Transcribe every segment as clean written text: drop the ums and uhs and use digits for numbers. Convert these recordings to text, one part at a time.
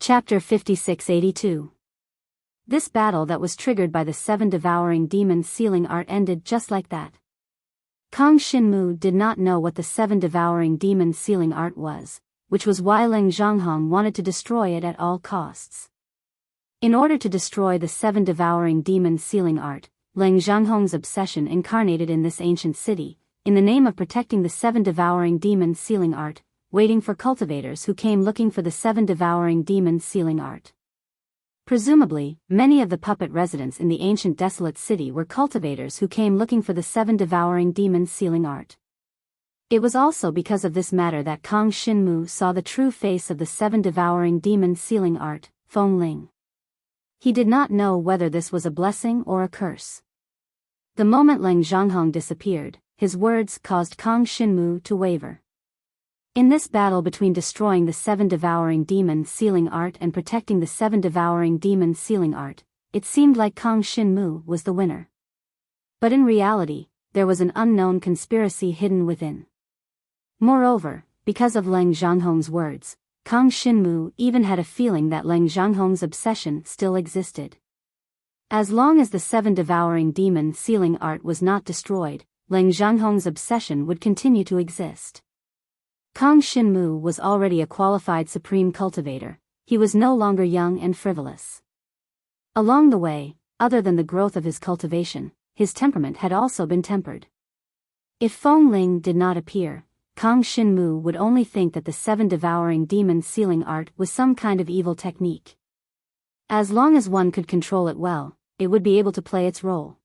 Chapter 5682. This battle that was triggered by the 7 devouring demons sealing art ended just like that. Kang Xinmu did not know what the 7 devouring demons sealing art was, which was why Leng Zhanghong wanted to destroy it at all costs. In order to destroy the 7 devouring demons sealing art, Leng Zhanghong's obsession incarnated in this ancient city, in the name of protecting the 7 devouring demons sealing art, waiting for cultivators who came looking for the 7 devouring demons sealing art. Presumably, many of the puppet residents in the ancient desolate city were cultivators who came looking for the 7 devouring demons sealing art. It was also because of this matter that Kang Xinmu saw the true face of the 7 devouring demons sealing art, Feng Ling. He did not know whether this was a blessing or a curse. The moment Leng Zhanghong disappeared, his words caused Kang Xinmu to waver. In this battle between destroying the 7 devouring demons sealing art and protecting the 7 devouring demons sealing art, it seemed like Kang Xinmu was the winner. But in reality, there was an unknown conspiracy hidden within. Moreover, because of Leng Zhanghong's words, Kang Xinmu even had a feeling that Leng Zhanghong's obsession still existed. As long as the 7 devouring demons sealing art was not destroyed, Leng Zhanghong's obsession would continue to exist. Kang Xinmu was already a qualified supreme cultivator. He was no longer young and frivolous. Along the way, other than the growth of his cultivation, his temperament had also been tempered. If Feng Ling did not appear, Kang Xinmu would only think that the 7 devouring demons sealing art was some kind of evil technique. As long as one could control it well, it would be able to play its role.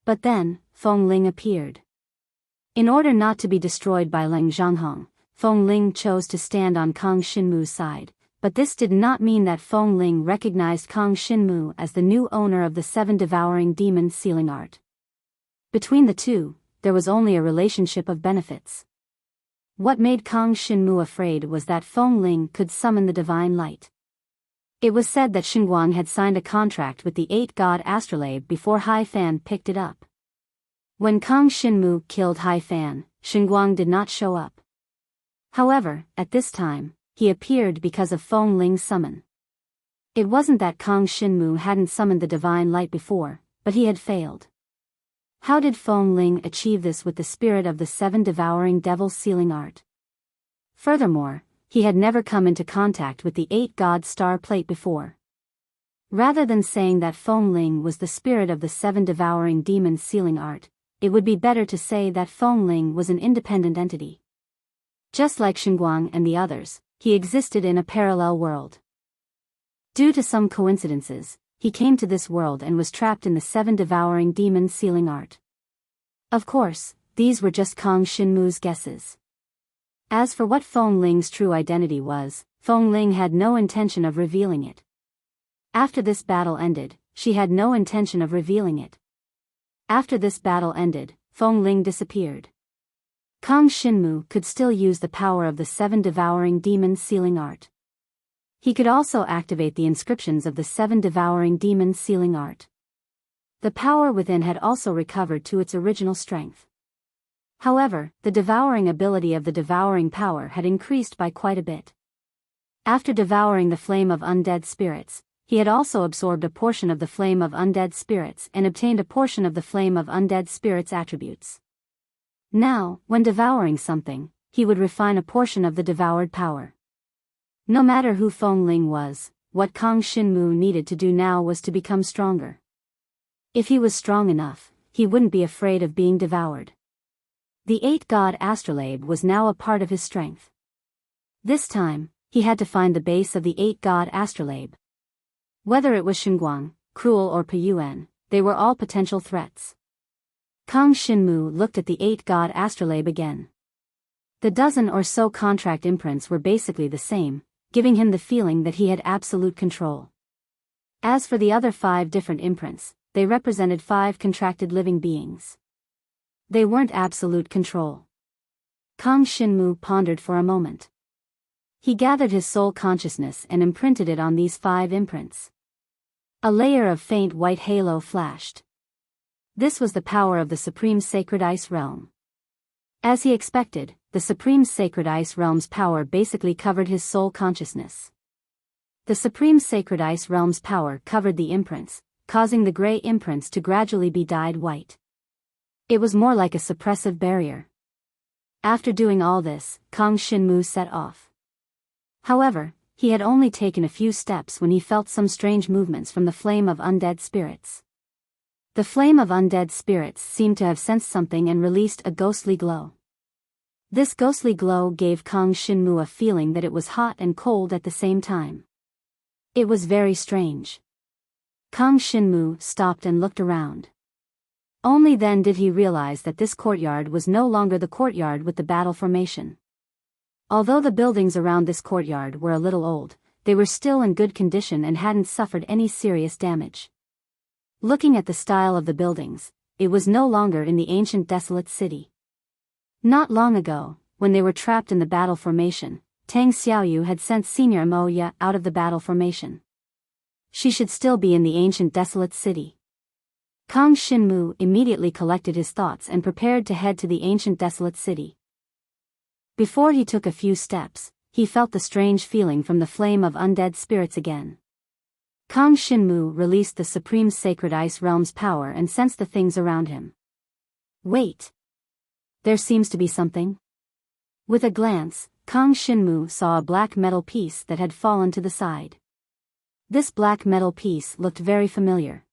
But then, Feng Ling appeared. In order not to be destroyed by Leng Zhanghong, Feng Ling chose to stand on Kang Xinmu's side, but this did not mean that Feng Ling recognized Kang Xinmu as the new owner of the 7 devouring demons sealing art. Between the two, there was only a relationship of benefits. What made Kang Xinmu afraid was that Feng Ling could summon the divine light. It was said that Xinguang had signed a contract with the 8-god astrolabe before Hai Fan picked it up. When Kang Xinmu killed Hai Fan, Xinguang did not show up. However, at this time, he appeared because of Feng Ling's summon. It wasn't that Kang Xinmu hadn't summoned the divine light before, but he had failed. How did Feng Ling achieve this with the spirit of the 7 devouring devils sealing art? Furthermore, he had never come into contact with the 8-god star plate before. Rather than saying that Feng Ling was the spirit of the 7 devouring demons sealing art, it would be better to say that Feng Ling was an independent entity. Just like Xinguang and the others, he existed in a parallel world. Due to some coincidences, he came to this world and was trapped in the 7 devouring demons sealing art. Of course, these were just Kang Xinmu's guesses. As for what Feng Ling's true identity was, Feng Ling had no intention of revealing it. After this battle ended, she had no intention of revealing it. After this battle ended, Feng Ling disappeared. Kang Xinmu could still use the power of the 7 devouring demons sealing art. He could also activate the inscriptions of the 7 devouring demons sealing art. The power within had also recovered to its original strength. However, the devouring ability of the devouring power had increased by quite a bit. After devouring the flame of undead spirits, he had also absorbed a portion of the flame of undead spirits and obtained a portion of the flame of undead spirits' attributes. Now, when devouring something, he would refine a portion of the devoured power. No matter who Feng Ling was, what Kang Xinmu needed to do now was to become stronger. If he was strong enough, he wouldn't be afraid of being devoured. The 8-god astrolabe was now a part of his strength. This time, he had to find the base of the 8-god astrolabe. Whether it was Xinguang, Cruel or Peyuan, they were all potential threats. Kang Xinmu looked at the 8-god astrolabe again. The dozen or so contract imprints were basically the same, giving him the feeling that he had absolute control. As for the other 5 different imprints, they represented 5 contracted living beings. They weren't absolute control. Kang Xinmu pondered for a moment. He gathered his soul consciousness and imprinted it on these 5 imprints. A layer of faint white halo flashed. This was the power of the Supreme Sacred Ice Realm. As he expected, the Supreme Sacred Ice Realm's power basically covered his soul consciousness. The supreme sacred ice realm's power covered the imprints, causing the gray imprints to gradually be dyed white. It was more like a suppressive barrier. After doing all this, Kang Shinmu set off. However, he had only taken a few steps when he felt some strange movements from the flame of undead spirits. The flame of undead spirits seemed to have sensed something and released a ghostly glow. This ghostly glow gave Kang Shinmu a feeling that it was hot and cold at the same time. It was very strange. Kang Shinmu stopped and looked around. Only then did he realize that this courtyard was no longer the courtyard with the battle formation. Although the buildings around this courtyard were a little old, they were still in good condition and hadn't suffered any serious damage. Looking at the style of the buildings, it was no longer in the ancient desolate city. Not long ago, when they were trapped in the battle formation, Tang Xiaoyu had sent Senior Mo Ya out of the battle formation. She should still be in the ancient desolate city. Kang Shinmu immediately collected his thoughts and prepared to head to the ancient desolate city. Before he took a few steps, he felt the strange feeling from the flame of undead spirits again. Kang Shinmu released the supreme sacred ice realm's power and sensed the things around him. Wait! There seems to be something. With a glance, Kang Shinmu saw a black metal piece that had fallen to the side. This black metal piece looked very familiar.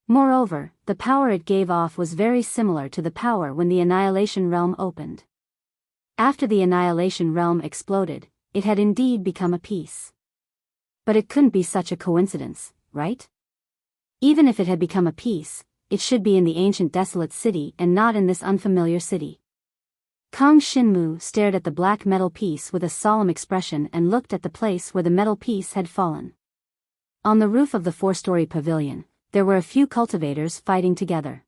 Moreover, the power it gave off was very similar to the power when the Annihilation Realm opened. After the Annihilation Realm exploded, it had indeed become a piece. But it couldn't be such a coincidence, right? Even if it had become a piece, it should be in the ancient desolate city and not in this unfamiliar city. Kang Shinmu stared at the black metal piece with a solemn expression and looked at the place where the metal piece had fallen. On the roof of the four-story pavilion, there were a few cultivators fighting together.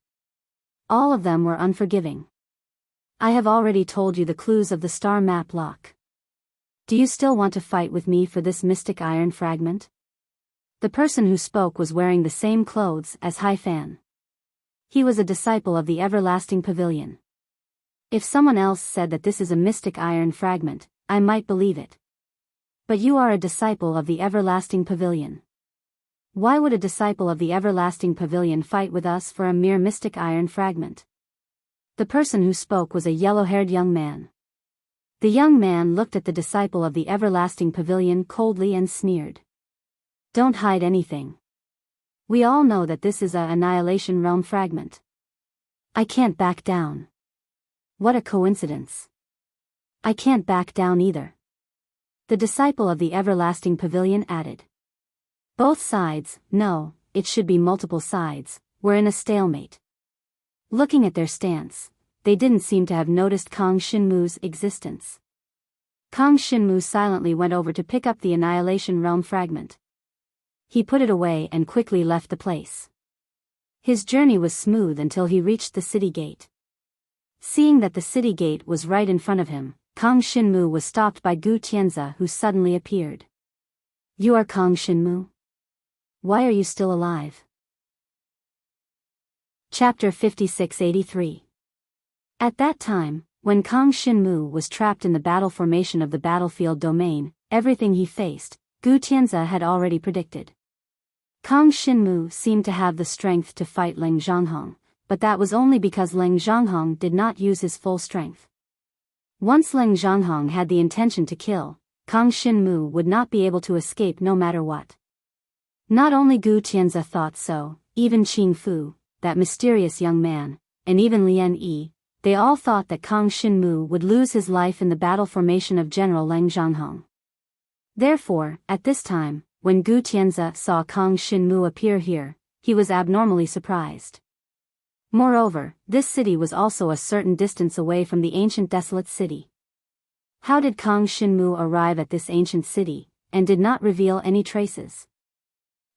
All of them were unforgiving. I have already told you the clues of the star map lock. Do you still want to fight with me for this mystic iron fragment? The person who spoke was wearing the same clothes as Hai Fan. He was a disciple of the Everlasting Pavilion. If someone else said that this is a mystic iron fragment, I might believe it. But you are a disciple of the Everlasting Pavilion. Why would a disciple of the Everlasting Pavilion fight with us for a mere mystic iron fragment? The person who spoke was a yellow-haired young man. The young man looked at the disciple of the Everlasting Pavilion coldly and sneered. Don't hide anything. We all know that this is a Annihilation Realm fragment. I can't back down. What a coincidence. I can't back down either. The disciple of the Everlasting Pavilion added. Both sides, no, it should be multiple sides, were in a stalemate. Looking at their stance, they didn't seem to have noticed Kang Shinmu's existence. Kang Shinmu silently went over to pick up the Annihilation Realm fragment. He put it away and quickly left the place. His journey was smooth until he reached the city gate. Seeing that the city gate was right in front of him, Kang Shinmu was stopped by Gu Tianze, who suddenly appeared. You are Kang Shinmu? Why are you still alive? Chapter 5683. At that time, when Kang Shinmu was trapped in the battle formation of the battlefield domain, everything he faced, Gu Tianze had already predicted. Kang Shinmu seemed to have the strength to fight Leng Zhanghong, but that was only because Leng Zhanghong did not use his full strength. Once Leng Zhanghong had the intention to kill, Kang Shinmu would not be able to escape no matter what. Not only Gu Tianze thought so, even Qing Fu, that mysterious young man, and even Lian Yi, they all thought that Kang Shinmu would lose his life in the battle formation of General Leng Zhanghong. Therefore, at this time, when Gu Tianze saw Kang Shinmu appear here, he was abnormally surprised. Moreover, this city was also a certain distance away from the ancient desolate city. How did Kang Shinmu arrive at this ancient city, and did not reveal any traces?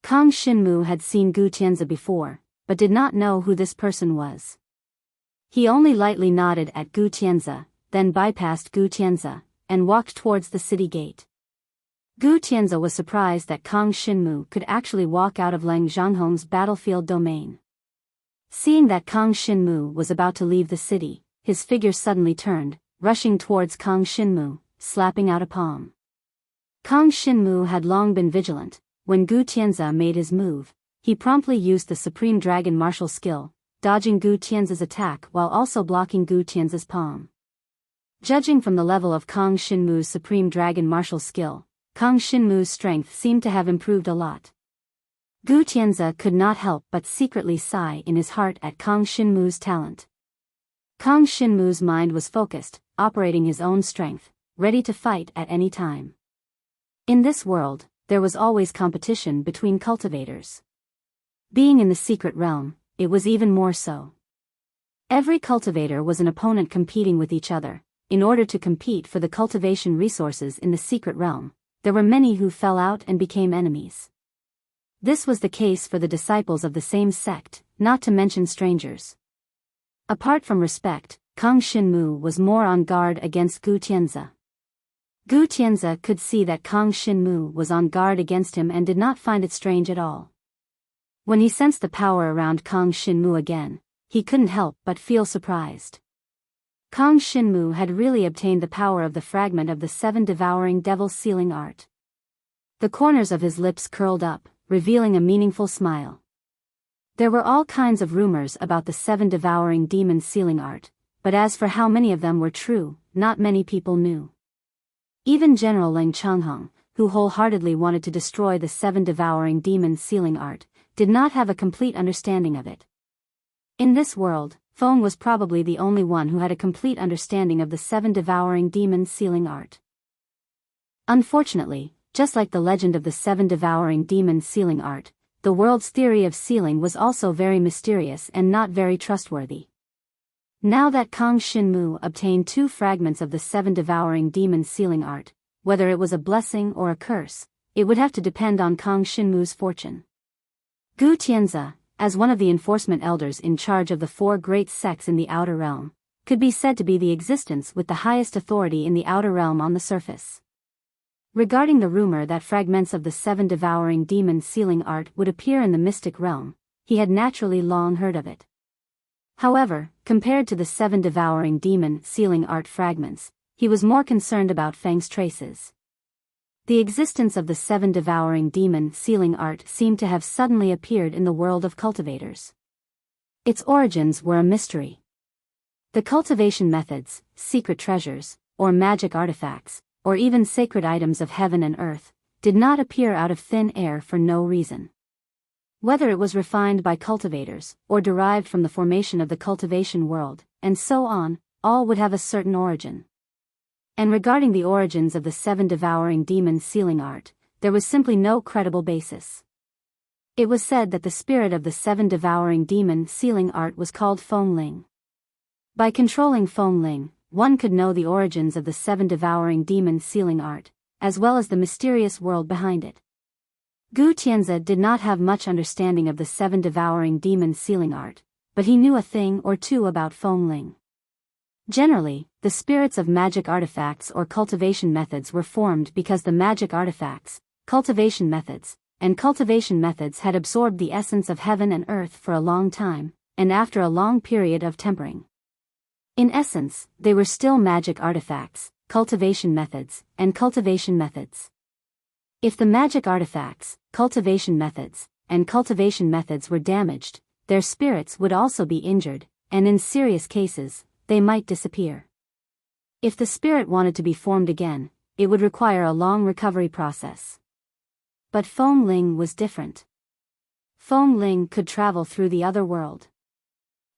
Kang Shinmu had seen Gu Tianze before, but did not know who this person was. He only lightly nodded at Gu Tianze, then bypassed Gu Tianze, and walked towards the city gate. Gu Tianze was surprised that Kang Shinmu could actually walk out of Leng Zhanghong's battlefield domain. Seeing that Kang Shinmu was about to leave the city, his figure suddenly turned, rushing towards Kang Shinmu, slapping out a palm. Kang Xinmu had long been vigilant. When Gu Tianze made his move, he promptly used the Supreme Dragon martial skill, dodging Gu Tianze's attack while also blocking Gu Tianze's palm. Judging from the level of Kang Xinmu's Supreme Dragon martial skill, Kang Xinmu's strength seemed to have improved a lot. Gu Tianze could not help but secretly sigh in his heart at Kang Xinmu's talent. Kang Xinmu's mind was focused, operating his own strength, ready to fight at any time. In this world, there was always competition between cultivators. Being in the secret realm, it was even more so. Every cultivator was an opponent competing with each other. In order to compete for the cultivation resources in the secret realm, there were many who fell out and became enemies. This was the case for the disciples of the same sect, not to mention strangers. Apart from respect, Kang Xinmu was more on guard against Gu Tianze. Gu Tianze could see that Kang Xinmu was on guard against him and did not find it strange at all. When he sensed the power around Kang Xinmu again, he couldn't help but feel surprised. Kang Xinmu had really obtained the power of the fragment of the 7 devouring devil sealing art. The corners of his lips curled up, revealing a meaningful smile. There were all kinds of rumors about the 7 devouring demon sealing art, but as for how many of them were true, not many people knew. Even General Leng Changheng, who wholeheartedly wanted to destroy the 7 devouring demon sealing art, did not have a complete understanding of it. In this world, Feng was probably the only one who had a complete understanding of the 7 devouring demon sealing art. Unfortunately, just like the legend of the 7 devouring demon sealing art, the world's theory of sealing was also very mysterious and not very trustworthy. Now that Kang Xinmu obtained 2 fragments of the 7 devouring demon sealing art, whether it was a blessing or a curse, it would have to depend on Kang Xinmu's fortune. Gu Tianze, as one of the enforcement elders in charge of the 4 great sects in the Outer Realm, could be said to be the existence with the highest authority in the Outer Realm on the surface. Regarding the rumor that fragments of the 7 devouring demon sealing art would appear in the mystic realm, he had naturally long heard of it. However, compared to the 7 devouring demon sealing art fragments, he was more concerned about Feng's traces. The existence of the 7 devouring demon sealing art seemed to have suddenly appeared in the world of cultivators. Its origins were a mystery. The cultivation methods, secret treasures, or magic artifacts, or even sacred items of heaven and earth, did not appear out of thin air for no reason. Whether it was refined by cultivators, or derived from the formation of the cultivation world, and so on, all would have a certain origin. And regarding the origins of the 7 devouring demon sealing art, there was simply no credible basis. It was said that the spirit of the 7 devouring demon sealing art was called Fengling. By controlling Fengling, one could know the origins of the 7 devouring demon sealing art, as well as the mysterious world behind it. Gu Tianze did not have much understanding of the 7 devouring demon sealing art, but he knew a thing or two about Fengling. Generally, the spirits of magic artifacts or cultivation methods were formed because the magic artifacts, cultivation methods, and cultivation methods had absorbed the essence of heaven and earth for a long time, and after a long period of tempering. In essence, they were still magic artifacts, cultivation methods, and cultivation methods. If the magic artifacts, cultivation methods, and cultivation methods were damaged, their spirits would also be injured, and in serious cases, they might disappear. If the spirit wanted to be formed again, it would require a long recovery process. But Fengling was different. Fengling could travel through the other world.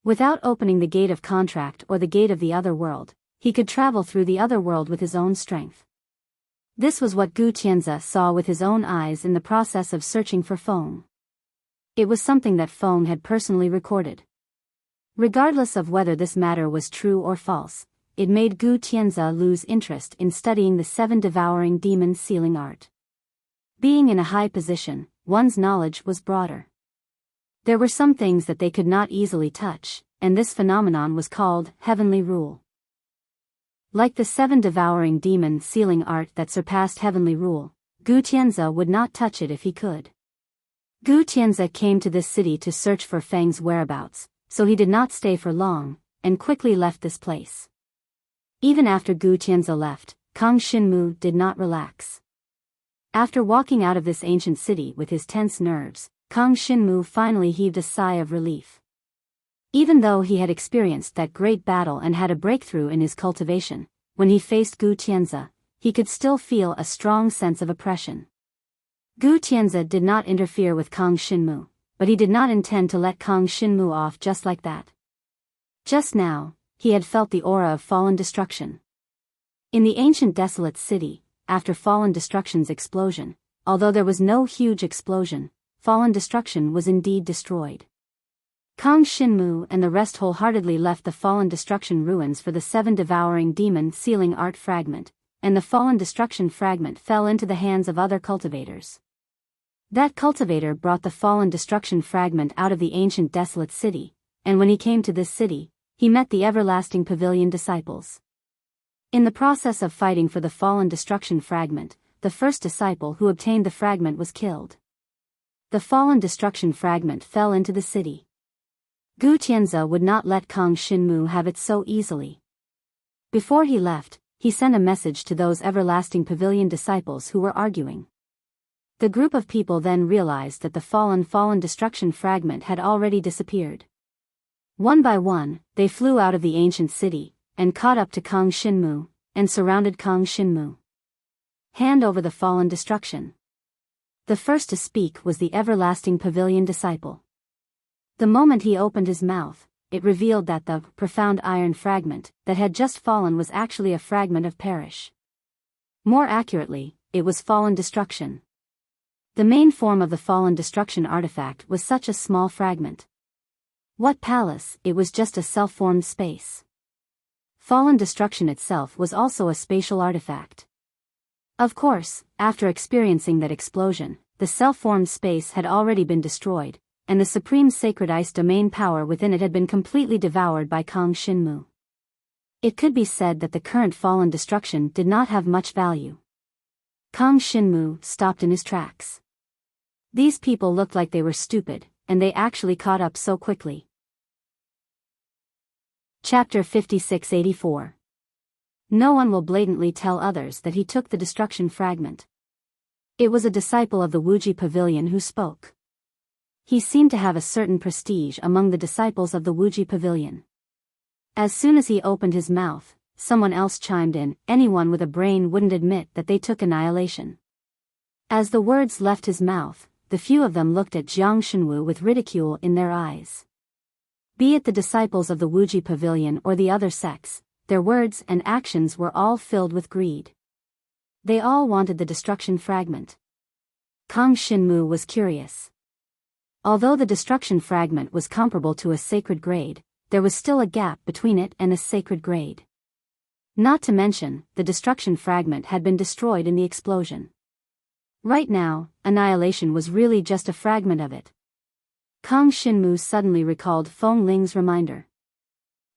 Without opening the gate of contract or the gate of the other world, he could travel through the other world with his own strength. This was what Gu Tianze saw with his own eyes in the process of searching for Feng. It was something that Feng had personally recorded. Regardless of whether this matter was true or false, it made Gu Tianze lose interest in studying the 7 devouring demon sealing art. Being in a high position, one's knowledge was broader. There were some things that they could not easily touch, and this phenomenon was called heavenly rule. Like the 7 devouring demon sealing art that surpassed heavenly rule, Gu Tianze would not touch it if he could. Gu Tianze came to this city to search for Feng's whereabouts, so he did not stay for long, and quickly left this place. Even after Gu Tianze left, Kang Xinmu did not relax. After walking out of this ancient city with his tense nerves, Kang Shinmu finally heaved a sigh of relief. Even though he had experienced that great battle and had a breakthrough in his cultivation, when he faced Gu Tianzi, he could still feel a strong sense of oppression. Gu Tianzi did not interfere with Kang Shinmu, but he did not intend to let Kang Shinmu off just like that. Just now, he had felt the aura of fallen destruction. In the ancient desolate city, after fallen destruction's explosion, although there was no huge explosion, fallen destruction was indeed destroyed. Kang Shinmu and the rest wholeheartedly left the fallen destruction ruins for the 7 devouring demon sealing art fragment, and the fallen destruction fragment fell into the hands of other cultivators. That cultivator brought the fallen destruction fragment out of the ancient desolate city, and when he came to this city, he met the everlasting pavilion disciples. In the process of fighting for the fallen destruction fragment, the first disciple who obtained the fragment was killed. The fallen destruction fragment fell into the city. Gu Tianzi would not let Kang Shinmu have it so easily. Before he left, he sent a message to those everlasting pavilion disciples who were arguing. The group of people then realized that the fallen destruction fragment had already disappeared. One by one, they flew out of the ancient city, and caught up to Kang Shinmu, and surrounded Kang Shinmu. Hand over the fallen destruction. The first to speak was the everlasting pavilion disciple. The moment he opened his mouth, it revealed that the profound iron fragment that had just fallen was actually a fragment of perish. More accurately, it was fallen destruction. The main form of the fallen destruction artifact was such a small fragment. What palace? It was just a self-formed space. Fallen destruction itself was also a spatial artifact. Of course, after experiencing that explosion, the self-formed space had already been destroyed, and the supreme sacred ice domain power within it had been completely devoured by Kang Shinmu. It could be said that the current fallen destruction did not have much value. Kang Shinmu stopped in his tracks. These people looked like they were stupid, and they actually caught up so quickly. Chapter 5684. No one will blatantly tell others that he took the destruction fragment. It was a disciple of the Wuxia Pavilion who spoke. He seemed to have a certain prestige among the disciples of the Wuxia Pavilion. As soon as he opened his mouth, someone else chimed in. Anyone with a brain wouldn't admit that they took annihilation. As the words left his mouth, the few of them looked at Jiang Shenwu with ridicule in their eyes. Be it the disciples of the Wuxia Pavilion or the other sects, their words and actions were all filled with greed. They all wanted the destruction fragment. Kang Shinmu was curious. Although the destruction fragment was comparable to a sacred grade, there was still a gap between it and a sacred grade. Not to mention, the destruction fragment had been destroyed in the explosion. Right now, annihilation was really just a fragment of it. Kang Shinmu suddenly recalled Feng Ling's reminder.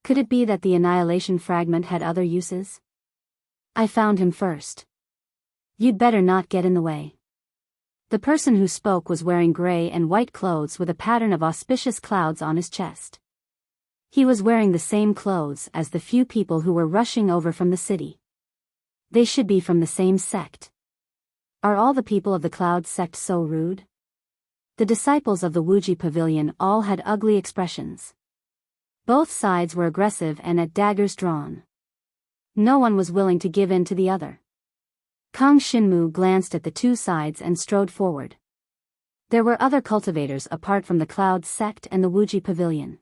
Could it be that the annihilation fragment had other uses? I found him first. You'd better not get in the way. The person who spoke was wearing gray and white clothes with a pattern of auspicious clouds on his chest. He was wearing the same clothes as the few people who were rushing over from the city. They should be from the same sect. Are all the people of the Cloud sect so rude? The disciples of the Wuxia Pavilion all had ugly expressions. Both sides were aggressive and at daggers drawn. No one was willing to give in to the other. Kang Shinmu glanced at the two sides and strode forward. There were other cultivators apart from the Cloud sect and the Wuxia Pavilion.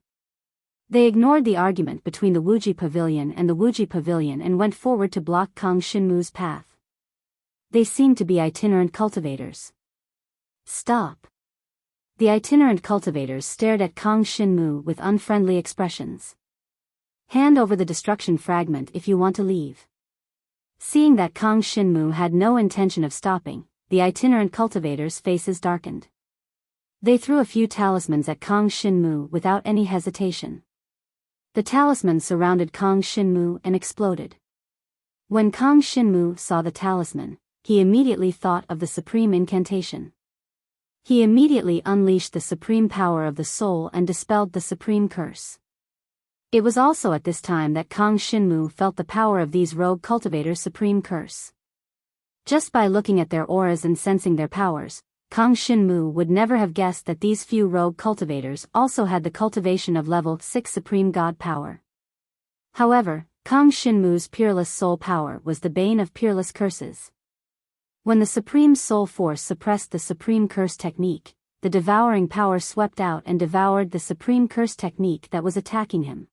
They ignored the argument between the Wuxia Pavilion and the Wuxia Pavilion and went forward to block Kang Shinmu's path. They seemed to be itinerant cultivators. Stop. The itinerant cultivators stared at Kang Shinmu with unfriendly expressions. Hand over the destruction fragment if you want to leave. Seeing that Kang Shinmu had no intention of stopping, the itinerant cultivators' faces darkened. They threw a few talismans at Kang Shinmu without any hesitation. The talisman surrounded Kang Shinmu and exploded. When Kang Shinmu saw the talisman, he immediately thought of the supreme incantation. He immediately unleashed the supreme power of the soul and dispelled the supreme curse. It was also at this time that Kang Shinmu felt the power of these rogue cultivators' supreme curse. Just by looking at their auras and sensing their powers, Kang Shinmu would never have guessed that these few rogue cultivators also had the cultivation of level 6 supreme god power. However, Kang Shinmu's peerless soul power was the bane of peerless curses. When the supreme soul force suppressed the supreme curse technique, the devouring power swept out and devoured the supreme curse technique that was attacking him.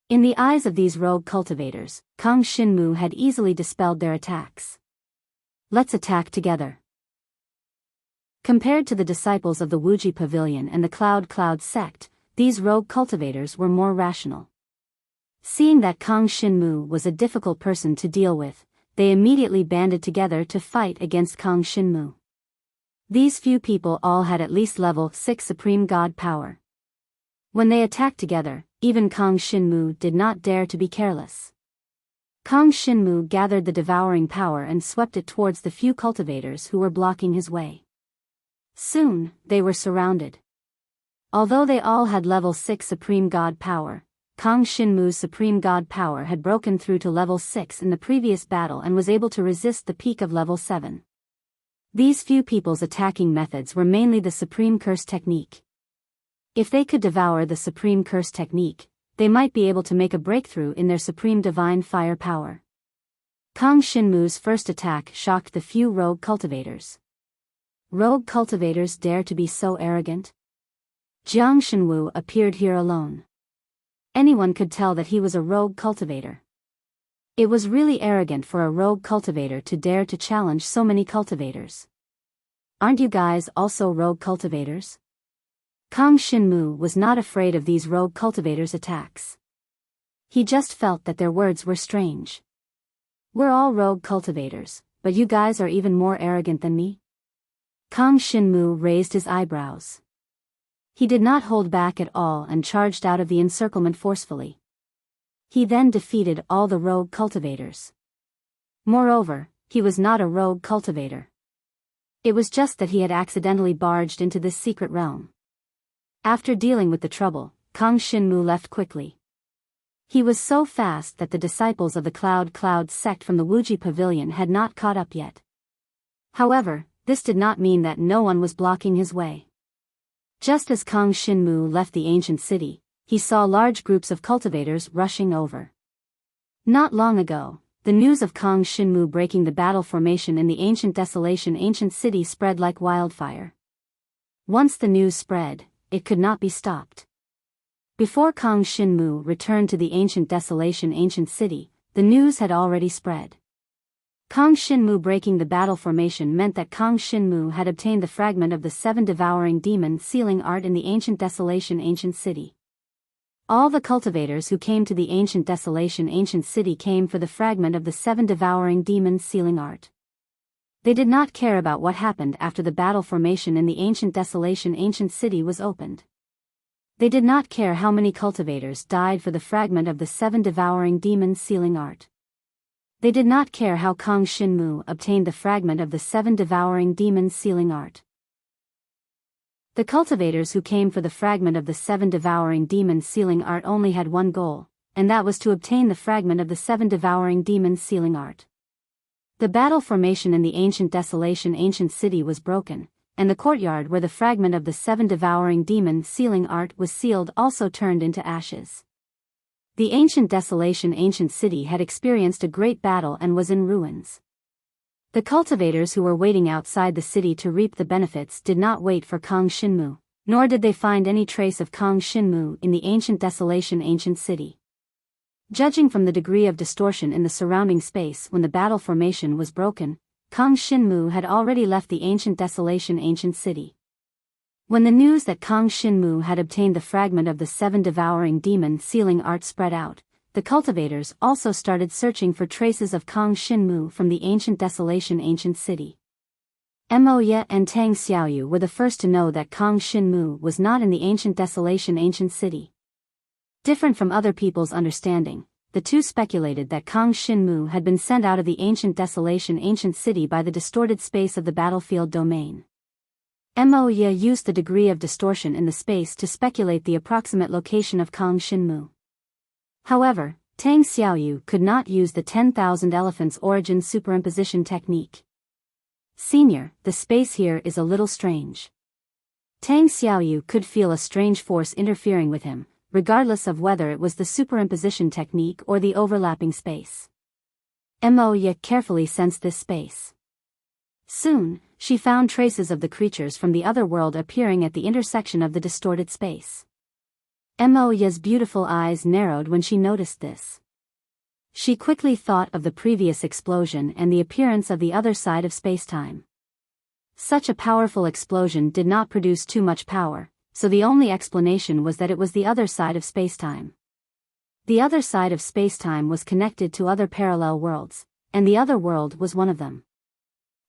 In the eyes of these rogue cultivators, Kang Shinmu had easily dispelled their attacks. Let's attack together. Compared to the disciples of the Wuxia Pavilion and the Cloud sect, these rogue cultivators were more rational. Seeing that Kang Shinmu was a difficult person to deal with, they immediately banded together to fight against Kang Shinmu. These few people all had at least level 6 supreme god power. When they attacked together, even Kang Shinmu did not dare to be careless. Kang Shinmu gathered the devouring power and swept it towards the few cultivators who were blocking his way. Soon, they were surrounded. Although they all had level 6 supreme god power, Kang Shinmu's supreme god power had broken through to level 6 in the previous battle and was able to resist the peak of level 7. These few people's attacking methods were mainly the supreme curse technique. If they could devour the supreme curse technique, they might be able to make a breakthrough in their supreme divine fire power. Kang Shinmu's first attack shocked the few rogue cultivators. Rogue cultivators dare to be so arrogant? Jiang Shenwu appeared here alone. Anyone could tell that he was a rogue cultivator. It was really arrogant for a rogue cultivator to dare to challenge so many cultivators. Aren't you guys also rogue cultivators? Kang Shinmu was not afraid of these rogue cultivators' attacks. He just felt that their words were strange. We're all rogue cultivators, but you guys are even more arrogant than me? Kang Shinmu raised his eyebrows. He did not hold back at all and charged out of the encirclement forcefully. He then defeated all the rogue cultivators. Moreover, he was not a rogue cultivator. It was just that he had accidentally barged into this secret realm. After dealing with the trouble, Kang Shinmu left quickly. He was so fast that the disciples of the Cloud sect from the Wuxia Pavilion had not caught up yet. However, this did not mean that no one was blocking his way. Just as Kang Shinmu left the ancient city, he saw large groups of cultivators rushing over. Not long ago, the news of Kang Shinmu breaking the battle formation in the ancient ancient city spread like wildfire. Once the news spread, it could not be stopped. Before Kang Shinmu returned to the ancient ancient city, the news had already spread. Kang Shinmu breaking the battle formation meant that Kang Shinmu had obtained the fragment of the 7 devouring demon sealing art in the ancient ancient city. All the cultivators who came to the ancient ancient city came for the fragment of the 7 devouring demon sealing art. They did not care about what happened after the battle formation in the ancient ancient city was opened. They did not care how many cultivators died for the fragment of the 7 devouring demon sealing art. They did not care how Kang Shinmu obtained the fragment of the 7 devouring demon sealing art. The cultivators who came for the fragment of the 7 devouring demon sealing art only had one goal, and that was to obtain the fragment of the 7 devouring demon sealing art. The battle formation in the ancient ancient city was broken, and the courtyard where the fragment of the 7 devouring demon sealing art was sealed also turned into ashes. The ancient ancient city had experienced a great battle and was in ruins. The cultivators who were waiting outside the city to reap the benefits did not wait for Kang Shinmu, nor did they find any trace of Kang Shinmu in the ancient ancient city. Judging from the degree of distortion in the surrounding space when the battle formation was broken, Kang Shinmu had already left the ancient ancient city. When the news that Kang Shinmu had obtained the fragment of the 7 devouring demon sealing art spread out, the cultivators also started searching for traces of Kang Shinmu from the ancient ancient city. Mo Ye and Tang Xiaoyu were the first to know that Kang Shinmu was not in the ancient ancient city. Different from other people's understanding, the two speculated that Kang Shinmu had been sent out of the ancient ancient city by the distorted space of the battlefield domain. Mo Ye used the degree of distortion in the space to speculate the approximate location of Kang Shinmu. However, Tang Xiaoyu could not use the 10,000 elephants origin superimposition technique. Senior, the space here is a little strange. Tang Xiaoyu could feel a strange force interfering with him, regardless of whether it was the superimposition technique or the overlapping space. Mo Ye carefully sensed this space. Soon, she found traces of the creatures from the other world appearing at the intersection of the distorted space. Mo Ye's beautiful eyes narrowed when she noticed this. She quickly thought of the previous explosion and the appearance of the other side of spacetime. Such a powerful explosion did not produce too much power, so the only explanation was that it was the other side of spacetime. The other side of spacetime was connected to other parallel worlds, and the other world was one of them.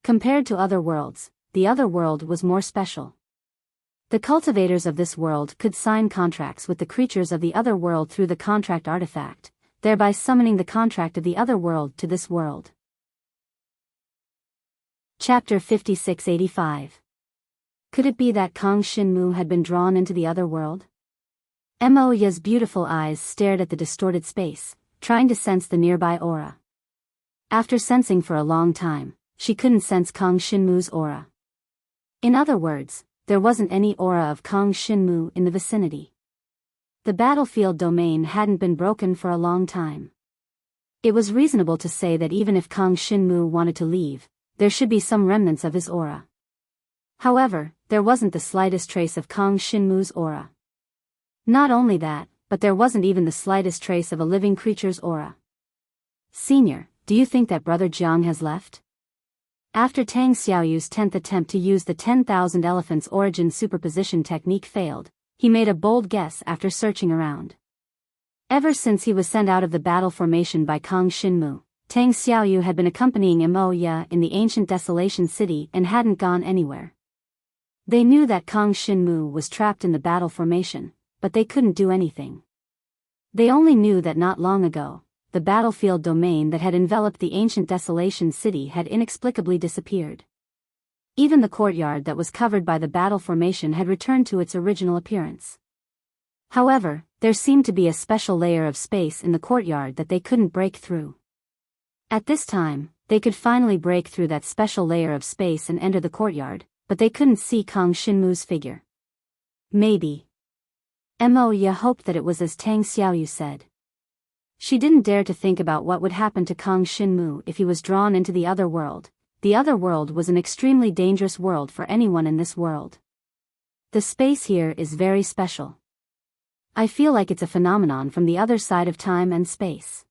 Compared to other worlds, the other world was more special. The cultivators of this world could sign contracts with the creatures of the other world through the contract artifact, thereby summoning the contract of the other world to this world. Chapter 5685. Could it be that Kang Shinmu had been drawn into the other world? Mo Ye's beautiful eyes stared at the distorted space, trying to sense the nearby aura. After sensing for a long time, she couldn't sense Kang Shinmu's aura. In other words, there wasn't any aura of Kang Shinmu in the vicinity. The battlefield domain hadn't been broken for a long time. It was reasonable to say that even if Kang Shinmu wanted to leave, there should be some remnants of his aura. However, there wasn't the slightest trace of Kang Shinmu's aura. Not only that, but there wasn't even the slightest trace of a living creature's aura. Senior, do you think that Brother Jiang has left? After Tang Xiaoyu's 10th attempt to use the 10,000 elephants origin superposition technique failed, he made a bold guess after searching around. Ever since he was sent out of the battle formation by Kang Shinmu, Tang Xiaoyu had been accompanying Mo Ye in the ancient Desolation City and hadn't gone anywhere. They knew that Kang Shinmu was trapped in the battle formation, but they couldn't do anything. They only knew that not long ago, the battlefield domain that had enveloped the ancient Desolation City had inexplicably disappeared. Even the courtyard that was covered by the battle formation had returned to its original appearance. However, there seemed to be a special layer of space in the courtyard that they couldn't break through. At this time, they could finally break through that special layer of space and enter the courtyard, but they couldn't see Kang Shinmu's figure. Maybe. Mo Ye hoped that it was as Tang Xiaoyu said. She didn't dare to think about what would happen to Kang Shinmu if he was drawn into the other world. The other world was an extremely dangerous world for anyone in this world. The space here is very special. I feel like it's a phenomenon from the other side of time and space.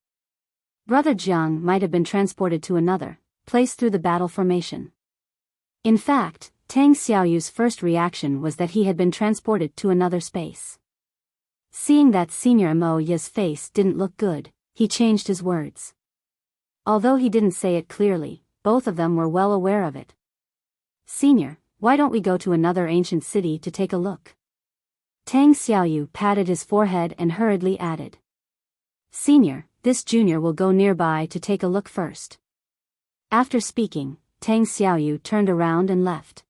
Brother Jiang might have been transported to another place through the battle formation. In fact, Tang Xiaoyu's first reaction was that he had been transported to another space. Seeing that Senior Mo Ye's face didn't look good, he changed his words. Although he didn't say it clearly, both of them were well aware of it. Senior, why don't we go to another ancient city to take a look? Tang Xiaoyu patted his forehead and hurriedly added. Senior, this junior will go nearby to take a look first. After speaking, Tang Xiaoyu turned around and left.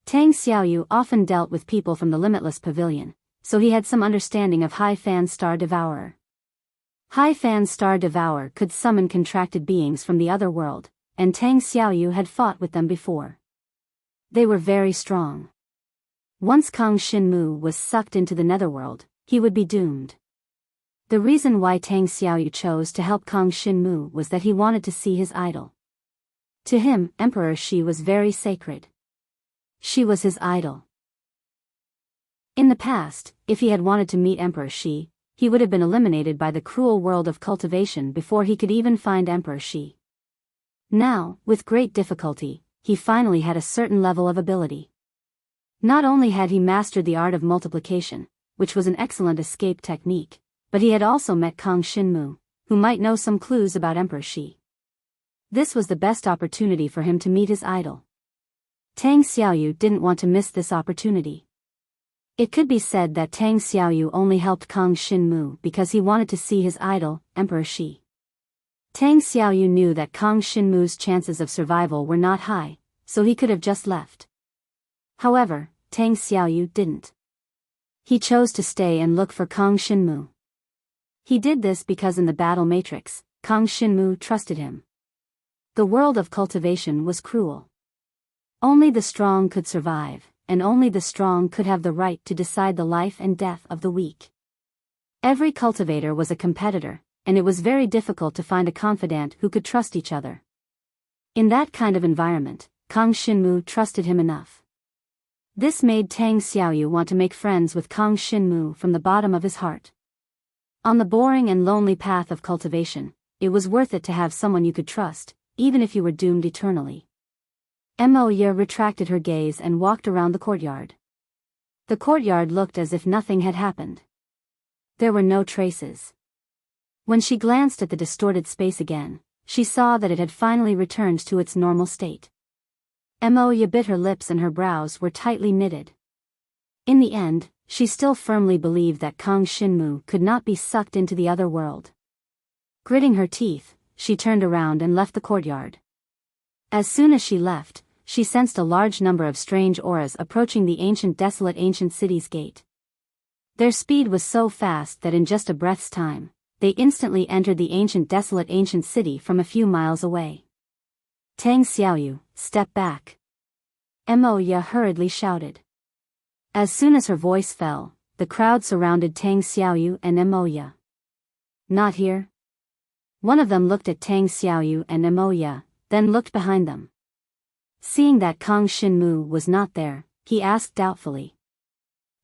Tang Xiaoyu often dealt with people from the Limitless Pavilion, so he had some understanding of High Fan Star Devourer. High Fan Star Devourer could summon contracted beings from the other world, and Tang Xiaoyu had fought with them before. They were very strong. Once Kang Shinmu was sucked into the netherworld, he would be doomed. The reason why Tang Xiaoyu chose to help Kang Shinmu was that he wanted to see his idol. To him, Emperor Shi was very sacred. She was his idol. In the past, if he had wanted to meet Emperor Shi, he would have been eliminated by the cruel world of cultivation before he could even find Emperor Shi. Now, with great difficulty, he finally had a certain level of ability. Not only had he mastered the art of multiplication, which was an excellent escape technique, but he had also met Kang Shinmu, who might know some clues about Emperor Shi. This was the best opportunity for him to meet his idol. Tang Xiaoyu didn't want to miss this opportunity. It could be said that Tang Xiaoyu only helped Kang Shinmu because he wanted to see his idol, Emperor Shi. Tang Xiaoyu knew that Kang Shinmu's chances of survival were not high, so he could have just left. However, Tang Xiaoyu didn't. He chose to stay and look for Kang Shinmu. He did this because in the battle matrix, Kang Shinmu trusted him. The world of cultivation was cruel. Only the strong could survive, and only the strong could have the right to decide the life and death of the weak. Every cultivator was a competitor, and it was very difficult to find a confidant who could trust each other. In that kind of environment, Kang Xinmu trusted him enough. This made Tang Xiaoyu want to make friends with Kang Xinmu from the bottom of his heart. On the boring and lonely path of cultivation, it was worth it to have someone you could trust, even if you were doomed eternally. Moya retracted her gaze and walked around the courtyard. The courtyard looked as if nothing had happened. There were no traces. When she glanced at the distorted space again, she saw that it had finally returned to its normal state. Moya bit her lips and her brows were tightly knitted. In the end, she still firmly believed that Kang Xinmu could not be sucked into the other world. Gritting her teeth, she turned around and left the courtyard. As soon as she left, she sensed a large number of strange auras approaching the desolate ancient city's gate. Their speed was so fast that in just a breath's time, they instantly entered the desolate ancient city from a few miles away. Tang Xiaoyu, step back. Moya hurriedly shouted. As soon as her voice fell, the crowd surrounded Tang Xiaoyu and Moya. Not here? One of them looked at Tang Xiaoyu and Moya, then looked behind them. Seeing that Kang Xinmu was not there, he asked doubtfully.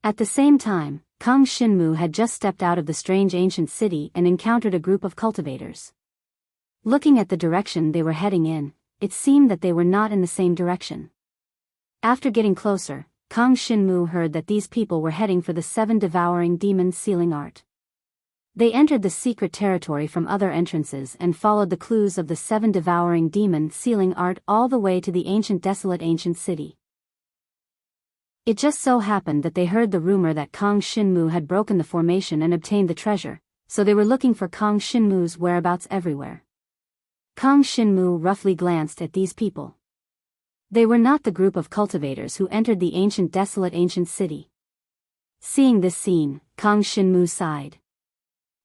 At the same time, Kang Xinmu had just stepped out of the strange ancient city and encountered a group of cultivators. Looking at the direction they were heading in, it seemed that they were not in the same direction. After getting closer, Kang Xinmu heard that these people were heading for the 7 devouring demons sealing art. They entered the secret territory from other entrances and followed the clues of the 7 devouring demon sealing art all the way to the desolate ancient city. It just so happened that they heard the rumor that Kang Xinmu had broken the formation and obtained the treasure, so they were looking for Kang Xinmu's whereabouts everywhere. Kang Xinmu roughly glanced at these people. They were not the group of cultivators who entered the desolate ancient city. Seeing this scene, Kang Xinmu sighed.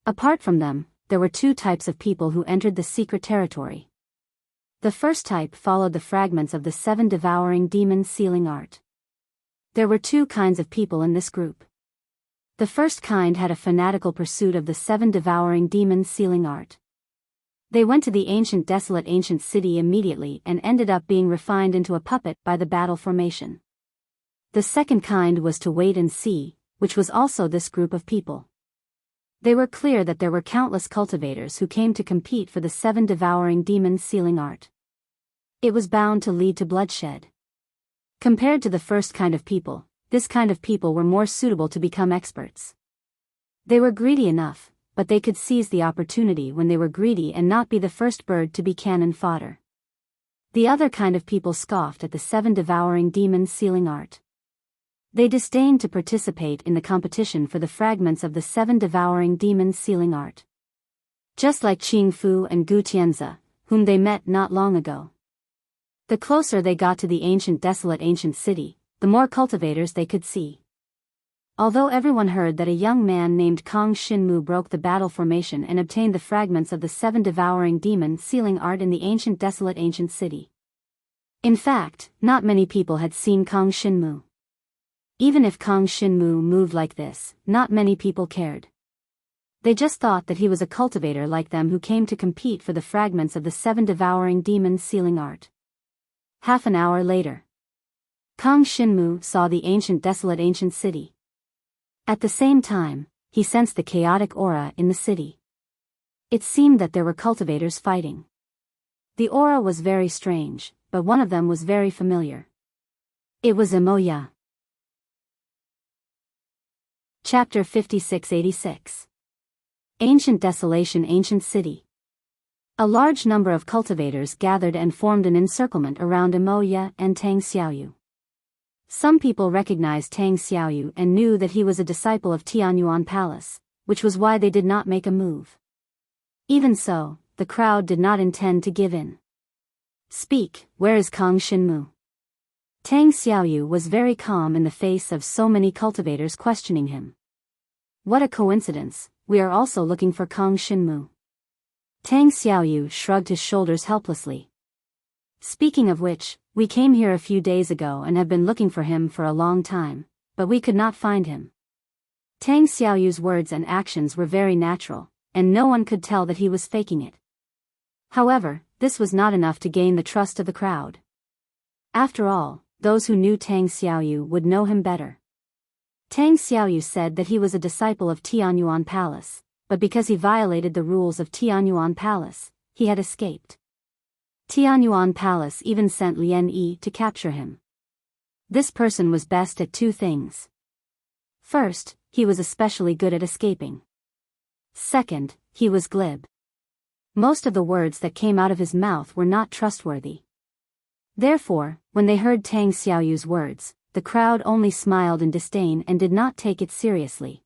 Apart from them, there were 2 types of people who entered the secret territory. The first type followed the fragments of the 7 devouring demon sealing art. There were 2 kinds of people in this group. The first kind had a fanatical pursuit of the 7 devouring demon sealing art. They went to the desolate ancient city immediately and ended up being refined into a puppet by the battle formation. The second kind was to wait and see, which was also this group of people. They were clear that there were countless cultivators who came to compete for the 7 devouring demon sealing art. It was bound to lead to bloodshed. Compared to the first kind of people, this kind of people were more suitable to become experts. They were greedy enough, but they could seize the opportunity when they were greedy and not be the first bird to be cannon fodder. The other kind of people scoffed at the 7 devouring demon sealing art. They disdained to participate in the competition for the fragments of the 7 devouring demon sealing art. Just like Qing Fu and Gu Tianzi, whom they met not long ago. The closer they got to the desolate ancient city, the more cultivators they could see. Although everyone heard that a young man named Kang Xinmu broke the battle formation and obtained the fragments of the 7 devouring demon sealing art in the desolate ancient city. In fact, not many people had seen Kang Xinmu. Even if Kang Xinmu moved like this, not many people cared. They just thought that he was a cultivator like them who came to compete for the fragments of the 7 devouring demon sealing art. Half an hour later, Kang Xinmu saw the desolate ancient city. At the same time, he sensed the chaotic aura in the city. It seemed that there were cultivators fighting. The aura was very strange, but one of them was very familiar. It was Moya. Chapter 5686. Ancient Desolation Ancient City. A large number of cultivators gathered and formed an encirclement around Moya and Tang Xiaoyu. Some people recognized Tang Xiaoyu and knew that he was a disciple of Tianyuan Palace, which was why they did not make a move. Even so, the crowd did not intend to give in. Speak, where is Kang Xinmu? Tang Xiaoyu was very calm in the face of so many cultivators questioning him. What a coincidence, we are also looking for Kang Xinmu. Tang Xiaoyu shrugged his shoulders helplessly. Speaking of which, we came here a few days ago and have been looking for him for a long time, but we could not find him. Tang Xiaoyu's words and actions were very natural, and no one could tell that he was faking it. However, this was not enough to gain the trust of the crowd. After all, those who knew Tang Xiaoyu would know him better. Tang Xiaoyu said that he was a disciple of Tianyuan Palace, but because he violated the rules of Tianyuan Palace, he had escaped. Tianyuan Palace even sent Lian Yi to capture him. This person was best at two things. First, he was especially good at escaping. Second, he was glib. Most of the words that came out of his mouth were not trustworthy. Therefore, when they heard Tang Xiaoyu's words, the crowd only smiled in disdain and did not take it seriously.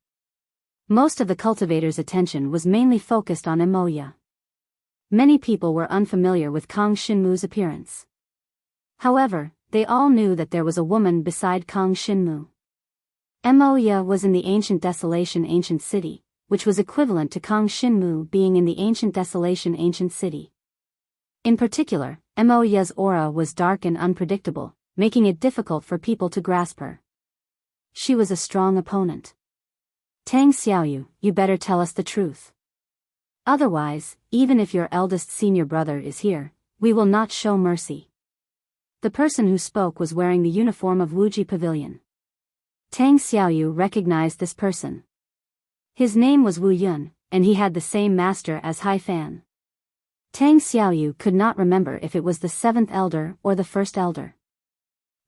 Most of the cultivators' attention was mainly focused on Emoya. Many people were unfamiliar with Kang Xinmu's appearance. However, they all knew that there was a woman beside Kang Xinmu. Emoya was in the ancient desolation ancient city, which was equivalent to Kang Xinmu being in the ancient desolation ancient city. In particular, Emoya's aura was dark and unpredictable, making it difficult for people to grasp her. She was a strong opponent. Tang Xiaoyu, you better tell us the truth. Otherwise, even if your eldest senior brother is here, we will not show mercy. The person who spoke was wearing the uniform of Wuji Pavilion. Tang Xiaoyu recognized this person. His name was Wu Yun, and he had the same master as Hai Fan. Tang Xiaoyu could not remember if it was the seventh elder or the first elder.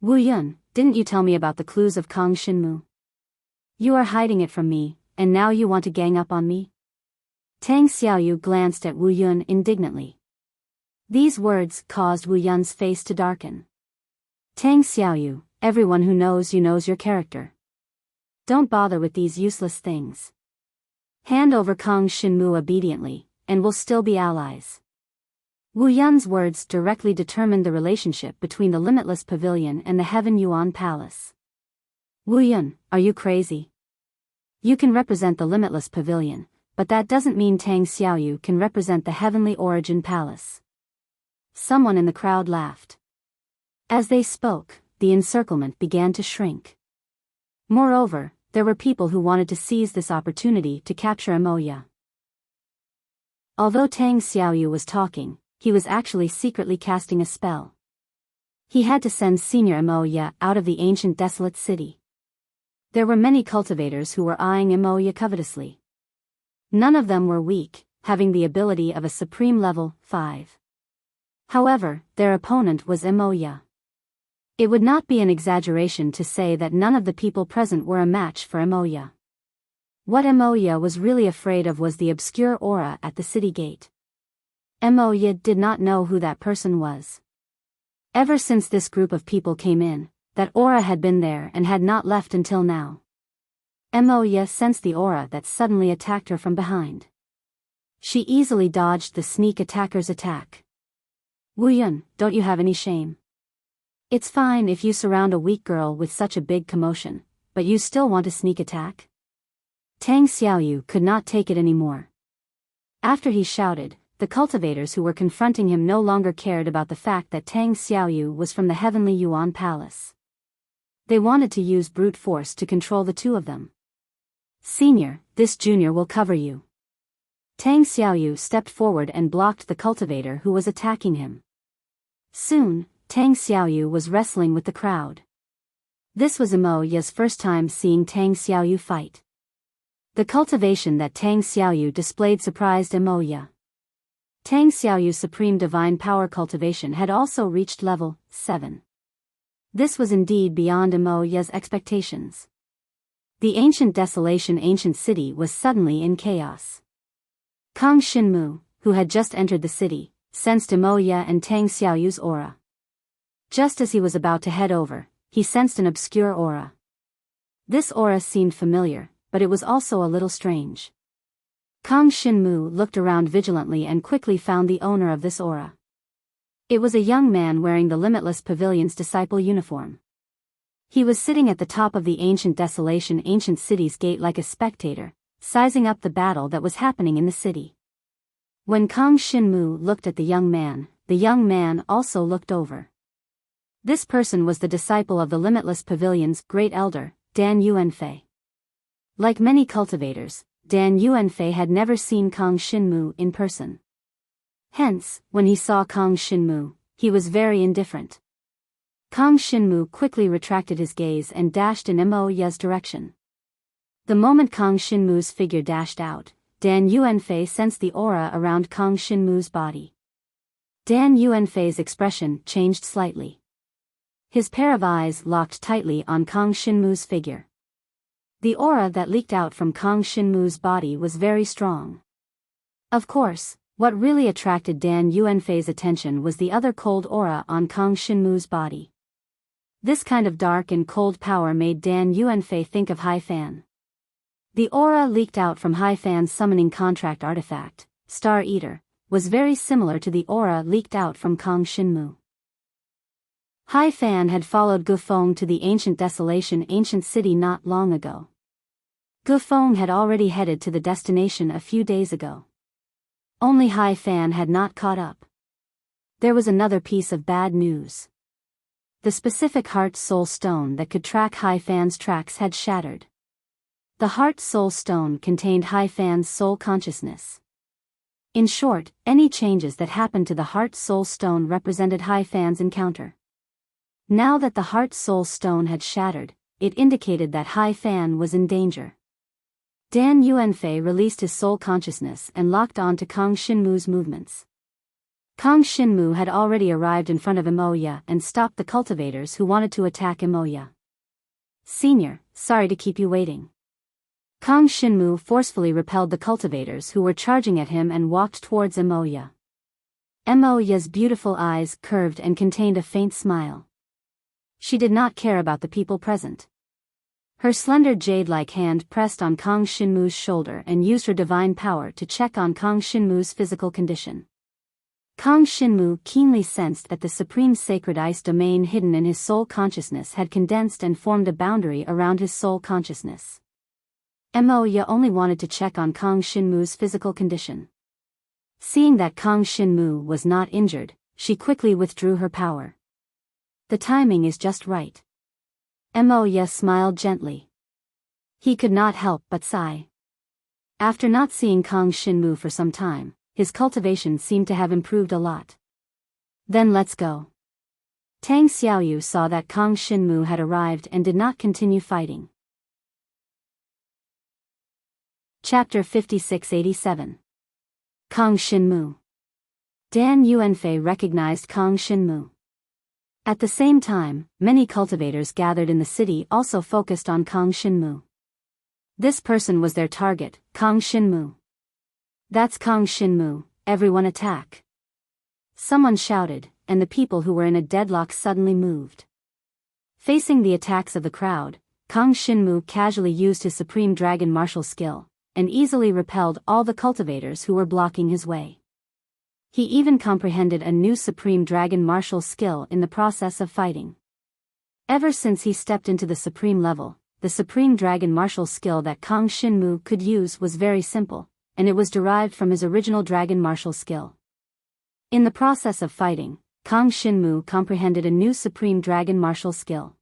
Wu Yun, didn't you tell me about the clues of Kang Xinmu? You are hiding it from me, and now you want to gang up on me? Tang Xiaoyu glanced at Wu Yun indignantly. These words caused Wu Yun's face to darken. Tang Xiaoyu, everyone who knows you knows your character. Don't bother with these useless things. Hand over Kang Xinmu obediently, and we'll still be allies. Wu Yun's words directly determined the relationship between the Limitless Pavilion and the Heaven Yuan Palace. Wu Yun, are you crazy? You can represent the Limitless Pavilion, but that doesn't mean Tang Xiaoyu can represent the Heavenly Origin Palace. Someone in the crowd laughed. As they spoke, the encirclement began to shrink. Moreover, there were people who wanted to seize this opportunity to capture Emoya. Although Tang Xiaoyu was talking, he was actually secretly casting a spell. He had to send Senior Emoya out of the ancient desolate city. There were many cultivators who were eyeing Emoya covetously. None of them were weak, having the ability of a supreme level 5. However, their opponent was Emoya. It would not be an exaggeration to say that none of the people present were a match for Emoya. What Emoya was really afraid of was the obscure aura at the city gate. Emoya did not know who that person was. Ever since this group of people came in, that aura had been there and had not left until now. Emoya sensed the aura that suddenly attacked her from behind. She easily dodged the sneak attacker's attack. Wu Yun, don't you have any shame? It's fine if you surround a weak girl with such a big commotion, but you still want to sneak attack? Tang Xiaoyu could not take it anymore. After he shouted, the cultivators who were confronting him no longer cared about the fact that Tang Xiaoyu was from the Heavenly Yuan Palace. They wanted to use brute force to control the two of them. Senior, this junior will cover you. Tang Xiaoyu stepped forward and blocked the cultivator who was attacking him. Soon, Tang Xiaoyu was wrestling with the crowd. This was Emoya's first time seeing Tang Xiaoyu fight. The cultivation that Tang Xiaoyu displayed surprised Emoya. Tang Xiaoyu's supreme divine power cultivation had also reached level 7. This was indeed beyond Emoya's expectations. The ancient desolation ancient city was suddenly in chaos. Kang Xinmu, who had just entered the city, sensed Emoya and Tang Xiaoyu's aura. Just as he was about to head over, he sensed an obscure aura. This aura seemed familiar, but it was also a little strange. Kang Xinmu looked around vigilantly and quickly found the owner of this aura. It was a young man wearing the Limitless Pavilion's disciple uniform. He was sitting at the top of the ancient desolation ancient city's gate like a spectator, sizing up the battle that was happening in the city. When Kang Xinmu looked at the young man, the young man also looked over. This person was the disciple of the Limitless Pavilion's great elder, Dan Yuanfei. Like many cultivators, Dan Yuanfei had never seen Kang Xinmu in person. Hence, when he saw Kang Xinmu, he was very indifferent. Kang Xinmu quickly retracted his gaze and dashed in Mo Ye's direction. The moment Kang Xinmu's figure dashed out, Dan Yuanfei sensed the aura around Kang Xinmu's body. Dan Yuanfei's expression changed slightly. His pair of eyes locked tightly on Kang Xinmu's figure. The aura that leaked out from Kang Xinmu's body was very strong. Of course, what really attracted Dan Yuanfei's attention was the other cold aura on Kang Xinmu's body. This kind of dark and cold power made Dan Yuanfei think of Hai Fan. The aura leaked out from Hai Fan's summoning contract artifact, Star Eater, was very similar to the aura leaked out from Kang Xinmu. Hai Fan had followed Gufeng to the ancient desolation ancient city not long ago. Gufeng had already headed to the destination a few days ago. Only Hai Fan had not caught up. There was another piece of bad news. The specific heart-soul stone that could track Hai Fan's tracks had shattered. The heart-soul stone contained Hai Fan's soul consciousness. In short, any changes that happened to the heart-soul stone represented Hai Fan's encounter. Now that the heart-soul stone had shattered, it indicated that Hai Fan was in danger. Dan Yuanfei released his soul consciousness and locked on to Kang Xinmu's movements. Kang Xinmu had already arrived in front of Imoya and stopped the cultivators who wanted to attack Imoya. "Senior, sorry to keep you waiting." Kang Xinmu forcefully repelled the cultivators who were charging at him and walked towards Imoya. Imoya's beautiful eyes curved and contained a faint smile. She did not care about the people present. Her slender jade-like hand pressed on Kang Xinmu's shoulder and used her divine power to check on Kang Xinmu's physical condition. Kang Xinmu keenly sensed that the supreme sacred ice domain hidden in his soul consciousness had condensed and formed a boundary around his soul consciousness. Imoya only wanted to check on Kang Xinmu's physical condition. Seeing that Kang Xinmu was not injured, she quickly withdrew her power. The timing is just right. Imoya smiled gently. He could not help but sigh. After not seeing Kang Xinmu for some time, his cultivation seemed to have improved a lot. "Then let's go." Tang Xiaoyu saw that Kang Xinmu had arrived and did not continue fighting. Chapter 5687. Kang Xinmu. Dan Yuanfei recognized Kang Xinmu. At the same time, many cultivators gathered in the city also focused on Kang Xinmu. This person was their target, Kang Xinmu. "That's Kang Xinmu, everyone attack!" Someone shouted, and the people who were in a deadlock suddenly moved. Facing the attacks of the crowd, Kang Xinmu casually used his supreme dragon martial skill, and easily repelled all the cultivators who were blocking his way. He even comprehended a new supreme dragon martial skill in the process of fighting. Ever since he stepped into the supreme level, the supreme dragon martial skill that Kang Xinmu could use was very simple, and it was derived from his original dragon martial skill. In the process of fighting, Kang Xinmu comprehended a new supreme dragon martial skill.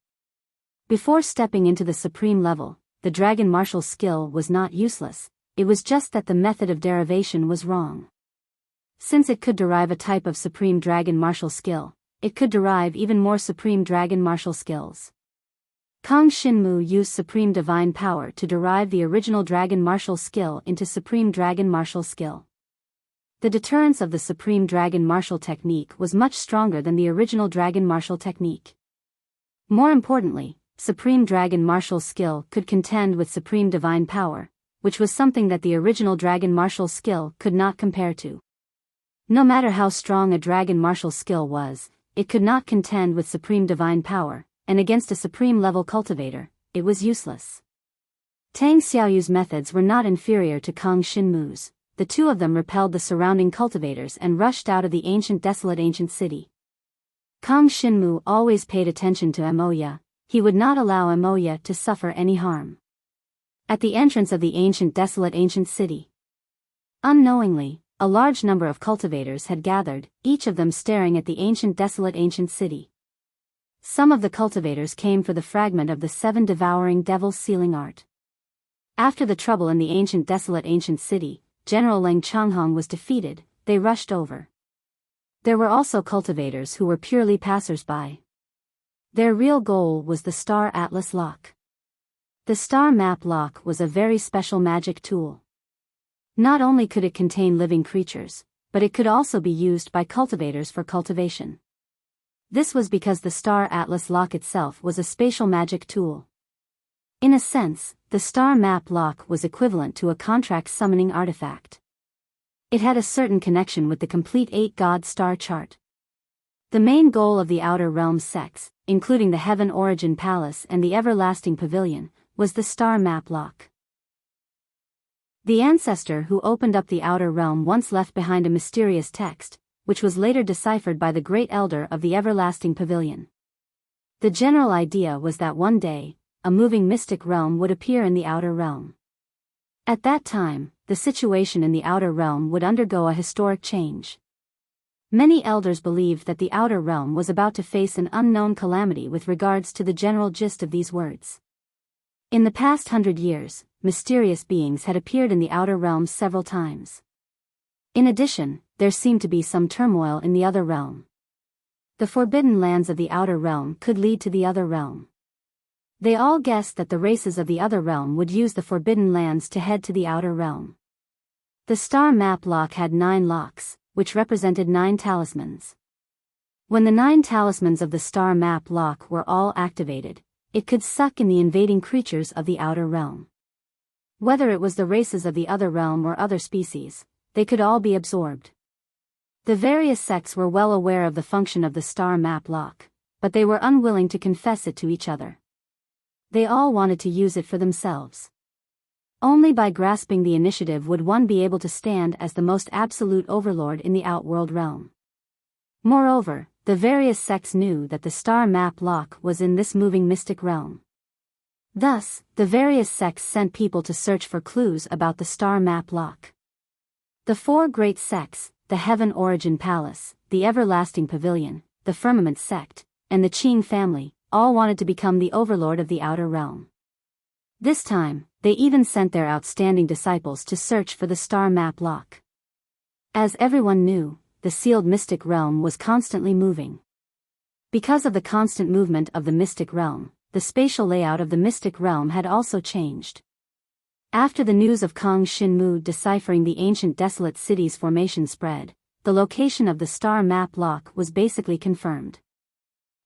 Before stepping into the supreme level, the dragon martial skill was not useless, it was just that the method of derivation was wrong. Since it could derive a type of supreme dragon martial skill, it could derive even more supreme dragon martial skills. Kang Xinmu used supreme divine power to derive the original dragon martial skill into supreme dragon martial skill. The deterrence of the supreme dragon martial technique was much stronger than the original dragon martial technique. More importantly, supreme dragon martial skill could contend with supreme divine power, which was something that the original dragon martial skill could not compare to. No matter how strong a dragon martial skill was, it could not contend with supreme divine power, and against a supreme level cultivator, it was useless. Tang Xiaoyu's methods were not inferior to Kang Xinmu's. The two of them repelled the surrounding cultivators and rushed out of the desolate ancient city. Kang Xinmu always paid attention to Imoya. He would not allow Imoya to suffer any harm. At the entrance of the desolate ancient city, unknowingly, a large number of cultivators had gathered, each of them staring at the desolate ancient city. Some of the cultivators came for the fragment of the 7 devouring devils sealing art. After the trouble in the desolate ancient city, General Leng Changhong was defeated, they rushed over. There were also cultivators who were purely passers-by. Their real goal was the Star Atlas Lock. The Star Map Lock was a very special magic tool. Not only could it contain living creatures, but it could also be used by cultivators for cultivation. This was because the Star Atlas Lock itself was a spatial magic tool. In a sense, the Star Map Lock was equivalent to a contract summoning artifact. It had a certain connection with the complete 8-god star chart. The main goal of the Outer Realm sects, including the Heaven Origin Palace and the Everlasting Pavilion, was the Star Map Lock. The ancestor who opened up the Outer Realm once left behind a mysterious text, which was later deciphered by the Great Elder of the Everlasting Pavilion. The general idea was that one day, a moving mystic realm would appear in the Outer Realm. At that time, the situation in the Outer Realm would undergo a historic change. Many elders believed that the Outer Realm was about to face an unknown calamity with regards to the general gist of these words. In the past 100 years, mysterious beings had appeared in the Outer Realm several times. In addition, there seemed to be some turmoil in the Other Realm. The forbidden lands of the Outer Realm could lead to the Other Realm. They all guessed that the races of the Other Realm would use the forbidden lands to head to the Outer Realm. The Star Map Lock had 9 locks, which represented 9 talismans. When the 9 talismans of the Star Map Lock were all activated, it could suck in the invading creatures of the Outer Realm. Whether it was the races of the Other Realm or other species, they could all be absorbed. The various sects were well aware of the function of the Star Map Lock, but they were unwilling to confess it to each other. They all wanted to use it for themselves. Only by grasping the initiative would one be able to stand as the most absolute overlord in the Outworld realm. Moreover, the various sects knew that the Star Map Lock was in this moving mystic realm. Thus, the various sects sent people to search for clues about the Star Map Lock. The 4 great sects, the Heaven Origin Palace, the Everlasting Pavilion, the Firmament Sect, and the Qing family, all wanted to become the overlord of the Outer Realm. This time, they even sent their outstanding disciples to search for the Star Map Lock. As everyone knew, the sealed mystic realm was constantly moving. Because of the constant movement of the mystic realm, the spatial layout of the mystic realm had also changed. After the news of Kang Xinmu deciphering the ancient desolate city's formation spread, the location of the Star Map Lock was basically confirmed.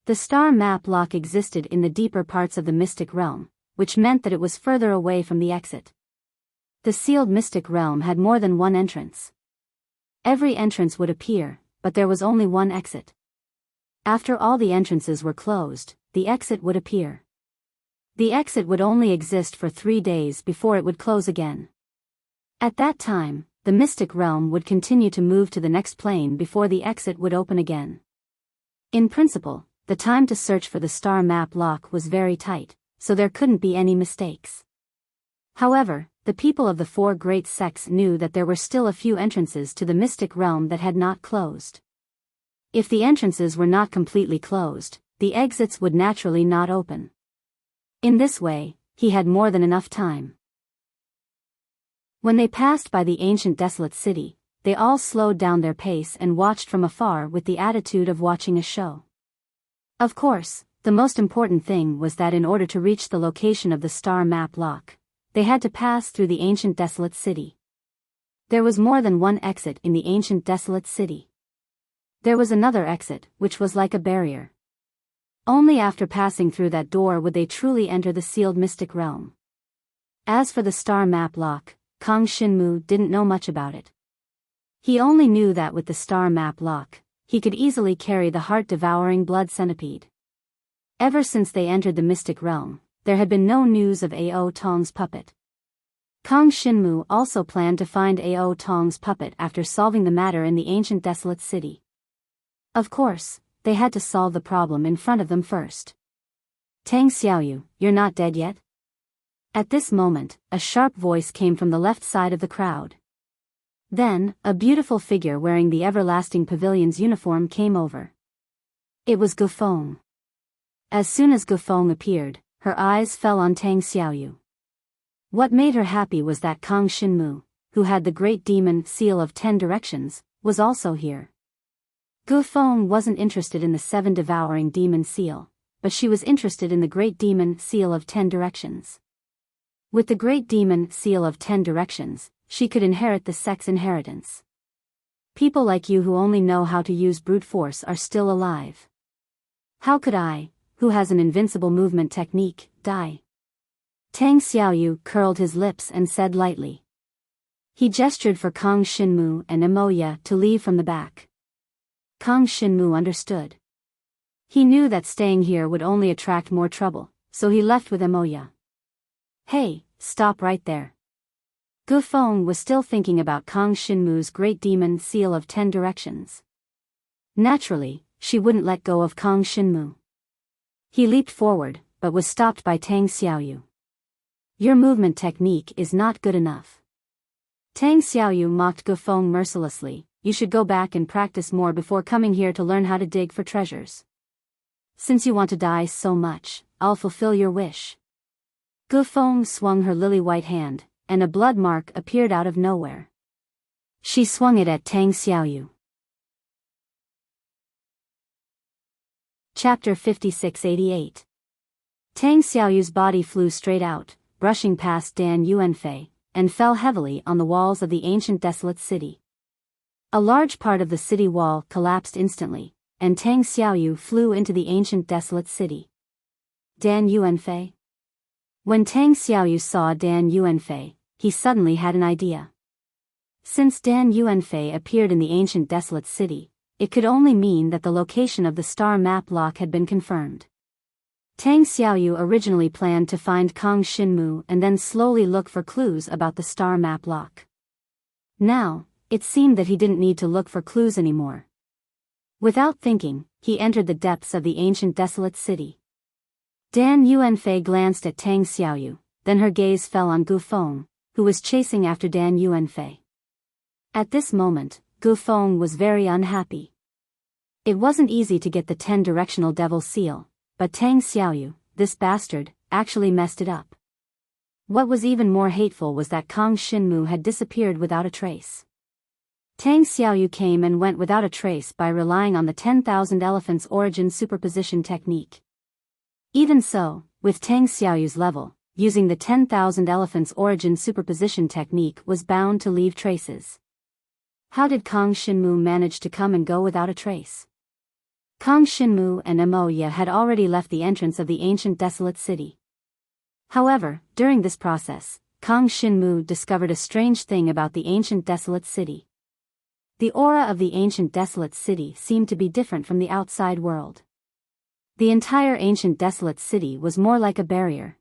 The Star Map Lock existed in the deeper parts of the mystic realm, which meant that it was further away from the exit. The sealed mystic realm had more than one entrance. Every entrance would appear, but there was only one exit. After all the entrances were closed, the exit would appear. The exit would only exist for 3 days before it would close again. At that time, the mystic realm would continue to move to the next plane before the exit would open again. In principle, the time to search for the Star Map Lock was very tight, so there couldn't be any mistakes. However, the people of the 4 great sects knew that there were still a few entrances to the mystic realm that had not closed. If the entrances were not completely closed, the exits would naturally not open. In this way, he had more than enough time. When they passed by the ancient desolate city, they all slowed down their pace and watched from afar with the attitude of watching a show. Of course, the most important thing was that in order to reach the location of the Star Map Lock, they had to pass through the ancient desolate city. There was more than one exit in the ancient desolate city. There was another exit, which was like a barrier. Only after passing through that door would they truly enter the sealed mystic realm. As for the Star Map Lock, Kang Xinmu didn't know much about it. He only knew that with the Star Map Lock, he could easily carry the heart-devouring blood centipede. Ever since they entered the mystic realm, there had been no news of Ao Tong's puppet. Kang Xinmu also planned to find Ao Tong's puppet after solving the matter in the ancient desolate city. Of course, they had to solve the problem in front of them first. Tang Xiaoyu, you're not dead yet? At this moment, a sharp voice came from the left side of the crowd. Then, a beautiful figure wearing the Everlasting Pavilion's uniform came over. It was Gufeng. As soon as Gufeng appeared, her eyes fell on Tang Xiaoyu. What made her happy was that Kang Xinmu, who had the great demon seal of 10 directions, was also here. Gufeng wasn't interested in the 7 devouring demon seal, but she was interested in the great demon seal of 10 directions. With the great demon seal of 10 directions, she could inherit the sex inheritance. People like you who only know how to use brute force are still alive. How could I, who has an invincible movement technique, die? Tang Xiaoyu curled his lips and said lightly. He gestured for Kang Xinmu and Emoya to leave from the back. Kang Xinmu understood. He knew that staying here would only attract more trouble, so he left with Emoya. Hey, stop right there. Gufeng was still thinking about Kang Xinmu's great demon seal of 10 directions. Naturally, she wouldn't let go of Kang Xinmu. He leaped forward, but was stopped by Tang Xiaoyu. Your movement technique is not good enough. Tang Xiaoyu mocked Gufeng mercilessly. You should go back and practice more before coming here to learn how to dig for treasures. Since you want to die so much, I'll fulfill your wish. Gufeng swung her lily-white hand, and a blood mark appeared out of nowhere. She swung it at Tang Xiaoyu. Chapter 5688. Tang Xiaoyu's body flew straight out, brushing past Dan Yuanfei, and fell heavily on the walls of the ancient desolate city. A large part of the city wall collapsed instantly, and Tang Xiaoyu flew into the ancient desolate city. Dan Yuanfei? When Tang Xiaoyu saw Dan Yuanfei, he suddenly had an idea. Since Dan Yuanfei appeared in the ancient desolate city, it could only mean that the location of the star map lock had been confirmed. Tang Xiaoyu originally planned to find Kang Xinmu and then slowly look for clues about the star map lock. Now, it seemed that he didn't need to look for clues anymore. Without thinking, he entered the depths of the ancient desolate city. Dan Yuanfei glanced at Tang Xiaoyu, then her gaze fell on Gufeng, who was chasing after Dan Yuanfei. At this moment, Gufeng was very unhappy. It wasn't easy to get the 10-directional devil seal, but Tang Xiaoyu, this bastard, actually messed it up. What was even more hateful was that Kang Xinmu had disappeared without a trace. Tang Xiaoyu came and went without a trace by relying on the 10,000 elephants origin superposition technique. Even so, with Tang Xiaoyu's level, using the 10,000 elephants origin superposition technique was bound to leave traces. How did Kang Xinmu manage to come and go without a trace? Kang Xinmu and Emoya had already left the entrance of the ancient desolate city. However, during this process, Kang Xinmu discovered a strange thing about the ancient desolate city. The aura of the ancient desolate city seemed to be different from the outside world. The entire ancient desolate city was more like a barrier.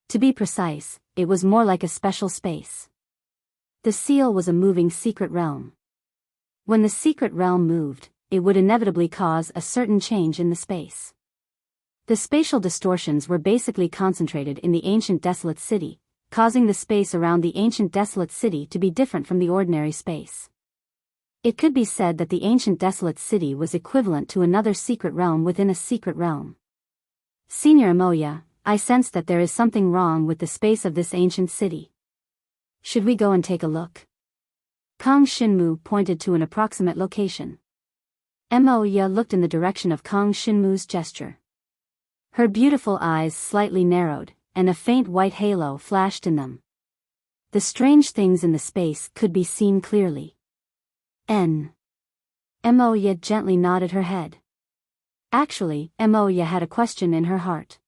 To be precise, it was more like a special space. The seal was a moving secret realm. When the secret realm moved, it would inevitably cause a certain change in the space. The spatial distortions were basically concentrated in the ancient desolate city, causing the space around the ancient desolate city to be different from the ordinary space. It could be said that the ancient desolate city was equivalent to another secret realm within a secret realm. Senior Emoya, I sense that there is something wrong with the space of this ancient city. Should we go and take a look? Kang Xinmu pointed to an approximate location. Emoya looked in the direction of Kang Xinmu's gesture. Her beautiful eyes slightly narrowed, and a faint white halo flashed in them. The strange things in the space could be seen clearly. Emoya gently nodded her head. Actually, Emoya had a question in her heart.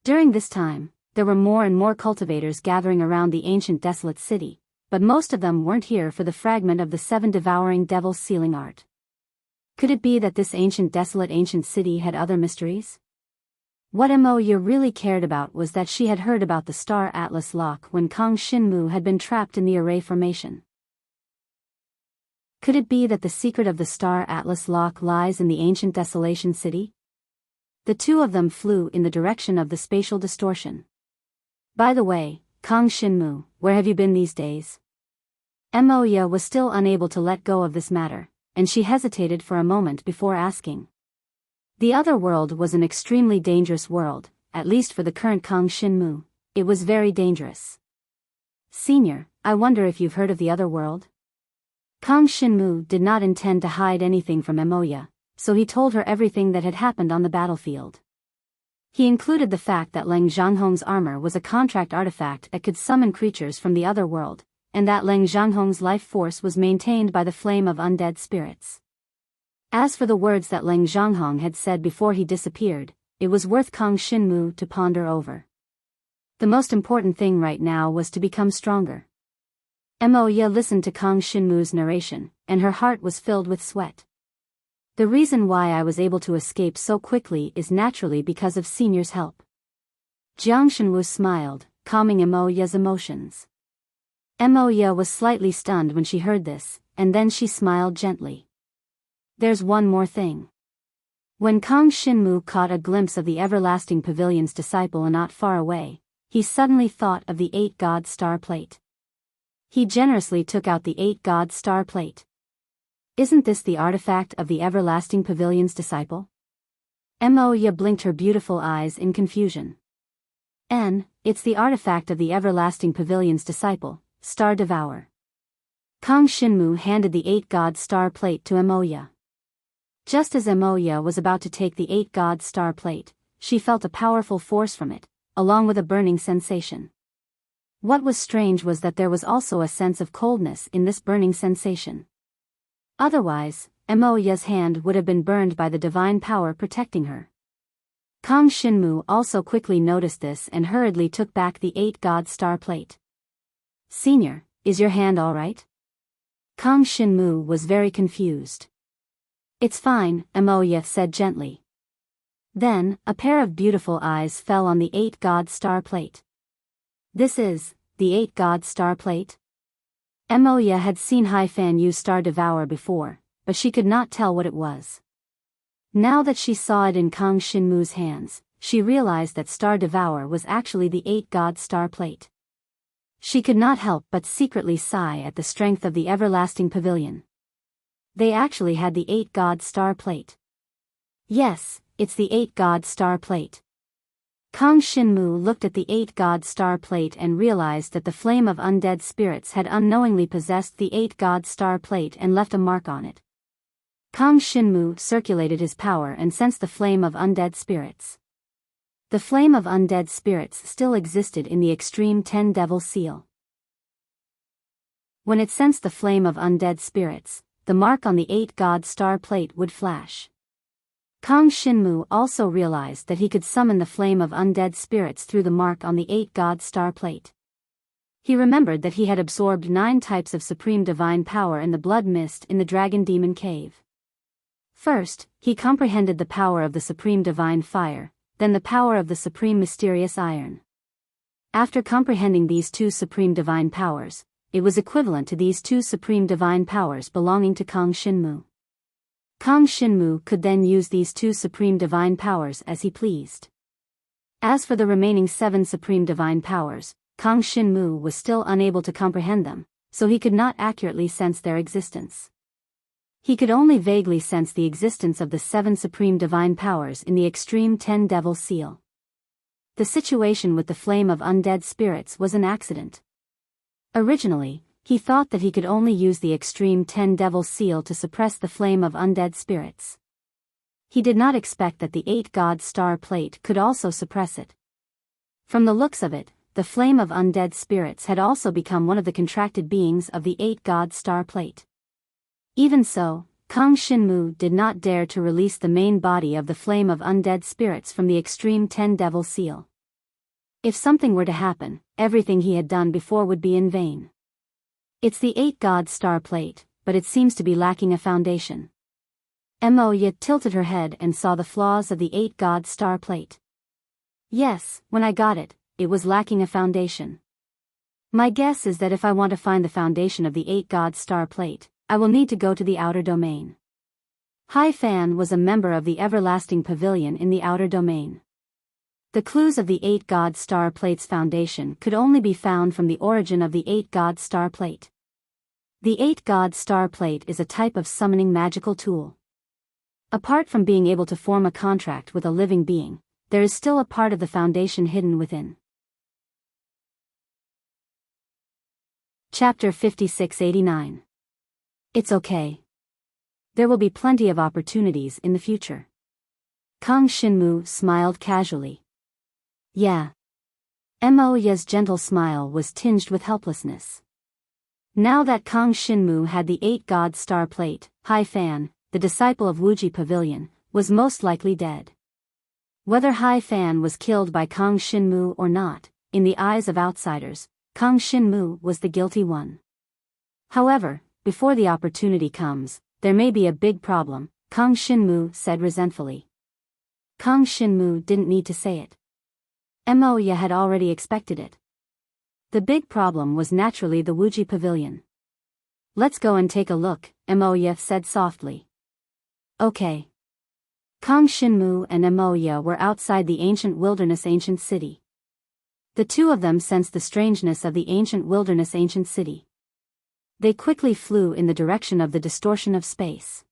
During this time, there were more and more cultivators gathering around the ancient desolate city, but most of them weren't here for the fragment of the 7 devouring devil sealing art. Could it be that this ancient desolate ancient city had other mysteries? What Emoya really cared about was that she had heard about the Star Atlas lock when Kang Xinmu had been trapped in the array formation. Could it be that the secret of the Star Atlas lock lies in the ancient desolation city? The two of them flew in the direction of the spatial distortion. By the way, Kang Xinmu, where have you been these days? Emoya was still unable to let go of this matter, and she hesitated for a moment before asking. The other world was an extremely dangerous world, at least for the current Kang Shinmu. It was very dangerous. Senior, I wonder if you've heard of the other world? Kang Shinmu did not intend to hide anything from Emoya, so he told her everything that had happened on the battlefield. He included the fact that Leng Zhanghong's armor was a contract artifact that could summon creatures from the other world, and that Leng Zhanghong's life force was maintained by the flame of undead spirits. As for the words that Leng Zhanghong had said before he disappeared, it was worth Kang Shinmu to ponder over. The most important thing right now was to become stronger. Emoya listened to Kang Shinmu's narration, and her heart was filled with sweat. The reason why I was able to escape so quickly is naturally because of Senior's help. Jiang Shenwu smiled, calming Emoya's emotions. Emoya was slightly stunned when she heard this, and then she smiled gently. There's one more thing. When Kang Shinmu caught a glimpse of the Everlasting Pavilion's disciple not far away, he suddenly thought of the 8-God Star Plate. He generously took out the 8-God Star Plate. Isn't this the artifact of the Everlasting Pavilion's disciple? Emoya blinked her beautiful eyes in confusion. It's the artifact of the Everlasting Pavilion's disciple, Star Devourer. Kang Shinmu handed the 8-God Star Plate to Emoya. Just as Emoya was about to take the 8-God Star Plate, she felt a powerful force from it, along with a burning sensation. What was strange was that there was also a sense of coldness in this burning sensation. Otherwise, Emoya's hand would have been burned by the divine power protecting her. Kang Shinmu also quickly noticed this and hurriedly took back the 8-God Star Plate. Senior, is your hand all right? Kang Shinmu was very confused. It's fine, Emoya said gently. Then, a pair of beautiful eyes fell on the 8-God Star Plate. This is the 8-God Star Plate? Emoya had seen Haifan use Star Devour before, but she could not tell what it was. Now that she saw it in Kang Shinmu's hands, she realized that Star Devour was actually the 8-God Star Plate. She could not help but secretly sigh at the strength of the Everlasting Pavilion. They actually had the 8-God Star Plate. Yes, it's the 8-God Star Plate. Kang Shinmu looked at the 8-God Star Plate and realized that the flame of undead spirits had unknowingly possessed the 8-God Star Plate and left a mark on it. Kang Shinmu circulated his power and sensed the flame of undead spirits. The flame of undead spirits still existed in the extreme 10 Devil Seal. When it sensed the flame of undead spirits, the mark on the 8-God Star Plate would flash. Kang Shinmu also realized that he could summon the flame of undead spirits through the mark on the 8-God Star Plate. He remembered that he had absorbed 9 types of supreme divine power in the blood mist in the Dragon Demon Cave. First, he comprehended the power of the supreme divine fire, then the power of the supreme mysterious iron. After comprehending these 2 supreme divine powers, it was equivalent to these 2 supreme divine powers belonging to Kang Shinmu. Kang Shinmu could then use these 2 supreme divine powers as he pleased. As for the remaining 7 supreme divine powers, Kang Shinmu was still unable to comprehend them, so he could not accurately sense their existence. He could only vaguely sense the existence of the 7 supreme divine powers in the extreme 10 Devil Seal. The situation with the flame of undead spirits was an accident. Originally, he thought that he could only use the extreme 10 Devil Seal to suppress the flame of undead spirits. He did not expect that the 8-God Star Plate could also suppress it. From the looks of it, the flame of undead spirits had also become one of the contracted beings of the 8-God Star Plate. Even so, Kang Shinmu did not dare to release the main body of the flame of undead spirits from the extreme 10 Devil Seal. If something were to happen, everything he had done before would be in vain. It's the 8-God Star Plate, but it seems to be lacking a foundation. Emoya tilted her head and saw the flaws of the 8-God Star Plate. Yes, when I got it, it was lacking a foundation. My guess is that if I want to find the foundation of the 8-God Star Plate, I will need to go to the outer domain. Haifan was a member of the Everlasting Pavilion in the outer domain. The clues of the 8-God Star Plate's foundation could only be found from the origin of the 8-God Star Plate. The 8-God star plate is a type of summoning magical tool. Apart from being able to form a contract with a living being, there is still a part of the foundation hidden within. Chapter 5689. It's okay. There will be plenty of opportunities in the future. Kang Shinmu smiled casually. Yeah. Mo Ye's gentle smile was tinged with helplessness. Now that Kang Shinmu had the 8-God star plate, Hai Fan, the disciple of Wuji Pavilion, was most likely dead. Whether Hai Fan was killed by Kang Shinmu or not, in the eyes of outsiders, Kang Shinmu was the guilty one. However, before the opportunity comes, there may be a big problem, Kang Shinmu said resentfully. Kang Shinmu didn't need to say it. Mo Ye had already expected it. The big problem was naturally the Wuji Pavilion. Let's go and take a look, Mo Ye said softly. Okay. Kang Shinmu and Mo Ye were outside the ancient wilderness ancient city. The two of them sensed the strangeness of the ancient wilderness ancient city. They quickly flew in the direction of the distortion of space.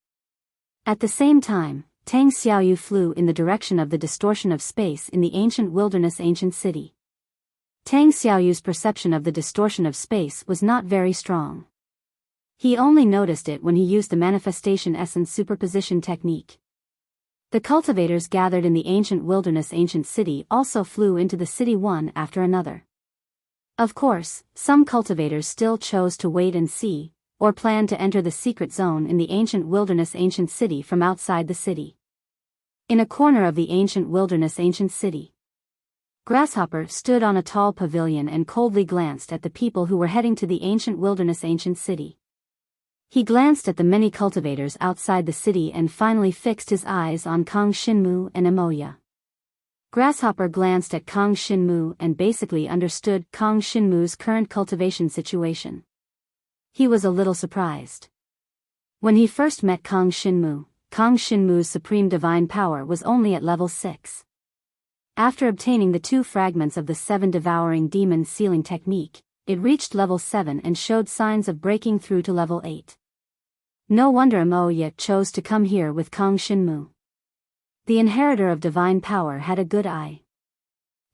At the same time, Tang Xiaoyu flew in the direction of the distortion of space in the ancient wilderness ancient city. Tang Xiaoyu's perception of the distortion of space was not very strong. He only noticed it when he used the manifestation essence superposition technique. The cultivators gathered in the ancient wilderness ancient city also flew into the city one after another. Of course, some cultivators still chose to wait and see, or planned to enter the secret zone in the ancient wilderness ancient city from outside the city. In a corner of the ancient wilderness ancient city, Grasshopper stood on a tall pavilion and coldly glanced at the people who were heading to the ancient wilderness ancient city. He glanced at the many cultivators outside the city and finally fixed his eyes on Kang Shinmu and Mo Ye. Grasshopper glanced at Kang Shinmu and basically understood Kang Shinmu's current cultivation situation. He was a little surprised. When he first met Kang Shinmu's supreme divine power was only at level 6. After obtaining the 2 fragments of the 7 devouring demon sealing technique, it reached level 7 and showed signs of breaking through to level 8. No wonder Mo Ye chose to come here with Kang Shinmu. The inheritor of divine power had a good eye.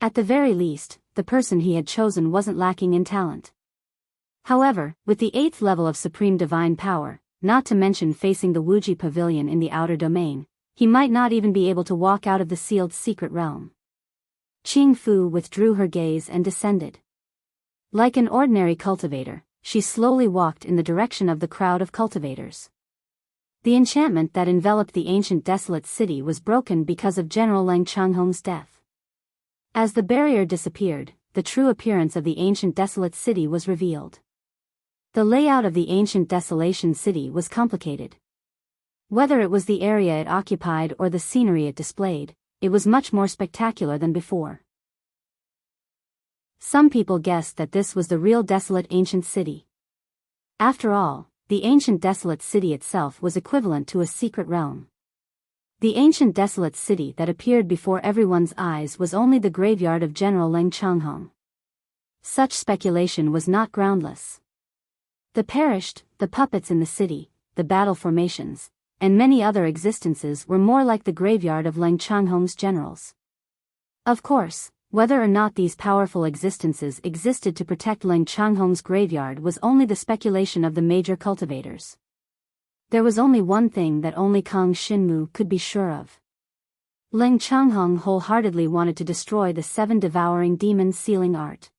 At the very least, the person he had chosen wasn't lacking in talent. However, with the 8th level of supreme divine power, not to mention facing the Wuji Pavilion in the outer domain, he might not even be able to walk out of the sealed secret realm. Qing Fu withdrew her gaze and descended. Like an ordinary cultivator, she slowly walked in the direction of the crowd of cultivators. The enchantment that enveloped the ancient desolate city was broken because of General Leng Changhong's death. As the barrier disappeared, the true appearance of the ancient desolate city was revealed. The layout of the ancient desolation city was complicated. Whether it was the area it occupied or the scenery it displayed, it was much more spectacular than before. Some people guessed that this was the real desolate ancient city. After all, the ancient desolate city itself was equivalent to a secret realm. The ancient desolate city that appeared before everyone's eyes was only the graveyard of General Leng Changhong. Such speculation was not groundless. The perished, the puppets in the city, the battle formations, and many other existences were more like the graveyard of Leng Changhong's generals. Of course, whether or not these powerful existences existed to protect Leng Changhong's graveyard was only the speculation of the major cultivators. There was only one thing that only Kang Shinmu could be sure of. Leng Changhong wholeheartedly wanted to destroy the 7 devouring demon sealing art.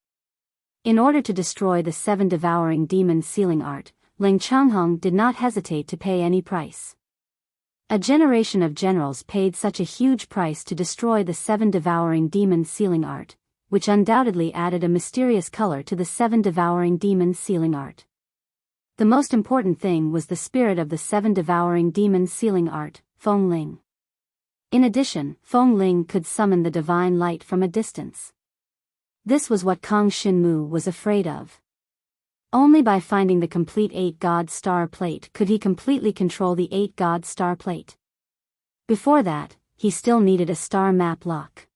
In order to destroy the 7 devouring demon sealing art, Leng Changhong did not hesitate to pay any price. A generation of generals paid such a huge price to destroy the 7 devouring demon sealing art, which undoubtedly added a mysterious color to the 7 devouring demon sealing art. The most important thing was the spirit of the 7 devouring demon sealing art, Feng Ling. In addition, Feng Ling could summon the divine light from a distance. This was what Kang Shinmu was afraid of. Only by finding the complete 8-God star plate could he completely control the 8-God star plate. Before that, he still needed a star map lock.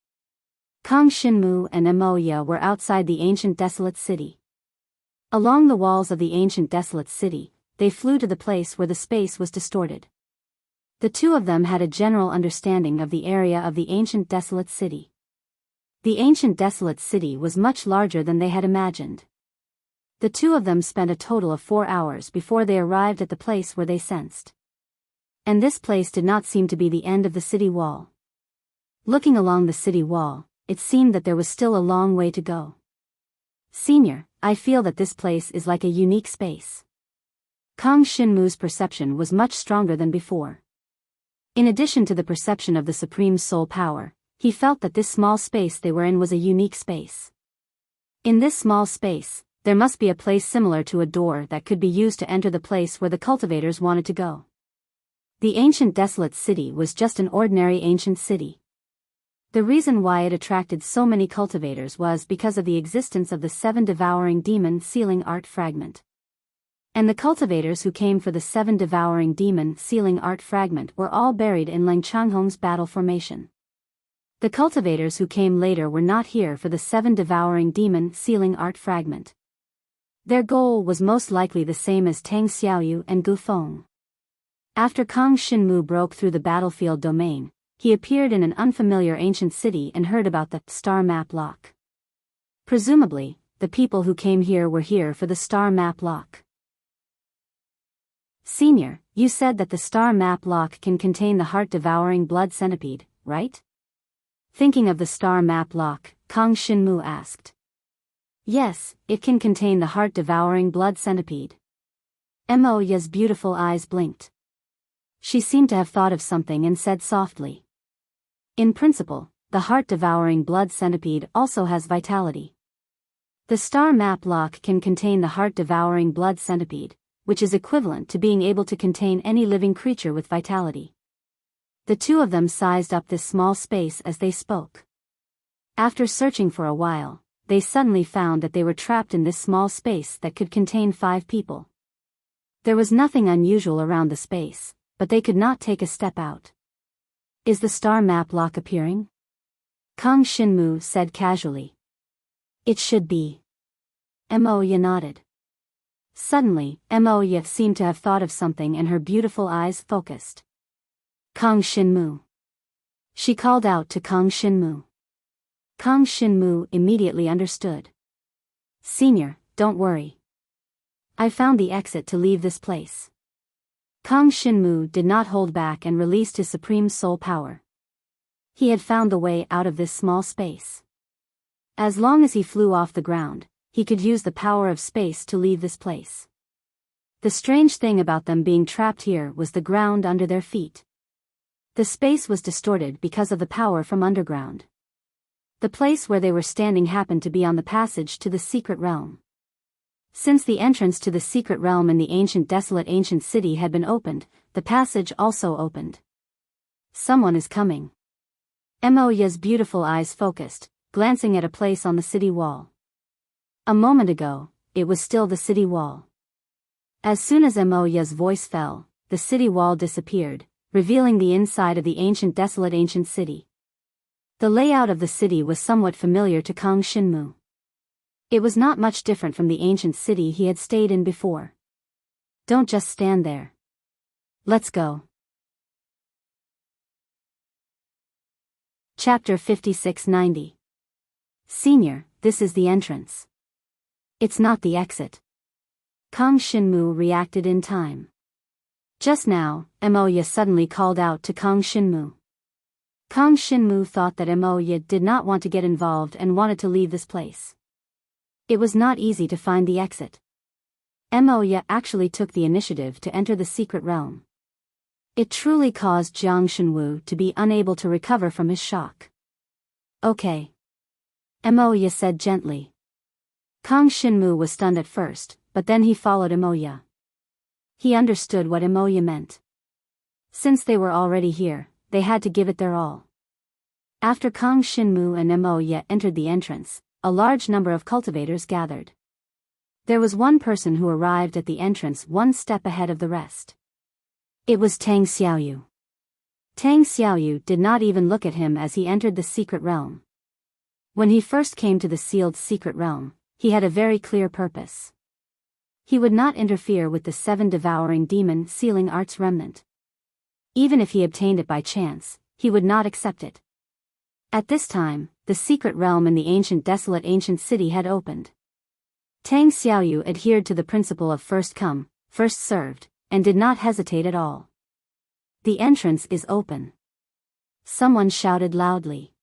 Kang Shinmu and Mo Ye were outside the ancient desolate city. Along the walls of the ancient desolate city, they flew to the place where the space was distorted. The two of them had a general understanding of the area of the ancient desolate city. The ancient desolate city was much larger than they had imagined. The two of them spent a total of 4 hours before they arrived at the place where they sensed. And this place did not seem to be the end of the city wall. Looking along the city wall, it seemed that there was still a long way to go. Senior, I feel that this place is like a unique space. Kang Shinmu's perception was much stronger than before. In addition to the perception of the supreme soul power, he felt that this small space they were in was a unique space. In this small space, there must be a place similar to a door that could be used to enter the place where the cultivators wanted to go. The ancient desolate city was just an ordinary ancient city. The reason why it attracted so many cultivators was because of the existence of the 7 devouring demon sealing art fragment. And the cultivators who came for the 7 devouring demon sealing art fragment were all buried in Langchanghong's battle formation. The cultivators who came later were not here for the 7 devouring demon sealing art fragment. Their goal was most likely the same as Tang Xiaoyu and Gu Feng. After Kang Shinmu broke through the battlefield domain, he appeared in an unfamiliar ancient city and heard about the star map lock. Presumably, the people who came here were here for the star map lock. Senior, you said that the star map lock can contain the heart-devouring blood centipede, right? Thinking of the star map lock, Kang Shinmu asked. Yes, it can contain the heart-devouring blood centipede. Mo Ya's beautiful eyes blinked. She seemed to have thought of something and said softly. In principle, the heart-devouring blood centipede also has vitality. The star map lock can contain the heart-devouring blood centipede, which is equivalent to being able to contain any living creature with vitality. The two of them sized up this small space as they spoke. After searching for a while, they suddenly found that they were trapped in this small space that could contain 5 people. There was nothing unusual around the space, but they could not take a step out. Is the star map lock appearing? Kang Shinmu said casually. It should be. Mo Ya nodded. Suddenly, Mo Ya seemed to have thought of something and her beautiful eyes focused. Kang Shinmu. She called out to Kang Shinmu. Kang Shinmu immediately understood. Senior, don't worry. I found the exit to leave this place. Kang Shinmu did not hold back and released his supreme soul power. He had found the way out of this small space. As long as he flew off the ground, he could use the power of space to leave this place. The strange thing about them being trapped here was the ground under their feet. The space was distorted because of the power from underground. The place where they were standing happened to be on the passage to the secret realm. Since the entrance to the secret realm in the ancient desolate ancient city had been opened, the passage also opened. Someone is coming. Mo Ya's beautiful eyes focused, glancing at a place on the city wall. A moment ago, it was still the city wall. As soon as Mo Ya's voice fell, the city wall disappeared, revealing the inside of the ancient desolate ancient city. The layout of the city was somewhat familiar to Kang Shinmu. It was not much different from the ancient city he had stayed in before. Don't just stand there. Let's go. Chapter 5690. Senior, this is the entrance. It's not the exit. Kang Shinmu reacted in time. Just now, Mo Ya suddenly called out to Kang Shinmu. Kang Shinmu thought that Mo Ya did not want to get involved and wanted to leave this place. It was not easy to find the exit. Mo Ya actually took the initiative to enter the secret realm. It truly caused Jiang Shenwu to be unable to recover from his shock. Okay. Mo Ya said gently. Kang Shinmu was stunned at first, but then he followed Mo Ya. He understood what Mo Ya meant. Since they were already here, they had to give it their all. After Kang Shinmu and Mo Ya entered the entrance, a large number of cultivators gathered. There was one person who arrived at the entrance one step ahead of the rest. It was Tang Xiaoyu. Tang Xiaoyu did not even look at him as he entered the secret realm. When he first came to the sealed secret realm, he had a very clear purpose. He would not interfere with the 7 devouring demon sealing art's remnant. Even if he obtained it by chance, he would not accept it. At this time, the secret realm in the ancient desolate ancient city had opened. Tang Xiaoyu adhered to the principle of first come, first served, and did not hesitate at all. The entrance is open. Someone shouted loudly.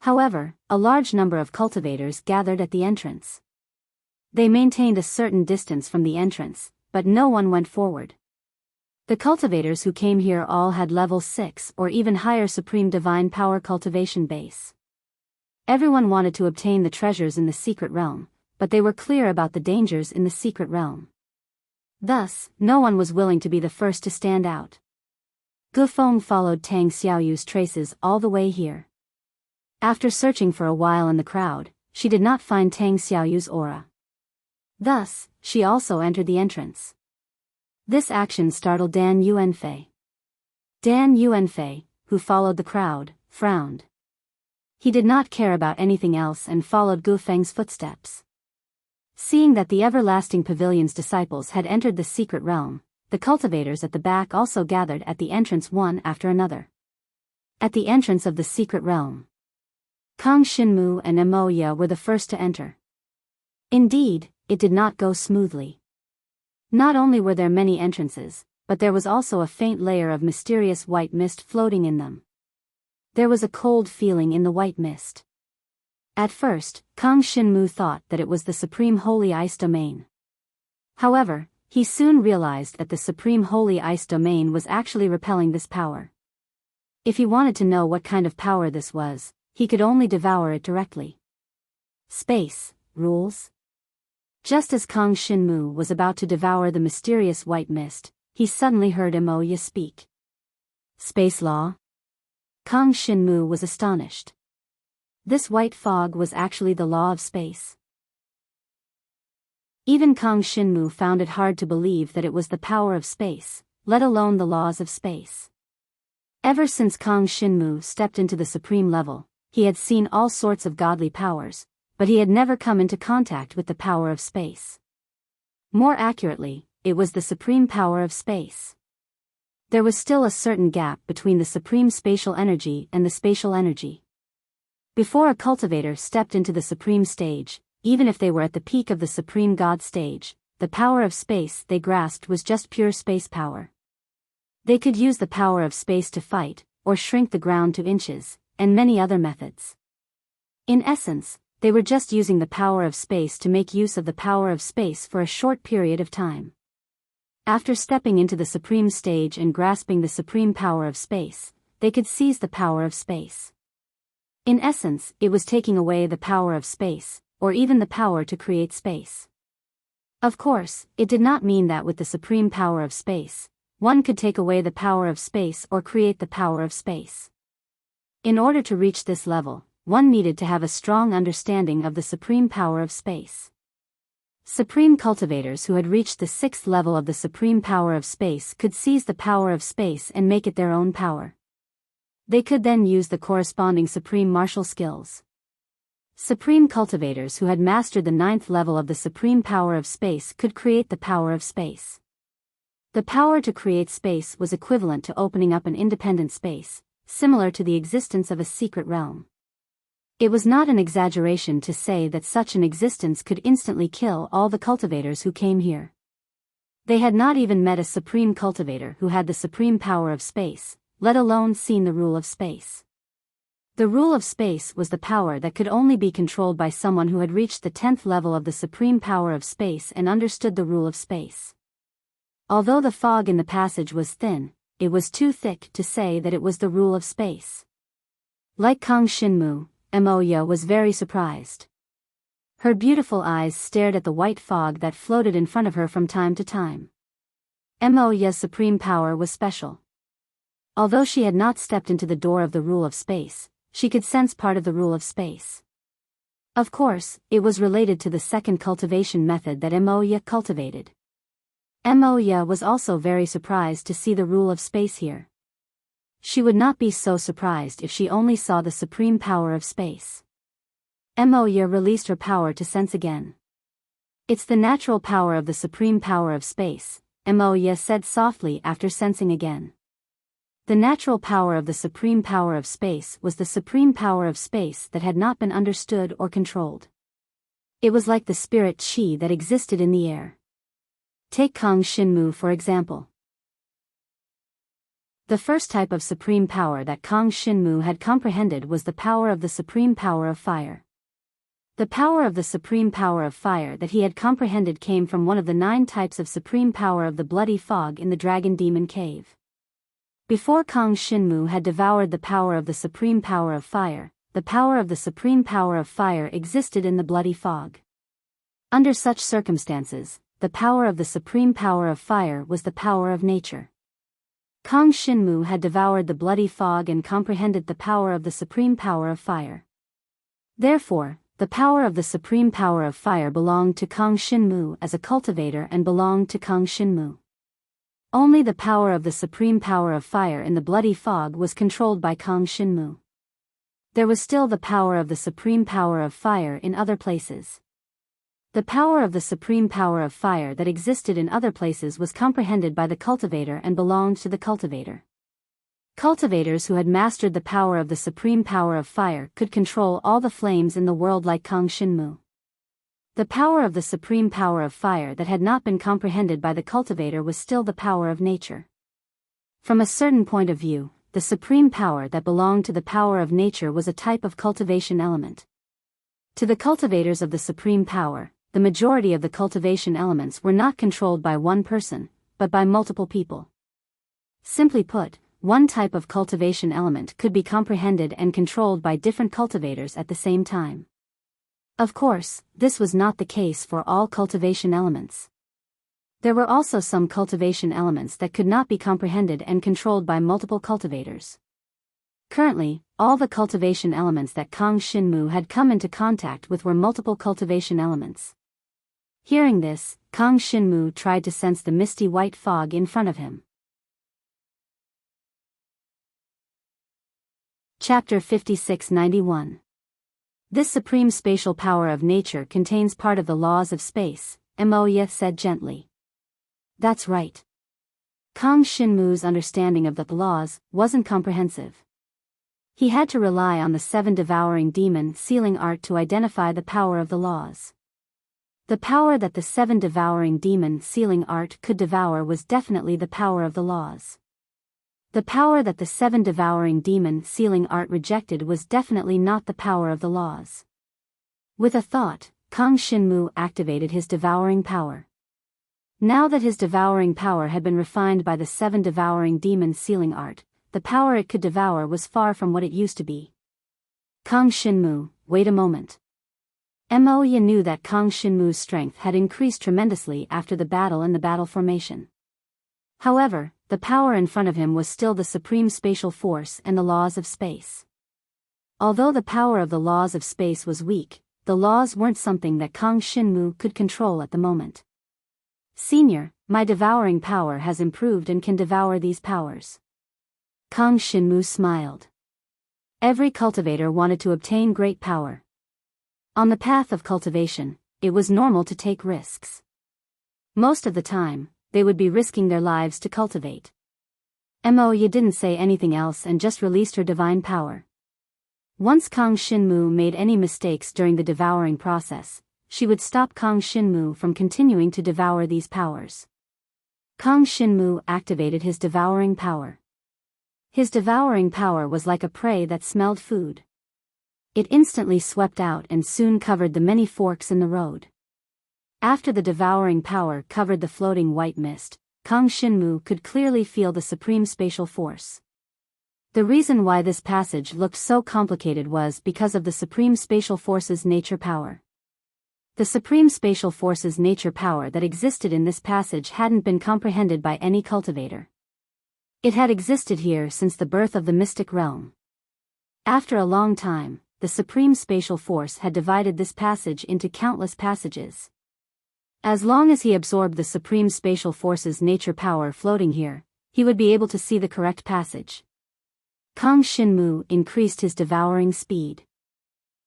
However, a large number of cultivators gathered at the entrance. They maintained a certain distance from the entrance, but no one went forward. The cultivators who came here all had level 6 or even higher supreme divine power cultivation base. Everyone wanted to obtain the treasures in the secret realm, but they were clear about the dangers in the secret realm. Thus, no one was willing to be the first to stand out. Gu Feng followed Tang Xiaoyu's traces all the way here. After searching for a while in the crowd, she did not find Tang Xiaoyu's aura. Thus, she also entered the entrance. This action startled Dan Yuanfei. Dan Yuanfei, who followed the crowd, frowned. He did not care about anything else and followed Gu Feng's footsteps. Seeing that the everlasting pavilion's disciples had entered the secret realm, the cultivators at the back also gathered at the entrance one after another. At the entrance of the secret realm, Kang Xinmu and Mo Ye were the first to enter. Indeed, it did not go smoothly. Not only were there many entrances, but there was also a faint layer of mysterious white mist floating in them. There was a cold feeling in the white mist. At first, Kang Xinmu thought that it was the Supreme Holy Ice Domain. However, he soon realized that the Supreme Holy Ice Domain was actually repelling this power. If he wanted to know what kind of power this was, he could only devour it directly. Space, rules. Just as Kang Xinmu was about to devour the mysterious white mist, he suddenly heard Mo Ye speak. Space law? Kang Xinmu was astonished. This white fog was actually the law of space. Even Kang Xinmu found it hard to believe that it was the power of space, let alone the laws of space. Ever since Kang Xinmu stepped into the supreme level, he had seen all sorts of godly powers, but he had never come into contact with the power of space. More accurately, it was the supreme power of space. There was still a certain gap between the supreme spatial energy and the spatial energy. Before a cultivator stepped into the supreme stage, even if they were at the peak of the supreme god stage, the power of space they grasped was just pure space power. They could use the power of space to fight, or shrink the ground to inches, and many other methods. In essence, they were just using the power of space to make use of the power of space for a short period of time. After stepping into the supreme stage and grasping the supreme power of space, they could seize the power of space. In essence, it was taking away the power of space, or even the power to create space. Of course, it did not mean that with the supreme power of space, one could take away the power of space or create the power of space. In order to reach this level, one needed to have a strong understanding of the supreme power of space. Supreme cultivators who had reached the 6th level of the supreme power of space could seize the power of space and make it their own power. They could then use the corresponding supreme martial skills. Supreme cultivators who had mastered the 9th level of the supreme power of space could create the power of space. The power to create space was equivalent to opening up an independent space, similar to the existence of a secret realm. It was not an exaggeration to say that such an existence could instantly kill all the cultivators who came here. They had not even met a supreme cultivator who had the supreme power of space, let alone seen the rule of space. The rule of space was the power that could only be controlled by someone who had reached the 10th level of the supreme power of space and understood the rule of space. Although the fog in the passage was thin, it was too thick to say that it was the rule of space. Like Kang Xinmu, Mo Ye was very surprised. Her beautiful eyes stared at the white fog that floated in front of her from time to time. Mo Ye's supreme power was special. Although she had not stepped into the door of the rule of space, she could sense part of the rule of space. Of course, it was related to the second cultivation method that Mo Ye cultivated. Mo Ye was also very surprised to see the rule of space here. She would not be so surprised if she only saw the supreme power of space. Mo Ye released her power to sense again. It's the natural power of the supreme power of space, Moya said softly after sensing again. The natural power of the supreme power of space was the supreme power of space that had not been understood or controlled. It was like the spirit qi that existed in the air. Take Kang Shinmu for example. The first type of supreme power that Kang Shinmu had comprehended was the power of the supreme power of fire. The power of the supreme power of fire that he had comprehended came from one of the 9 types of supreme power of the bloody fog in the dragon demon cave. Before Kang Shinmu had devoured the power of the supreme power of fire, the power of the supreme power of fire existed in the bloody fog. Under such circumstances, the power of the supreme power of fire was the power of nature. Kang Shinmu had devoured the bloody fog and comprehended the power of the supreme power of fire. Therefore, the power of the supreme power of fire belonged to Kang Shinmu as a cultivator and belonged to Kang Shinmu. Only the power of the supreme power of fire in the bloody fog was controlled by Kang Shinmu. There was still the power of the supreme power of fire in other places. The power of the supreme power of fire that existed in other places was comprehended by the cultivator and belonged to the cultivator. Cultivators who had mastered the power of the supreme power of fire could control all the flames in the world like Kang Shinmu. The power of the supreme power of fire that had not been comprehended by the cultivator was still the power of nature. From a certain point of view, the supreme power that belonged to the power of nature was a type of cultivation element. To the cultivators of the supreme power, the majority of the cultivation elements were not controlled by one person, but by multiple people. Simply put, one type of cultivation element could be comprehended and controlled by different cultivators at the same time. Of course, this was not the case for all cultivation elements. There were also some cultivation elements that could not be comprehended and controlled by multiple cultivators. Currently, all the cultivation elements that Kang Shinmu had come into contact with were multiple cultivation elements. Hearing this, Kang Shinmu tried to sense the misty white fog in front of him. Chapter 5691. This supreme spatial power of nature contains part of the laws of space, Moya said gently. That's right. Kang Shinmu's understanding of the laws wasn't comprehensive. He had to rely on the 7 devouring demon sealing art to identify the power of the laws. The power that the 7 devouring demon sealing art could devour was definitely the power of the laws. The power that the 7 devouring demon sealing art rejected was definitely not the power of the laws. With a thought, Kang Shinmu activated his devouring power. Now that his devouring power had been refined by the 7 devouring demon sealing art, the power it could devour was far from what it used to be. Kang Shinmu, wait a moment. Moya knew that Kang Shinmu's strength had increased tremendously after the battle and the battle formation. However, the power in front of him was still the supreme spatial force and the laws of space. Although the power of the laws of space was weak, the laws weren't something that Kang Shinmu could control at the moment. Senior, my devouring power has improved and can devour these powers. Kang Shinmu smiled. Every cultivator wanted to obtain great power. On the path of cultivation, it was normal to take risks. Most of the time, they would be risking their lives to cultivate. Moya didn't say anything else and just released her divine power. Once Kang Shinmu made any mistakes during the devouring process, she would stop Kang Shinmu from continuing to devour these powers. Kang Shinmu activated his devouring power. His devouring power was like a prey that smelled food. It instantly swept out and soon covered the many forks in the road. After the devouring power covered the floating white mist, Kang Shinmu could clearly feel the supreme spatial force. The reason why this passage looked so complicated was because of the supreme spatial force's nature power. The supreme spatial force's nature power that existed in this passage hadn't been comprehended by any cultivator. It had existed here since the birth of the mystic realm. After a long time, the supreme spatial force had divided this passage into countless passages. As long as he absorbed the supreme spatial force's nature power floating here, he would be able to see the correct passage. Kang Shinmu increased his devouring speed.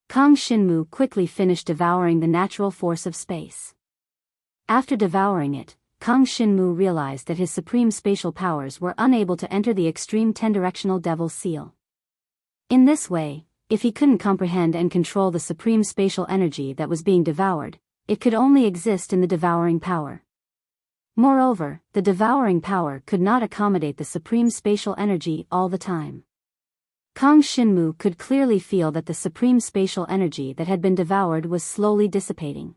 Kang Shinmu quickly finished devouring the natural force of space. After devouring it, Kang Shinmu realized that his supreme spatial powers were unable to enter the extreme 10-directional devil's seal. In this way, if he couldn't comprehend and control the supreme spatial energy that was being devoured, it could only exist in the devouring power. Moreover, the devouring power could not accommodate the supreme spatial energy all the time. Kang Shinmu could clearly feel that the supreme spatial energy that had been devoured was slowly dissipating.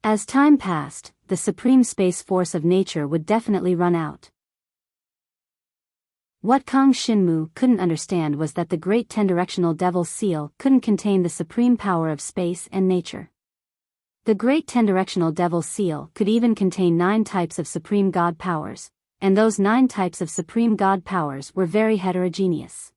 As time passed, the supreme space force of nature would definitely run out. What Kang Shinmu couldn't understand was that the great 10-directional devil's seal couldn't contain the supreme power of space and nature. The great 10-directional devil's seal could even contain 9 types of supreme god powers, and those 9 types of supreme god powers were very heterogeneous.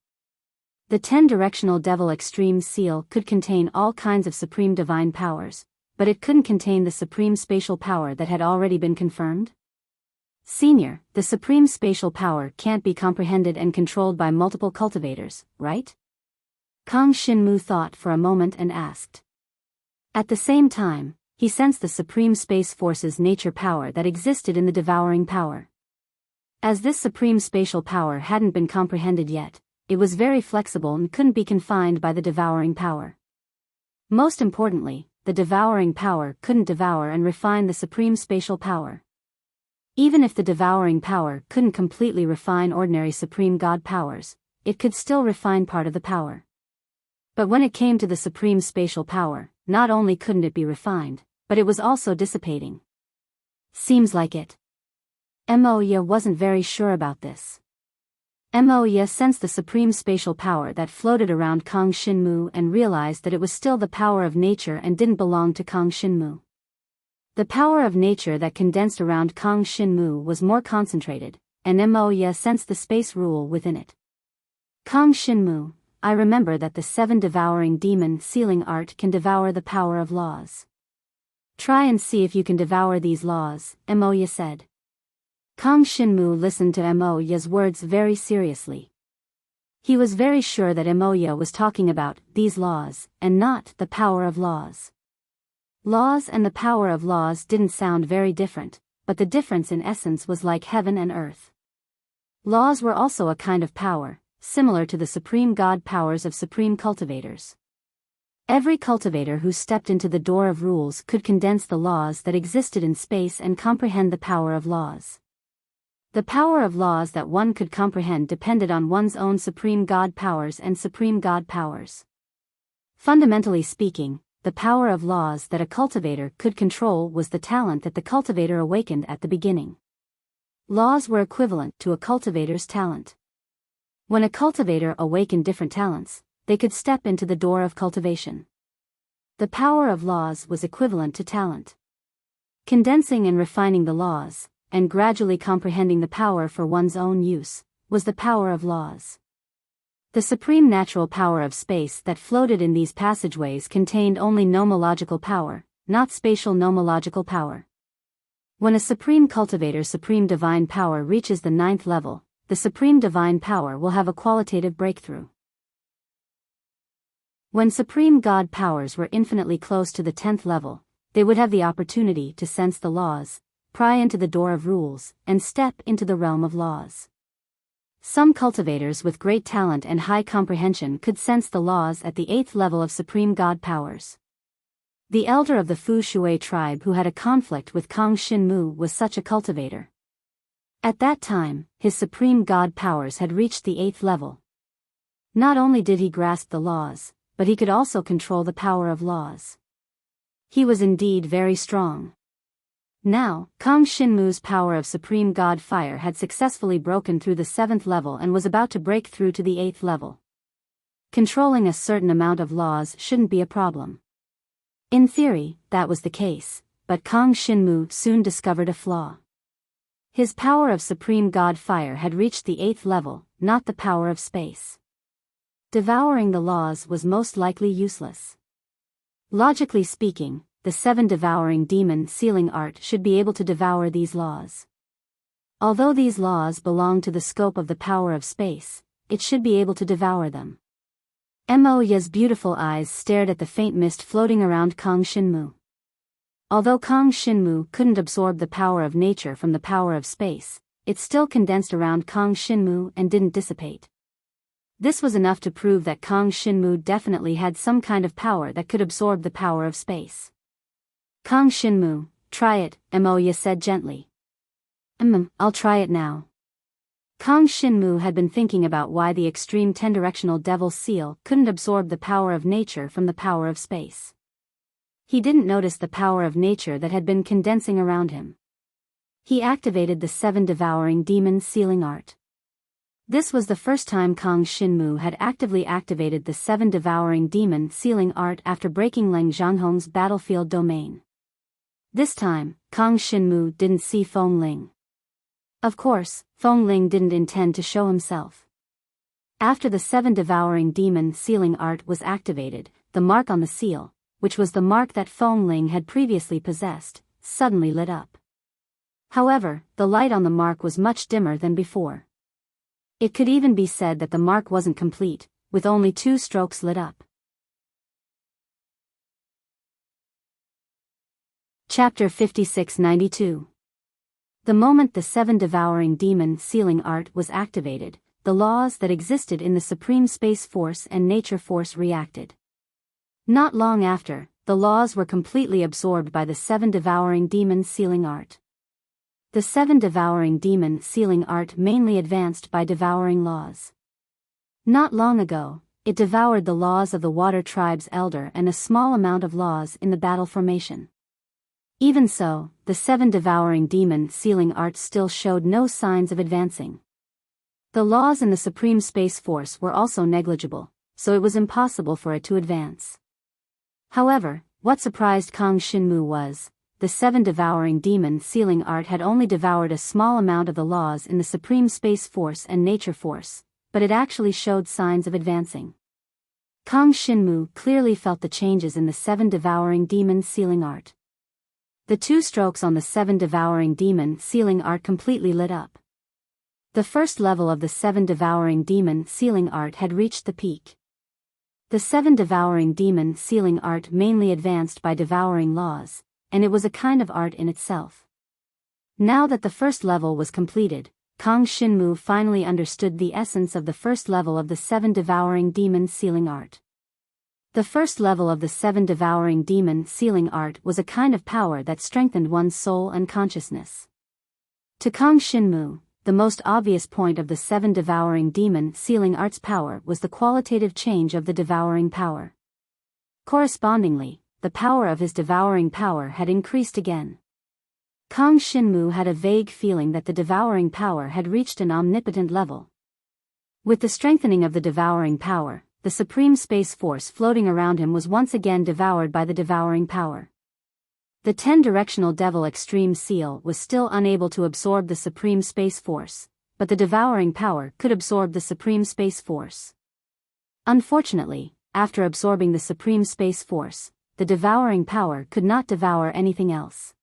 The 10-directional devil extreme seal could contain all kinds of supreme divine powers, but it couldn't contain the supreme spatial power that had already been confirmed. Senior, the supreme spatial power can't be comprehended and controlled by multiple cultivators, right? Kang Shinmu thought for a moment and asked. At the same time, he sensed the supreme space force's nature power that existed in the devouring power. As this supreme spatial power hadn't been comprehended yet, it was very flexible and couldn't be confined by the devouring power. Most importantly, the devouring power couldn't devour and refine the supreme spatial power. Even if the devouring power couldn't completely refine ordinary supreme god powers, it could still refine part of the power. But when it came to the supreme spatial power, not only couldn't it be refined, but it was also dissipating. Seems like it. Moya wasn't very sure about this. Moya sensed the supreme spatial power that floated around Kang Shinmu and realized that it was still the power of nature and didn't belong to Kang Shinmu. The power of nature that condensed around Kang Shinmu was more concentrated, and Moya sensed the space rule within it. Kang Shinmu, I remember that the 7 devouring demon sealing art can devour the power of laws. Try and see if you can devour these laws, Moya said. Kang Shinmu listened to Moya's words very seriously. He was very sure that Moya was talking about these laws, and not the power of laws. Laws and the power of laws didn't sound very different, but the difference in essence was like heaven and earth. Laws were also a kind of power, similar to the supreme god powers of supreme cultivators. Every cultivator who stepped into the door of rules could condense the laws that existed in space and comprehend the power of laws. The power of laws that one could comprehend depended on one's own supreme god powers and supreme god powers. Fundamentally speaking, the power of laws that a cultivator could control was the talent that the cultivator awakened at the beginning. Laws were equivalent to a cultivator's talent. When a cultivator awakened different talents, they could step into the door of cultivation. The power of laws was equivalent to talent. Condensing and refining the laws, and gradually comprehending the power for one's own use, was the power of laws. The supreme natural power of space that floated in these passageways contained only nomological power, not spatial nomological power. When a supreme cultivator's supreme divine power reaches the 9th level, the supreme divine power will have a qualitative breakthrough. When supreme god powers were infinitely close to the 10th level, they would have the opportunity to sense the laws, pry into the door of rules, and step into the realm of laws. Some cultivators with great talent and high comprehension could sense the laws at the 8th level of supreme god powers. The elder of the Fu Shui tribe who had a conflict with Kang Shinmu was such a cultivator. At that time, his supreme god powers had reached the 8th level. Not only did he grasp the laws, but he could also control the power of laws. He was indeed very strong. Now, Kang Shinmu's power of supreme god fire had successfully broken through the 7th level and was about to break through to the 8th level. Controlling a certain amount of laws shouldn't be a problem. In theory, that was the case, but Kang Shinmu soon discovered a flaw. His power of supreme god fire had reached the 8th level, not the power of space. Devouring the laws was most likely useless. Logically speaking, the 7 devouring demon sealing art should be able to devour these laws. Although these laws belong to the scope of the power of space, it should be able to devour them. Moya's beautiful eyes stared at the faint mist floating around Kang Shinmu. Although Kang Shinmu couldn't absorb the power of nature from the power of space, it still condensed around Kang Shinmu and didn't dissipate. This was enough to prove that Kang Shinmu definitely had some kind of power that could absorb the power of space. Kang Shinmu, try it, Moya said gently. I'll try it now. Kang Shinmu had been thinking about why the extreme 10-directional devil seal couldn't absorb the power of nature from the power of space. He didn't notice the power of nature that had been condensing around him. He activated the 7 devouring demon sealing art. This was the first time Kang Shinmu had actively activated the 7 devouring demon sealing art after breaking Leng Zhanghong's battlefield domain. This time, Kang Shinmu didn't see Feng Ling. Of course, Feng Ling didn't intend to show himself. After the 7 devouring demon sealing art was activated, the mark on the seal, which was the mark that Feng Ling had previously possessed, suddenly lit up. However, the light on the mark was much dimmer than before. It could even be said that the mark wasn't complete, with only 2 strokes lit up. Chapter 5692. The moment the 7 devouring demon sealing art was activated, the laws that existed in the Supreme Space Force and Nature Force reacted. Not long after, the laws were completely absorbed by the 7 devouring demon sealing art. The 7 devouring demon sealing art mainly advanced by devouring laws. Not long ago, it devoured the laws of the Water Tribe's elder and a small amount of laws in the battle formation. Even so, the 7 devouring demon sealing art still showed no signs of advancing. The laws in the Supreme Space Force were also negligible, so it was impossible for it to advance. However, what surprised Kang Shinmu was, the 7 devouring demon sealing art had only devoured a small amount of the laws in the Supreme Space Force and Nature Force, but it actually showed signs of advancing. Kang Shinmu clearly felt the changes in the 7 devouring demon sealing art. The 2 strokes on the 7 devouring demon sealing art completely lit up. The first level of the 7 devouring demon sealing art had reached the peak. The 7 devouring demon sealing art mainly advanced by devouring laws, and it was a kind of art in itself. Now that the first level was completed, Kang Shinmu finally understood the essence of the first level of the 7 devouring demon sealing art. The first level of the 7 devouring demon sealing art was a kind of power that strengthened one's soul and consciousness. To Kang Shinmu, the most obvious point of the 7 devouring demon sealing art's power was the qualitative change of the devouring power. Correspondingly, the power of his devouring power had increased again. Kang Shinmu had a vague feeling that the devouring power had reached an omnipotent level. With the strengthening of the devouring power, the Supreme Space Force floating around him was once again devoured by the devouring power. The 10-directional Devil Extreme Seal was still unable to absorb the Supreme Space Force, but the devouring power could absorb the Supreme Space Force. Unfortunately, after absorbing the Supreme Space Force, the devouring power could not devour anything else.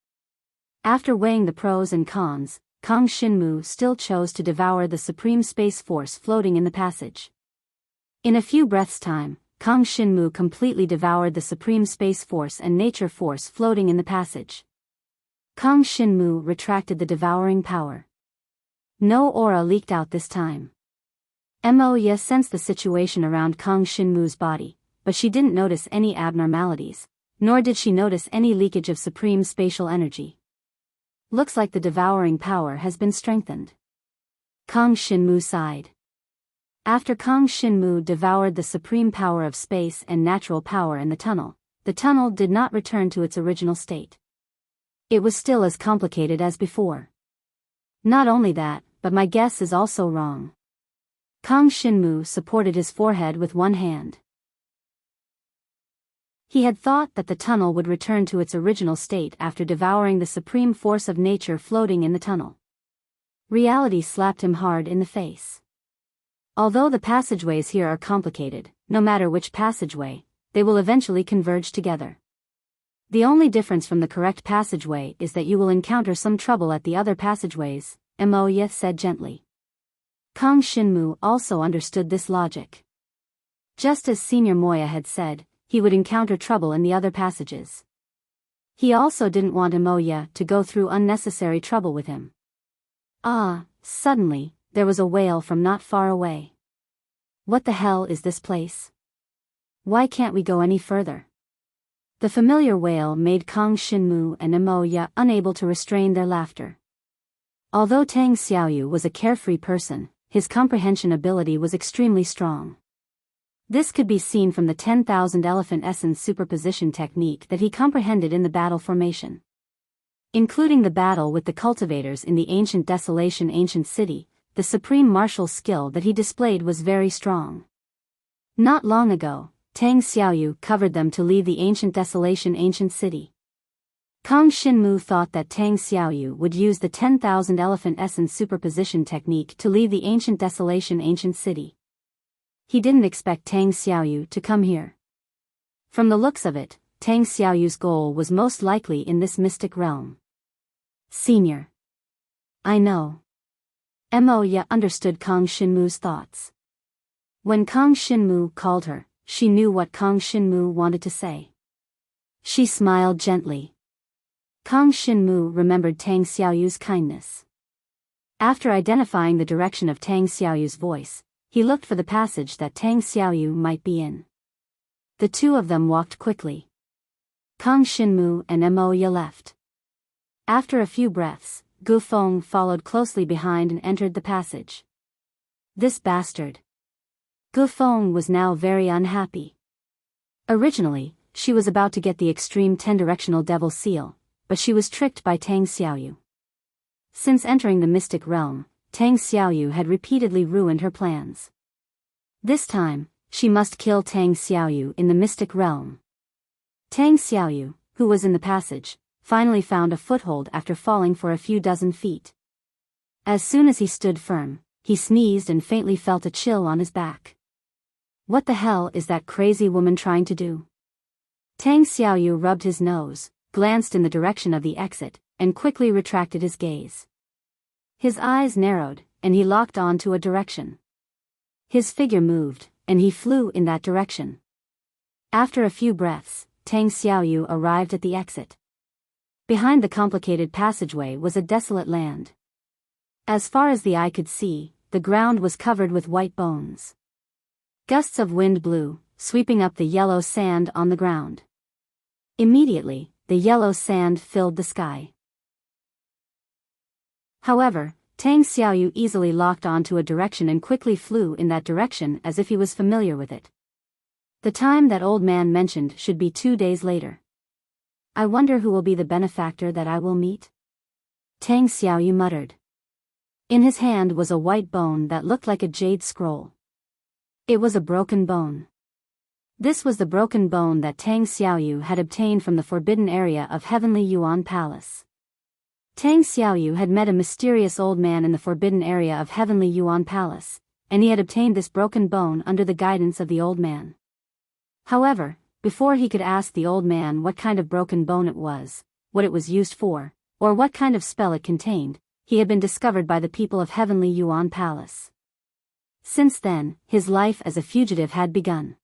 After weighing the pros and cons, Kang Shinmu still chose to devour the Supreme Space Force floating in the passage. In a few breaths' time, Kang Shinmu completely devoured the Supreme Space Force and Nature Force floating in the passage. Kang Shinmu retracted the devouring power. No aura leaked out this time. Moya sensed the situation around Kang Shinmu's body, but she didn't notice any abnormalities, nor did she notice any leakage of supreme spatial energy. Looks like the devouring power has been strengthened. Kang Shinmu sighed. After Kang Shinmu devoured the supreme power of space and natural power in the tunnel did not return to its original state. It was still as complicated as before. Not only that, but my guess is also wrong. Kang Shinmu supported his forehead with one hand. He had thought that the tunnel would return to its original state after devouring the supreme force of nature floating in the tunnel. Reality slapped him hard in the face. Although the passageways here are complicated, no matter which passageway, they will eventually converge together. The only difference from the correct passageway is that you will encounter some trouble at the other passageways, Moya said gently. Kang Shinmu also understood this logic. Just as Senior Moya had said, he would encounter trouble in the other passages. He also didn't want Emoya to go through unnecessary trouble with him. Suddenly, there was a wail from not far away. What the hell is this place? Why can't we go any further? The familiar wail made Kang Shinmu and Emoya unable to restrain their laughter. Although Tang Xiaoyu was a carefree person, his comprehension ability was extremely strong. This could be seen from the 10,000 elephant essence superposition technique that he comprehended in the battle formation. Including the battle with the cultivators in the ancient desolation ancient city, the supreme martial skill that he displayed was very strong. Not long ago, Tang Xiaoyu covered them to leave the ancient desolation ancient city. Kang Shinmu thought that Tang Xiaoyu would use the 10,000 elephant essence superposition technique to leave the ancient desolation ancient city. He didn't expect Tang Xiaoyu to come here. From the looks of it, Tang Xiaoyu's goal was most likely in this mystic realm. Senior. I know. Emoya understood Kang Shinmu's thoughts. When Kang Shinmu called her, she knew what Kang Shinmu wanted to say. She smiled gently. Kang Shinmu remembered Tang Xiaoyu's kindness. After identifying the direction of Tang Xiaoyu's voice, he looked for the passage that Tang Xiaoyu might be in. The two of them walked quickly. Kang Shinmu and Emoya left. After a few breaths, Gu Feng followed closely behind and entered the passage. This bastard. Gu Feng was now very unhappy. Originally, she was about to get the extreme 10-directional devil seal, but she was tricked by Tang Xiaoyu. Since entering the mystic realm, Tang Xiaoyu had repeatedly ruined her plans. This time, she must kill Tang Xiaoyu in the mystic realm. Tang Xiaoyu, who was in the passage, finally found a foothold after falling for a few dozen feet. As soon as he stood firm, he sneezed and faintly felt a chill on his back. What the hell is that crazy woman trying to do? Tang Xiaoyu rubbed his nose, glanced in the direction of the exit, and quickly retracted his gaze. His eyes narrowed, and he locked on to a direction. His figure moved, and he flew in that direction. After a few breaths, Tang Xiaoyu arrived at the exit. Behind the complicated passageway was a desolate land. As far as the eye could see, the ground was covered with white bones. Gusts of wind blew, sweeping up the yellow sand on the ground. Immediately, the yellow sand filled the sky. However, Tang Xiaoyu easily locked onto a direction and quickly flew in that direction as if he was familiar with it. The time that old man mentioned should be 2 days later. I wonder who will be the benefactor that I will meet? Tang Xiaoyu muttered. In his hand was a white bone that looked like a jade scroll. It was a broken bone. This was the broken bone that Tang Xiaoyu had obtained from the forbidden area of Heavenly Yuan Palace. Tang Xiaoyu had met a mysterious old man in the forbidden area of Heavenly Yuan Palace, and he had obtained this broken bone under the guidance of the old man. However, before he could ask the old man what kind of broken bone it was, what it was used for, or what kind of spell it contained, he had been discovered by the people of Heavenly Yuan Palace. Since then, his life as a fugitive had begun.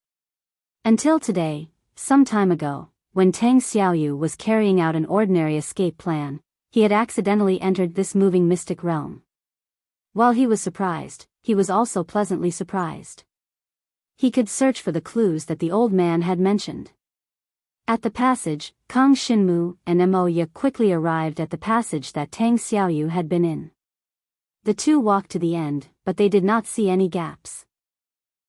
Until today, some time ago, when Tang Xiaoyu was carrying out an ordinary escape plan, he had accidentally entered this moving mystic realm. While he was surprised, he was also pleasantly surprised. He could search for the clues that the old man had mentioned. At the passage, Kang Shinmu and Emoya quickly arrived at the passage that Tang Xiaoyu had been in. The two walked to the end, but they did not see any gaps.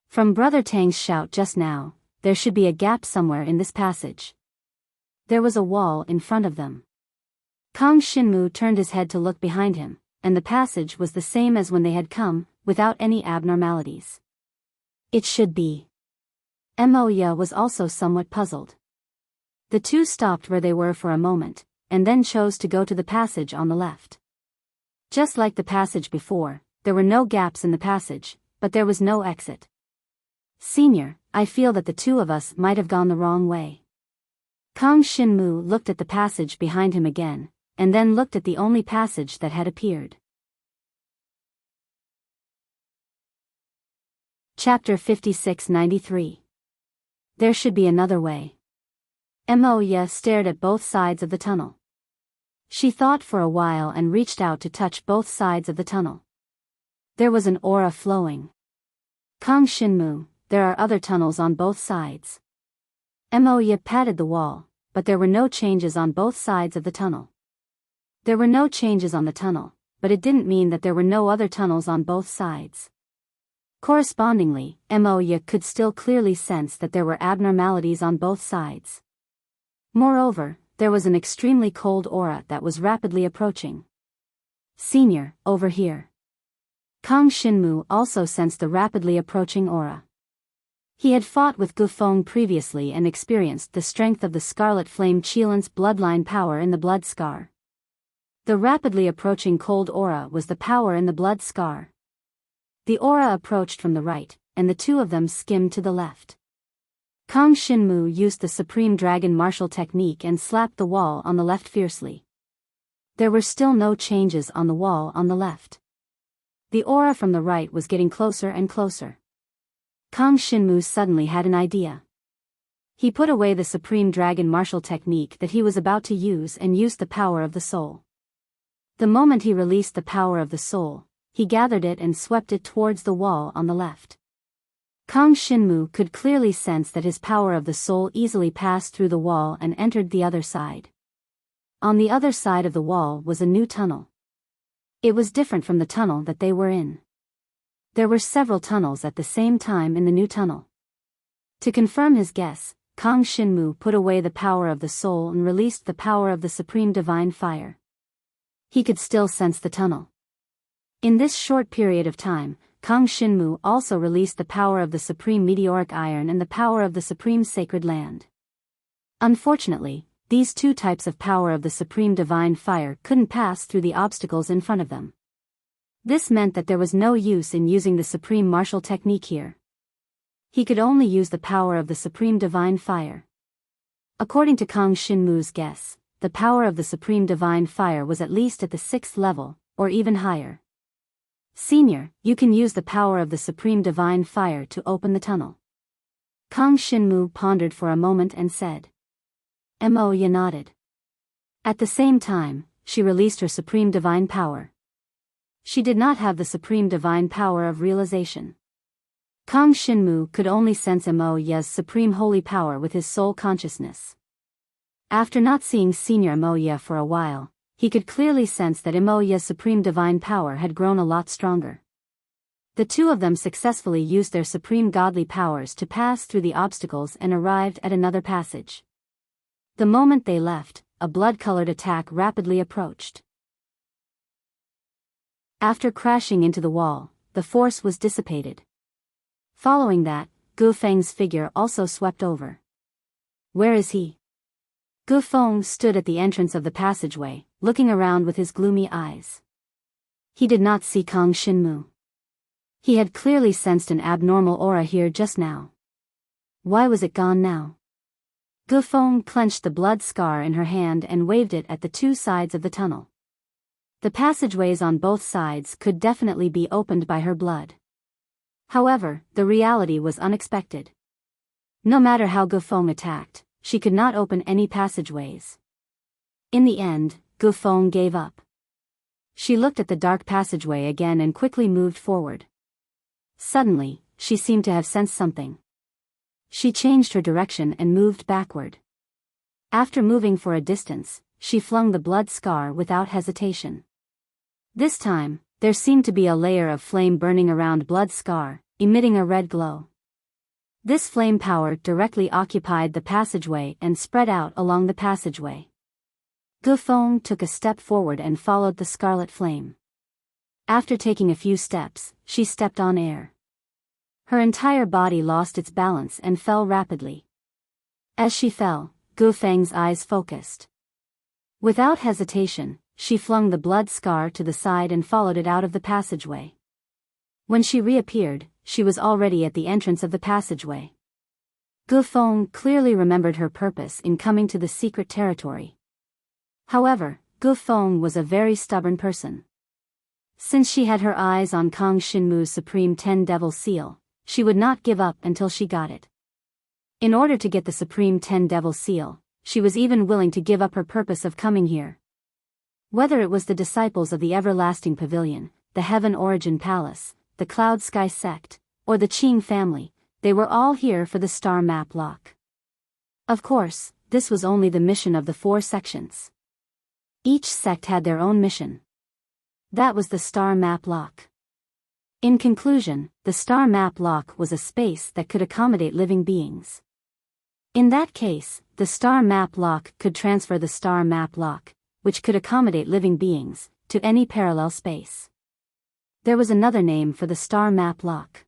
From Brother Tang's shout just now, there should be a gap somewhere in this passage. There was a wall in front of them. Kang Shinmu turned his head to look behind him, and the passage was the same as when they had come, without any abnormalities. It should be. Emoya was also somewhat puzzled. The two stopped where they were for a moment, and then chose to go to the passage on the left. Just like the passage before, there were no gaps in the passage, but there was no exit. Senior, I feel that the two of us might have gone the wrong way. Kang Shinmu looked at the passage behind him again, and then looked at the only passage that had appeared. Chapter 5693. There should be another way. Moya stared at both sides of the tunnel. She thought for a while and reached out to touch both sides of the tunnel. There was an aura flowing. Kang Shinmu, there are other tunnels on both sides. Moya patted the wall, but there were no changes on both sides of the tunnel. There were no changes on the tunnel, but it didn't mean that there were no other tunnels on both sides. Correspondingly, Moya could still clearly sense that there were abnormalities on both sides. Moreover, there was an extremely cold aura that was rapidly approaching. Senior, over here. Kang Shinmu also sensed the rapidly approaching aura. He had fought with Gufeng previously and experienced the strength of the Scarlet Flame Qilin's bloodline power in the blood scar. The rapidly approaching cold aura was the power in the blood scar. The aura approached from the right, and the two of them skimmed to the left. Kang Shinmu used the Supreme Dragon Martial technique and slapped the wall on the left fiercely. There were still no changes on the wall on the left. The aura from the right was getting closer and closer. Kang Shinmu suddenly had an idea. He put away the Supreme Dragon Martial technique that he was about to use and used the power of the soul. The moment he released the power of the soul, he gathered it and swept it towards the wall on the left. Kang Shinmu could clearly sense that his power of the soul easily passed through the wall and entered the other side. On the other side of the wall was a new tunnel. It was different from the tunnel that they were in. There were several tunnels at the same time in the new tunnel. To confirm his guess, Kang Shinmu put away the power of the soul and released the power of the Supreme Divine Fire. He could still sense the tunnel. In this short period of time, Kang Shinmu also released the power of the Supreme Meteoric Iron and the power of the Supreme Sacred Land. Unfortunately, these two types of power of the Supreme Divine Fire couldn't pass through the obstacles in front of them. This meant that there was no use in using the Supreme Martial technique here. He could only use the power of the Supreme Divine Fire. According to Kang Shinmu's guess, the power of the Supreme Divine Fire was at least at the 6th level, or even higher. Senior, you can use the power of the Supreme Divine Fire to open the tunnel. Kang Shinmu pondered for a moment and said. Moya nodded. At the same time, she released her Supreme Divine Power. She did not have the Supreme Divine Power of realization. Kang Shinmu could only sense Moya's Supreme Holy Power with his soul consciousness. After not seeing Senior Moya for a while, he could clearly sense that Moya's Supreme Divine Power had grown a lot stronger. The two of them successfully used their supreme godly powers to pass through the obstacles and arrived at another passage. The moment they left, a blood-colored attack rapidly approached. After crashing into the wall, the force was dissipated. Following that, Gu Feng's figure also swept over. Where is he? Gu Feng stood at the entrance of the passageway, looking around with his gloomy eyes. He did not see Kang Shinmu. He had clearly sensed an abnormal aura here just now. Why was it gone now? Gu Feng clenched the blood scar in her hand and waved it at the two sides of the tunnel. The passageways on both sides could definitely be opened by her blood. However, the reality was unexpected. No matter how Gu Feng attacked, she could not open any passageways. In the end, Gu Feng gave up. She looked at the dark passageway again and quickly moved forward. Suddenly, she seemed to have sensed something. She changed her direction and moved backward. After moving for a distance, she flung the blood scar without hesitation. This time, there seemed to be a layer of flame burning around blood scar, emitting a red glow. This flame power directly occupied the passageway and spread out along the passageway. Gu Feng took a step forward and followed the scarlet flame. After taking a few steps, she stepped on air. Her entire body lost its balance and fell rapidly. As she fell, Gu Feng's eyes focused. Without hesitation, she flung the blood scar to the side and followed it out of the passageway. When she reappeared, she was already at the entrance of the passageway. Gu Feng clearly remembered her purpose in coming to the secret territory. However, Gu Feng was a very stubborn person. Since she had her eyes on Kang Shinmu's Supreme 10 Devil Seal, she would not give up until she got it. In order to get the Supreme 10 Devil Seal, she was even willing to give up her purpose of coming here. Whether it was the disciples of the Everlasting Pavilion, the Heaven Origin Palace, the Cloud Sky Sect, or the Qing family, they were all here for the Star Map Lock. Of course, this was only the mission of the 4 sections. Each sect had their own mission. That was the Star Map Lock. In conclusion, the Star Map Lock was a space that could accommodate living beings. In that case, the Star Map Lock could transfer the Star Map Lock, which could accommodate living beings, to any parallel space. There was another name for the Star Map Lock.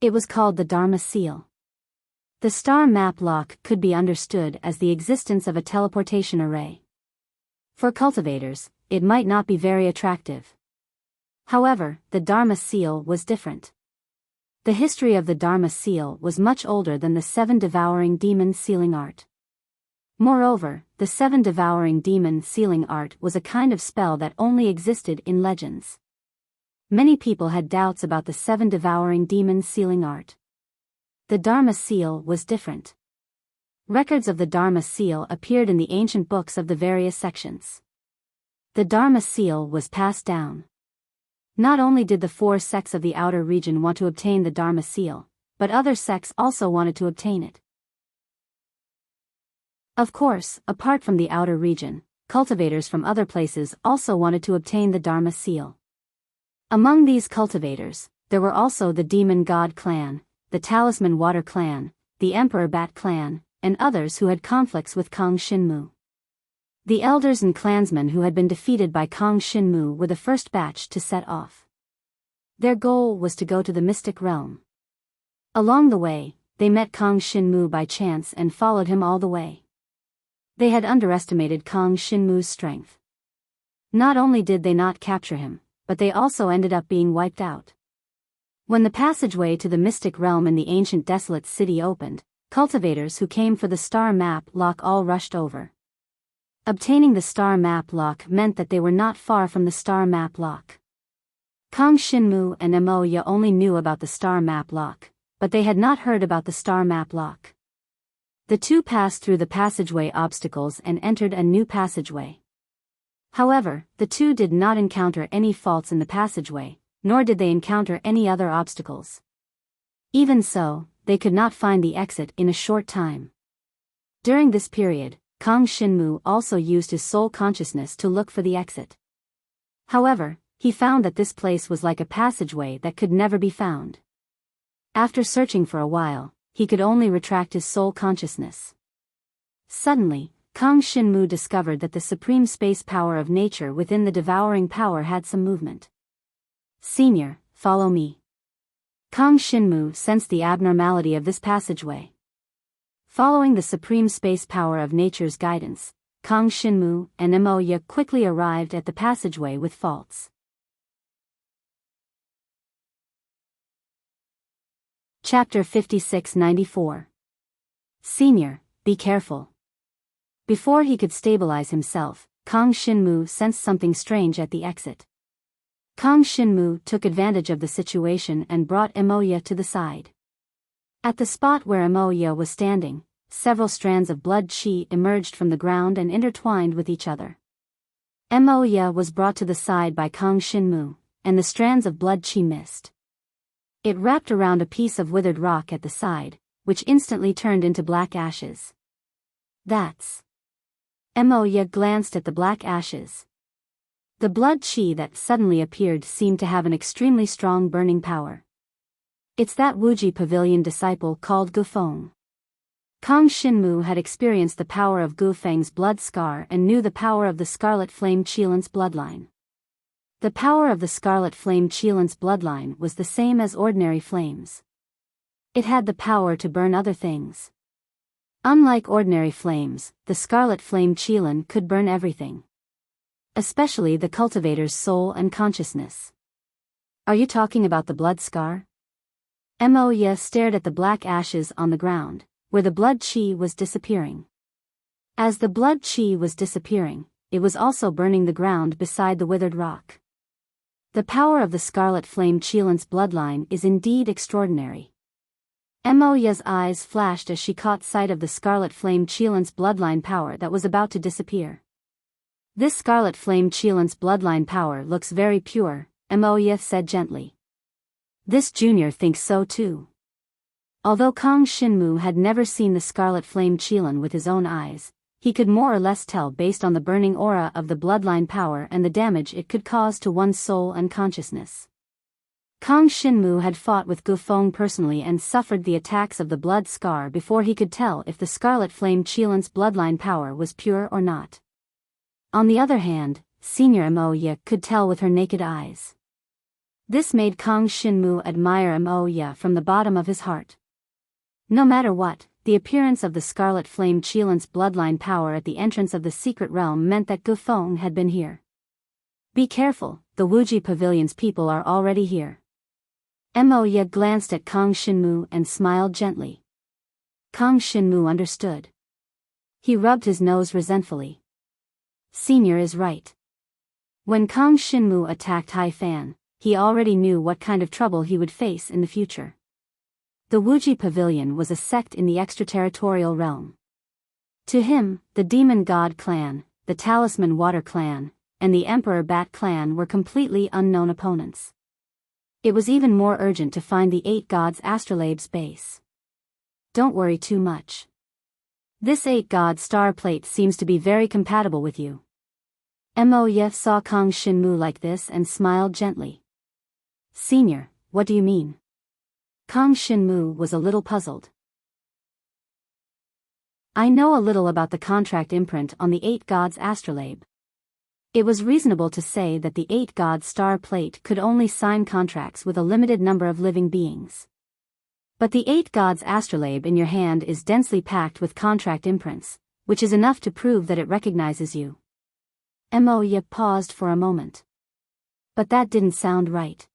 It was called the Dharma Seal. The Star Map Lock could be understood as the existence of a teleportation array. For cultivators, it might not be very attractive. However, the Dharma Seal was different. The history of the Dharma Seal was much older than the 7 devouring demon sealing art. Moreover, the 7 devouring demon sealing art was a kind of spell that only existed in legends. Many people had doubts about the 7 devouring demon sealing art. The Dharma Seal was different. Records of the Dharma Seal appeared in the ancient books of the various sections. The Dharma Seal was passed down. Not only did the 4 sects of the outer region want to obtain the Dharma Seal, but other sects also wanted to obtain it. Of course, apart from the outer region, cultivators from other places also wanted to obtain the Dharma Seal. Among these cultivators, there were also the Demon God clan, the Talisman Water clan, the Emperor Bat clan, and others who had conflicts with Kong Shinmu. The elders and clansmen who had been defeated by Kong Shinmu were the first batch to set off. Their goal was to go to the mystic realm. Along the way, they met Kong Shinmu by chance and followed him all the way. They had underestimated Kong Shinmu's strength. Not only did they not capture him, but they also ended up being wiped out. When the passageway to the mystic realm in the ancient desolate city opened, cultivators who came for the Star Map Lock all rushed over. Obtaining the Star Map Lock meant that they were not far from the Star Map Lock. Kong Shinmu and Emoya only knew about the Star Map Lock, but they had not heard about the Star Map Lock. The two passed through the passageway obstacles and entered a new passageway. However, the two did not encounter any faults in the passageway, nor did they encounter any other obstacles. Even so, they could not find the exit in a short time. During this period, Kong Shinmu also used his soul consciousness to look for the exit. However, he found that this place was like a passageway that could never be found. After searching for a while, he could only retract his soul consciousness. Suddenly, Kong Shinmu discovered that the supreme space power of nature within the devouring power had some movement. "Senior, follow me." Kong Shinmu sensed the abnormality of this passageway. Following the supreme space power of nature's guidance, Kong Shinmu and Emoya quickly arrived at the passageway with faults. Chapter 5694. Senior, be careful. Before he could stabilize himself, Kong Shinmu sensed something strange at the exit. Kong Shinmu took advantage of the situation and brought Emoya to the side. At the spot where Emoya was standing, several strands of blood chi emerged from the ground and intertwined with each other. Emoya was brought to the side by Kong Shinmu, and the strands of blood chi missed. It wrapped around a piece of withered rock at the side, which instantly turned into black ashes. That's... Emoya glanced at the black ashes. The blood chi that suddenly appeared seemed to have an extremely strong burning power. It's that Wuxia Pavilion disciple called Gufeng. Kong Shinmu had experienced the power of Gufeng's blood scar and knew the power of the Scarlet Flame Qilin's bloodline. The power of the Scarlet Flame Qilin's bloodline was the same as ordinary flames. It had the power to burn other things. Unlike ordinary flames, the Scarlet Flame Qilin could burn everything. Especially the cultivator's soul and consciousness. Are you talking about the blood scar? Emoya stared at the black ashes on the ground, where the blood chi was disappearing. As the blood chi was disappearing, it was also burning the ground beside the withered rock. The power of the Scarlet Flame Qilin's bloodline is indeed extraordinary. Moya's eyes flashed as she caught sight of the scarlet flame Qilin's bloodline power that was about to disappear. This scarlet flame Qilin's bloodline power looks very pure, Moya said gently. This junior thinks so too. Although Kang Shinmu had never seen the scarlet flame Qilin with his own eyes, he could more or less tell based on the burning aura of the bloodline power and the damage it could cause to one's soul and consciousness. Kang Shinmu had fought with Gufeng personally and suffered the attacks of the blood scar before he could tell if the scarlet flame Qilin's bloodline power was pure or not. On the other hand, Senior Moya could tell with her naked eyes. This made Kang Shinmu admire Moya from the bottom of his heart. No matter what, the appearance of the scarlet flame Qilin's bloodline power at the entrance of the secret realm meant that Gufeng had been here. Be careful, the Wuji Pavilion's people are already here. Moya glanced at Kang Shinmu and smiled gently. Kang Shinmu understood. He rubbed his nose resentfully. Senior is right. When Kang Shinmu attacked Hai Fan, he already knew what kind of trouble he would face in the future. The Wuji Pavilion was a sect in the extraterritorial realm. To him, the Demon God clan, the Talisman Water clan, and the Emperor Bat clan were completely unknown opponents. It was even more urgent to find the 8 Gods Astrolabe's base. Don't worry too much. This 8 God star plate seems to be very compatible with you. Moya saw Kang Shinmu like this and smiled gently. Senior, what do you mean? Kang Shinmu was a little puzzled. I know a little about the contract imprint on the 8 Gods Astrolabe. It was reasonable to say that the 8 God star plate could only sign contracts with a limited number of living beings. But the 8 Gods Astrolabe in your hand is densely packed with contract imprints, which is enough to prove that it recognizes you. Moya paused for a moment. But that didn't sound right.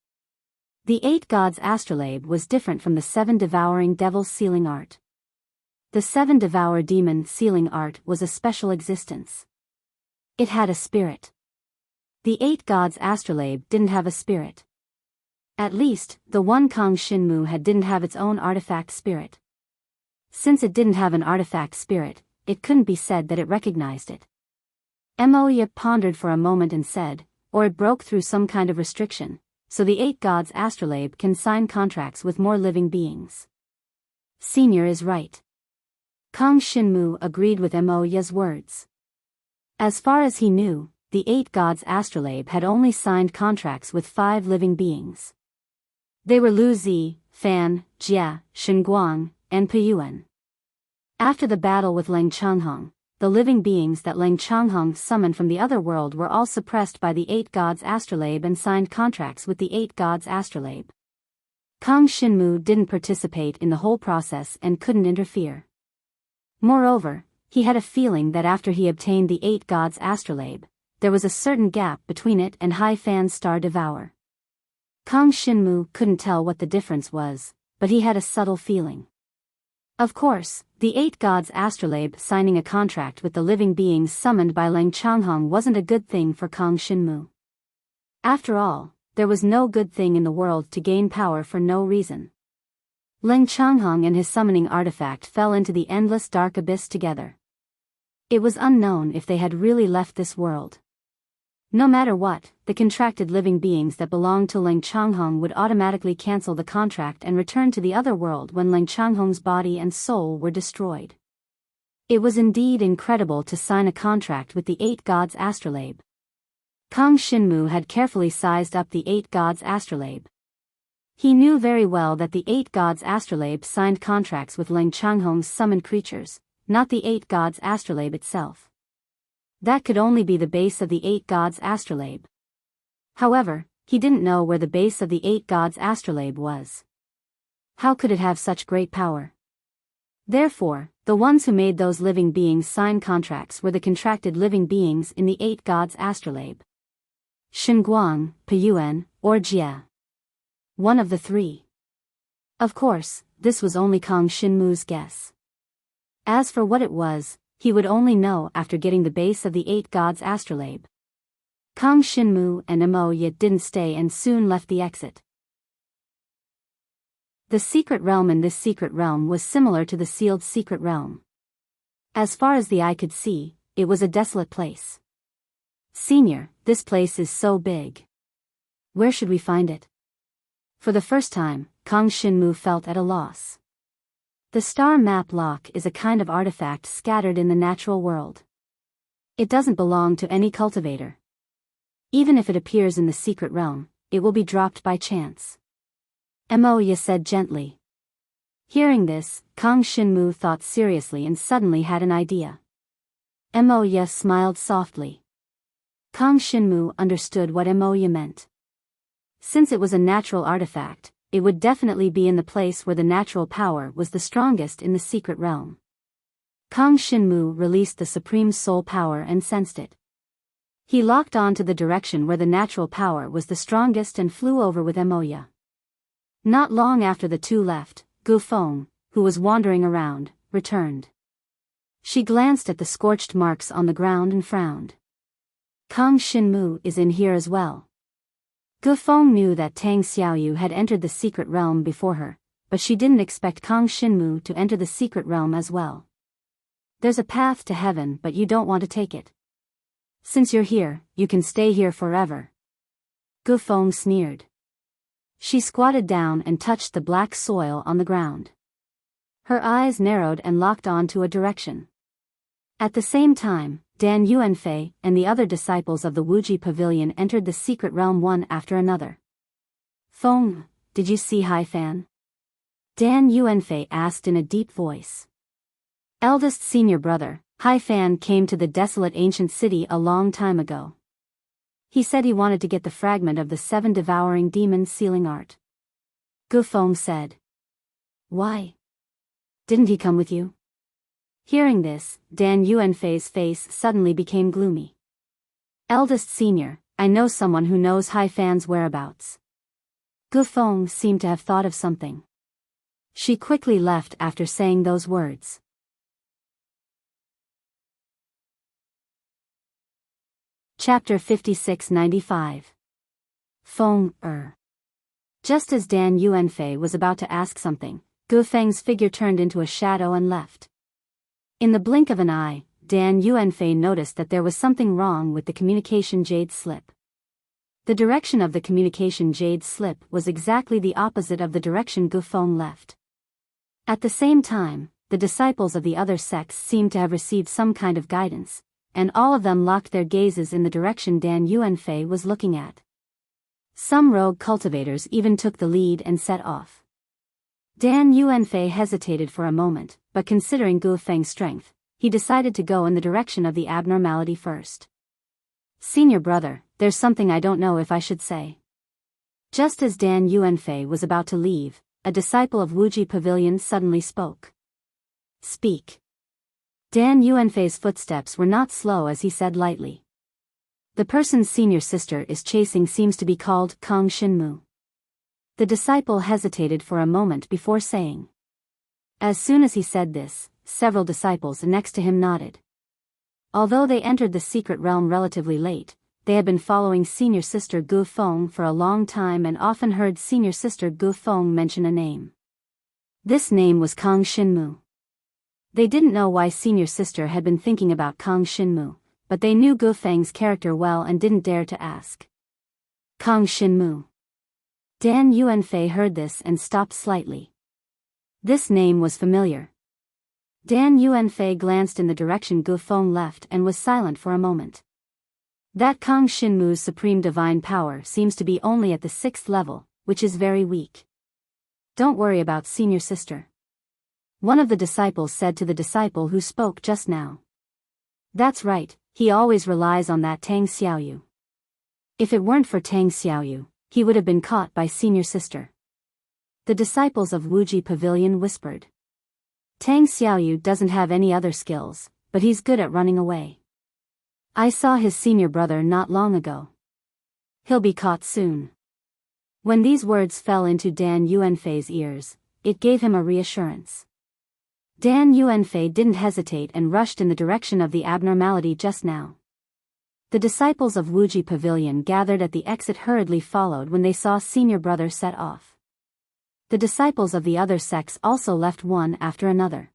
The 8 Gods Astrolabe was different from the 7 Devouring Devil's sealing art. The 7 Devour Demon sealing art was a special existence. It had a spirit. The 8 Gods Astrolabe didn't have a spirit. At least, the one Kang Shinmu had didn't have its own artifact spirit. Since it didn't have an artifact spirit, it couldn't be said that it recognized it. Moya pondered for a moment and said, or it broke through some kind of restriction, so the 8 Gods Astrolabe can sign contracts with more living beings. Senior is right. Kang Shinmu agreed with Moya's words. As far as he knew, the 8 Gods Astrolabe had only signed contracts with 5 living beings. They were Lu Zi, Fan, Jia, Shenguang, and Peyuan. After the battle with Leng Changhong, the living beings that Leng Changhong summoned from the other world were all suppressed by the 8 Gods Astrolabe and signed contracts with the 8 Gods Astrolabe. Kang Shinmu didn't participate in the whole process and couldn't interfere. Moreover, he had a feeling that after he obtained the 8 Gods Astrolabe, there was a certain gap between it and Hai Fan's Star Devour. Kang Shinmu couldn't tell what the difference was, but he had a subtle feeling. Of course, the 8 Gods Astrolabe signing a contract with the living beings summoned by Leng Changhong wasn't a good thing for Kang Shinmu. After all, there was no good thing in the world to gain power for no reason. Leng Changhong and his summoning artifact fell into the endless dark abyss together. It was unknown if they had really left this world. No matter what, the contracted living beings that belonged to Leng Changhong would automatically cancel the contract and return to the other world when Leng Changhong's body and soul were destroyed. It was indeed incredible to sign a contract with the 8 Gods Astrolabe. Kang Shinmu had carefully sized up the 8 Gods Astrolabe. He knew very well that the 8 Gods Astrolabe signed contracts with Leng Changhong's summoned creatures, not the 8 Gods Astrolabe itself. That could only be the base of the 8 Gods Astrolabe. However, he didn't know where the base of the 8 Gods Astrolabe was. How could it have such great power? Therefore, the ones who made those living beings sign contracts were the contracted living beings in the 8 Gods Astrolabe. Shenguang, Peyuan, or Jia. One of the 3. Of course, this was only Kang Shinmu's guess. As for what it was, he would only know after getting the base of the 8 Gods Astrolabe. Kang Shinmu and Moya didn't stay and soon left the exit. The secret realm in this secret realm was similar to the sealed secret realm. As far as the eye could see, it was a desolate place. Senior, this place is so big. Where should we find it? For the first time, Kang Shinmu felt at a loss. The star map lock is a kind of artifact scattered in the natural world. It doesn't belong to any cultivator. Even if it appears in the secret realm, it will be dropped by chance. Moya said gently. Hearing this, Kang Shinmu thought seriously and suddenly had an idea. Moya smiled softly. Kang Shinmu understood what Moya meant. Since it was a natural artifact, it would definitely be in the place where the natural power was the strongest in the secret realm. Kang Shinmu released the supreme soul power and sensed it. He locked on to the direction where the natural power was the strongest and flew over with Moya. Not long after the two left, Gu Feng, who was wandering around, returned. She glanced at the scorched marks on the ground and frowned. Kang Shinmu is in here as well. Gu Feng knew that Tang Xiaoyu had entered the secret realm before her, but she didn't expect Kang Shinmu to enter the secret realm as well. There's a path to heaven, but you don't want to take it. Since you're here, you can stay here forever. Gu Feng sneered. She squatted down and touched the black soil on the ground. Her eyes narrowed and locked on to a direction. At the same time, Dan Yuanfei and the other disciples of the Wuji Pavilion entered the secret realm one after another. Feng, did you see Hai Fan? Dan Yuanfei asked in a deep voice. Eldest senior brother, Hai Fan came to the desolate ancient city a long time ago. He said he wanted to get the fragment of the 7 devouring demons sealing art. Gu Feng said. Why? Didn't he come with you? Hearing this, Dan Yuanfei's face suddenly became gloomy. Eldest senior, I know someone who knows Hai Fan's whereabouts. Gu Feng seemed to have thought of something. She quickly left after saying those words. Chapter 5695. Feng. Just as Dan Yuanfei was about to ask something, Gu Feng's figure turned into a shadow and left. In the blink of an eye, Dan Yuanfei noticed that there was something wrong with the communication jade slip. The direction of the communication jade slip was exactly the opposite of the direction Gu Feng left. At the same time, the disciples of the other sects seemed to have received some kind of guidance, and all of them locked their gazes in the direction Dan Yuanfei was looking at. Some rogue cultivators even took the lead and set off. Dan Yuanfei hesitated for a moment, but considering Gu Feng's strength, he decided to go in the direction of the abnormality first. Senior brother, there's something I don't know if I should say. Just as Dan Yuanfei was about to leave, a disciple of Wuji Pavilion suddenly spoke. Speak. Dan Yuanfei's footsteps were not slow as he said lightly. The person's senior sister is chasing seems to be called Kang Shinmu. The disciple hesitated for a moment before saying. As soon as he said this, several disciples next to him nodded. Although they entered the secret realm relatively late, they had been following senior sister Gu Feng for a long time and often heard senior sister Gu Feng mention a name. This name was Kang Shinmu. They didn't know why senior sister had been thinking about Kang Shinmu, but they knew Gu Feng's character well and didn't dare to ask. Kang Shinmu. Dan Yuanfei heard this and stopped slightly. This name was familiar. Dan Yuanfei glanced in the direction Gu Feng left and was silent for a moment. That Kang Shinmu's supreme divine power seems to be only at the 6th level, which is very weak. Don't worry about senior sister. One of the disciples said to the disciple who spoke just now. That's right, he always relies on that Tang Xiaoyu. If it weren't for Tang Xiaoyu, he would have been caught by senior sister. The disciples of Wuji Pavilion whispered. Tang Xiaoyu doesn't have any other skills, but he's good at running away. I saw his senior brother not long ago. He'll be caught soon. When these words fell into Dan Yuanfei's ears, it gave him a reassurance. Dan Yuanfei didn't hesitate and rushed in the direction of the abnormality just now. The disciples of Wuji Pavilion gathered at the exit hurriedly followed when they saw senior brother set off. The disciples of the other sects also left one after another.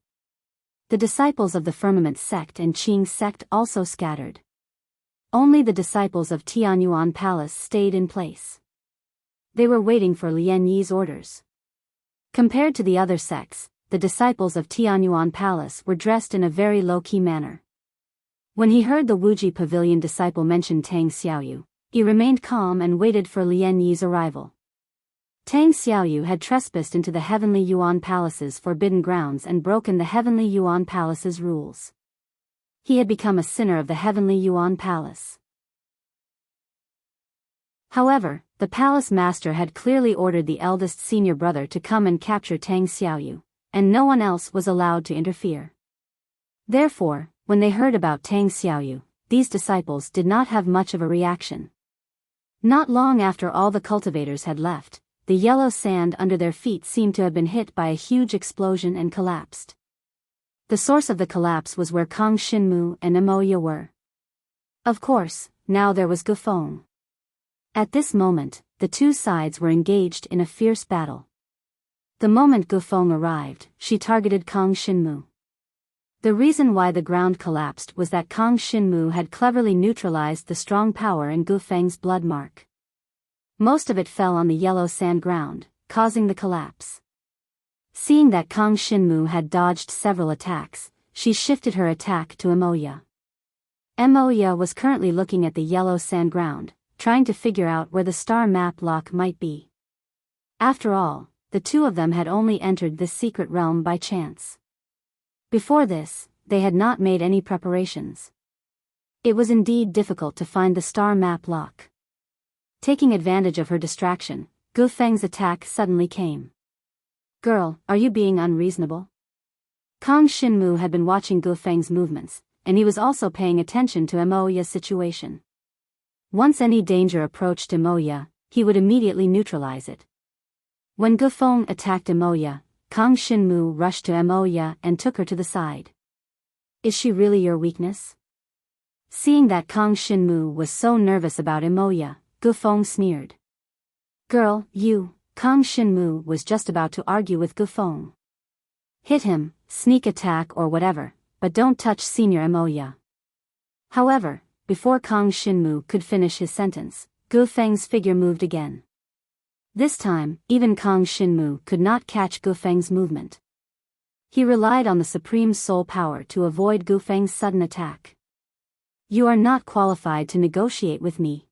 The disciples of the Firmament sect and Qing sect also scattered. Only the disciples of Tianyuan Palace stayed in place. They were waiting for Lian Yi's orders. Compared to the other sects, the disciples of Tianyuan Palace were dressed in a very low-key manner. When he heard the Wuji Pavilion disciple mention Tang Xiaoyu, he remained calm and waited for Lian Yi's arrival. Tang Xiaoyu had trespassed into the Heavenly Yuan Palace's forbidden grounds and broken the Heavenly Yuan Palace's rules. He had become a sinner of the Heavenly Yuan Palace. However, the palace master had clearly ordered the eldest senior brother to come and capture Tang Xiaoyu, and no one else was allowed to interfere. Therefore, when they heard about Tang Xiaoyu, these disciples did not have much of a reaction. Not long after all the cultivators had left, the yellow sand under their feet seemed to have been hit by a huge explosion and collapsed. The source of the collapse was where Kang Xinmu and Emoya were. Of course, now there was Gufeng. At this moment, the two sides were engaged in a fierce battle. The moment Gufeng arrived, she targeted Kang Xinmu. The reason why the ground collapsed was that Kang Xinmu had cleverly neutralized the strong power in Gufeng's blood mark. Most of it fell on the yellow sand ground, causing the collapse. Seeing that Kang Xinmu had dodged several attacks, she shifted her attack to Emoya. Emoya was currently looking at the yellow sand ground, trying to figure out where the star map lock might be. After all, the two of them had only entered this secret realm by chance. Before this, they had not made any preparations. It was indeed difficult to find the star map lock. Taking advantage of her distraction, Gufeng's attack suddenly came. "Girl, are you being unreasonable?" Kang Xinmu had been watching Gufeng's movements, and he was also paying attention to Emoya's situation. Once any danger approached Emoya, he would immediately neutralize it. When Gufeng attacked Emoya, Kang Xinmu rushed to Emoya and took her to the side. "Is she really your weakness?" Seeing that Kang Xinmu was so nervous about Emoya, Gufeng sneered. "Girl, you," Kang Xinmu was just about to argue with Gufeng. "Hit him, sneak attack or whatever, but don't touch Senior Emoya." However, before Kang Xinmu could finish his sentence, Gufeng's figure moved again. This time, even Kang Xinmu could not catch Gufeng's movement. He relied on the supreme soul power to avoid Gufeng's sudden attack. "You are not qualified to negotiate with me."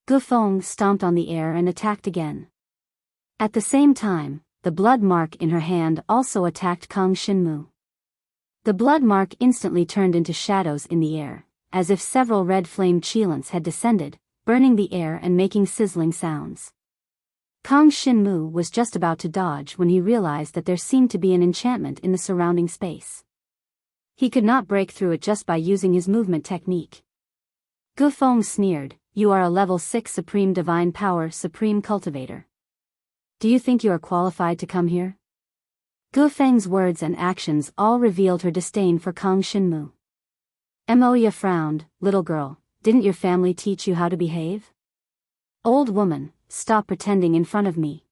Gufeng stomped on the air and attacked again. At the same time, the blood mark in her hand also attacked Kang Xinmu. The blood mark instantly turned into shadows in the air, as if several red flame chilants had descended, burning the air and making sizzling sounds. Kang Xinmu was just about to dodge when he realized that there seemed to be an enchantment in the surrounding space. He could not break through it just by using his movement technique. Gufeng sneered, "You are a level 6 Supreme Divine Power Supreme Cultivator. Do you think you are qualified to come here?" Gufeng's words and actions all revealed her disdain for Kang Xinmu. Emoya frowned, "Little girl, didn't your family teach you how to behave?" "Old woman, stop pretending in front of me."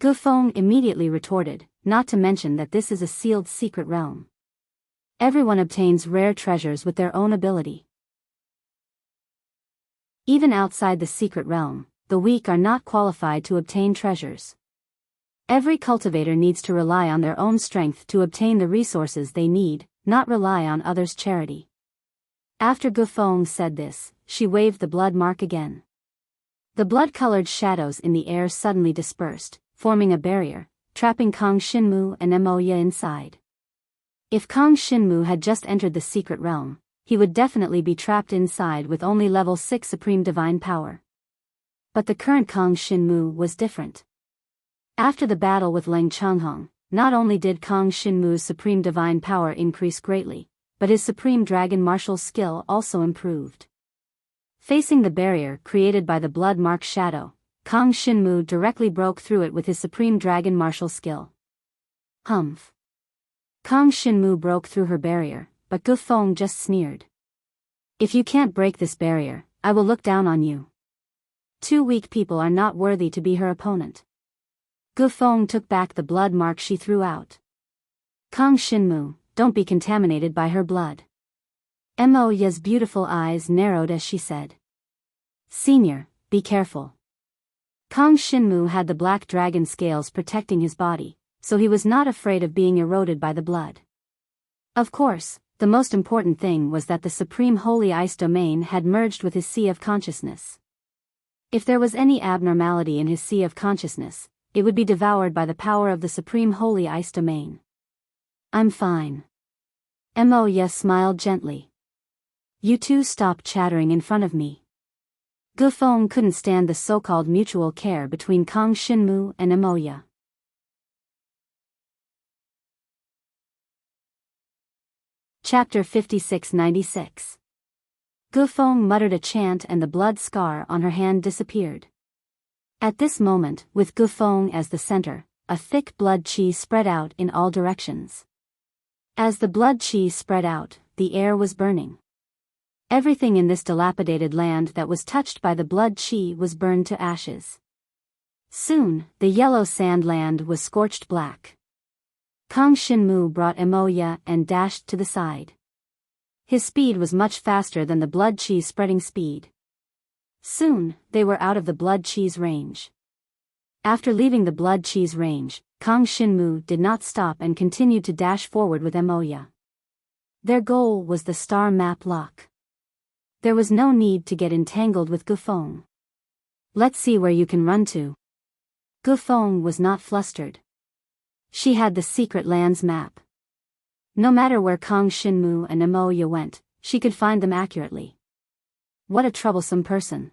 Gufeng immediately retorted, "Not to mention that this is a sealed secret realm. Everyone obtains rare treasures with their own ability. Even outside the secret realm, the weak are not qualified to obtain treasures. Every cultivator needs to rely on their own strength to obtain the resources they need, not rely on others' charity." After Gufeng said this, she waved the blood mark again. The blood-colored shadows in the air suddenly dispersed, forming a barrier, trapping Kang Xinmu and Emoya inside. If Kang Xinmu had just entered the secret realm, he would definitely be trapped inside with only level 6 Supreme Divine Power. But the current Kang Xinmu was different. After the battle with Leng Changhong, not only did Kang Xinmu's Supreme Divine Power increase greatly, but his Supreme Dragon Martial skill also improved. Facing the barrier created by the blood mark shadow, Kang Xinmu directly broke through it with his Supreme Dragon Martial skill. Humph. Kang Xinmu broke through her barrier, but Gufeng just sneered. "If you can't break this barrier, I will look down on you. Two weak people are not worthy to be her opponent." Gu Feng took back the blood mark she threw out. Kang Shinmu, don't be contaminated by her blood. Mo Ya's beautiful eyes narrowed as she said. Senior, be careful. Kang Shinmu had the black dragon scales protecting his body, so he was not afraid of being eroded by the blood. Of course, the most important thing was that the Supreme Holy Ice Domain had merged with his Sea of Consciousness. If there was any abnormality in his Sea of Consciousness, it would be devoured by the power of the Supreme Holy Ice Domain. I'm fine. Mo Ya smiled gently. You two stop chattering in front of me. Gu Feng couldn't stand the so-called mutual care between Kang Shinmu and Mo Ya. Chapter 5696. Gu Feng muttered a chant and the blood scar on her hand disappeared. At this moment, with Gu Feng as the center, a thick blood qi spread out in all directions. As the blood qi spread out, the air was burning. Everything in this dilapidated land that was touched by the blood qi was burned to ashes. Soon, the yellow sand land was scorched black. Kang Shinmu brought Mo Ya and dashed to the side. His speed was much faster than the blood qi's spreading speed. Soon, they were out of the blood qi's range. After leaving the blood qi's range, Kang Shinmu did not stop and continued to dash forward with Mo Ya. Their goal was the star map lock. There was no need to get entangled with Gu Feng. Let's see where you can run to. Gu Feng was not flustered. She had the secret lands map. No matter where Kang Shinmu and Mo Ya went, she could find them accurately. What a troublesome person.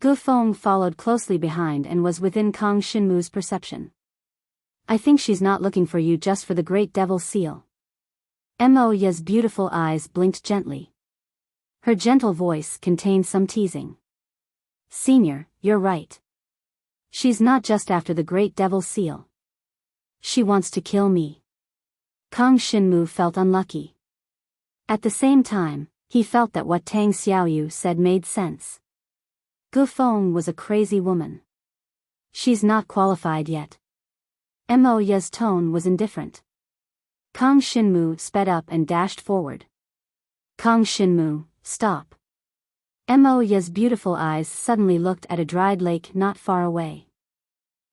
Gu Feng followed closely behind and was within Kang Shinmu's perception. I think she's not looking for you just for the Great Devil Seal. Mo Ya's beautiful eyes blinked gently. Her gentle voice contained some teasing. Senior, you're right. She's not just after the Great Devil Seal. She wants to kill me. Kang Shinmu felt unlucky. At the same time, he felt that what Tang Xiaoyu said made sense. Gu Feng was a crazy woman. She's not qualified yet. Mo Ya's tone was indifferent. Kang Shinmu sped up and dashed forward. Kang Shinmu, stop. Mo Ya's beautiful eyes suddenly looked at a dried lake not far away.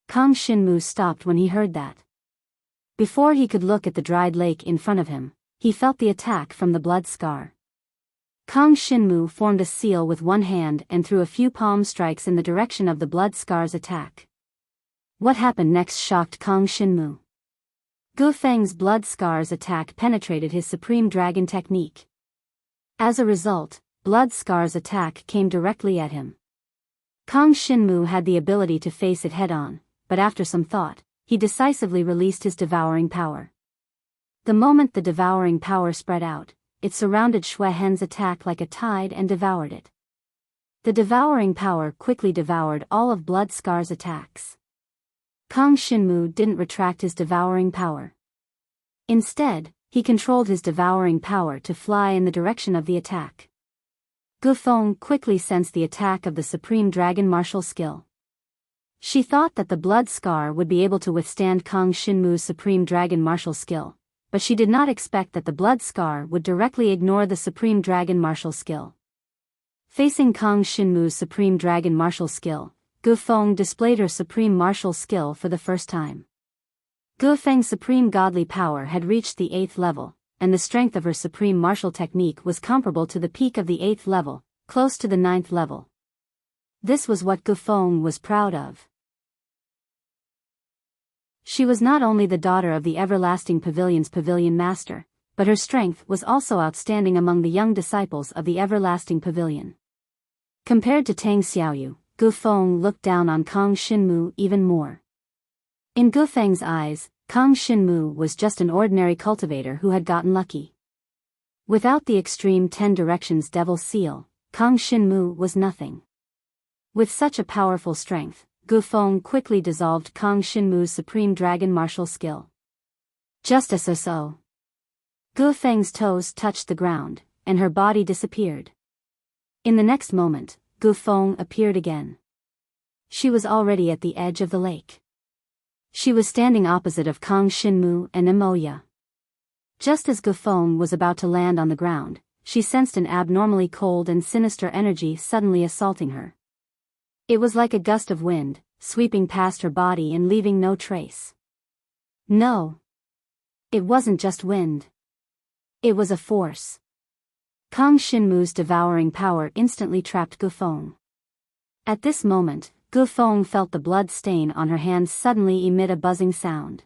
Kang Shinmu stopped when he heard that. Before he could look at the dried lake in front of him, he felt the attack from the blood scar. Kang Shinmu formed a seal with one hand and threw a few palm strikes in the direction of the blood scar's attack. What happened next shocked Kang Shinmu. Gu Feng's blood scar's attack penetrated his supreme dragon technique. As a result, blood scar's attack came directly at him. Kang Shinmu had the ability to face it head-on, but after some thought, he decisively released his devouring power. The moment the devouring power spread out, it surrounded Xue Hen's attack like a tide and devoured it. The devouring power quickly devoured all of Blood Scar's attacks. Kang Shinmu didn't retract his devouring power. Instead, he controlled his devouring power to fly in the direction of the attack. Gu Feng quickly sensed the attack of the Supreme Dragon martial skill. She thought that the blood scar would be able to withstand Kang Shinmu's Supreme Dragon martial skill, but she did not expect that the blood scar would directly ignore the Supreme Dragon martial skill. Facing Kang Shinmu's Supreme Dragon martial skill, Gu Feng displayed her Supreme martial skill for the first time. Gu Feng's Supreme Godly power had reached the 8th level, and the strength of her Supreme martial technique was comparable to the peak of the 8th level, close to the 9th level. This was what Gu Feng was proud of. She was not only the daughter of the Everlasting Pavilion's Pavilion Master, but her strength was also outstanding among the young disciples of the Everlasting Pavilion. Compared to Tang Xiaoyu, Gu Feng looked down on Kang Shinmu even more. In Gu Feng's eyes, Kang Shinmu was just an ordinary cultivator who had gotten lucky. Without the extreme 10 Directions Devil Seal, Kang Shinmu was nothing. With such a powerful strength, Gu Feng quickly dissolved Kang Shinmu's Supreme Dragon martial skill. Just as so. Gu Feng's toes touched the ground, and her body disappeared. In the next moment, Gu Feng appeared again. She was already at the edge of the lake. She was standing opposite of Kang Shinmu and Emoya. Just as Gufeng was about to land on the ground, she sensed an abnormally cold and sinister energy suddenly assaulting her. It was like a gust of wind, sweeping past her body and leaving no trace. No. It wasn't just wind. It was a force. Kang Shinmu's devouring power instantly trapped Gufeng. At this moment, Gufeng felt the blood stain on her hands suddenly emit a buzzing sound.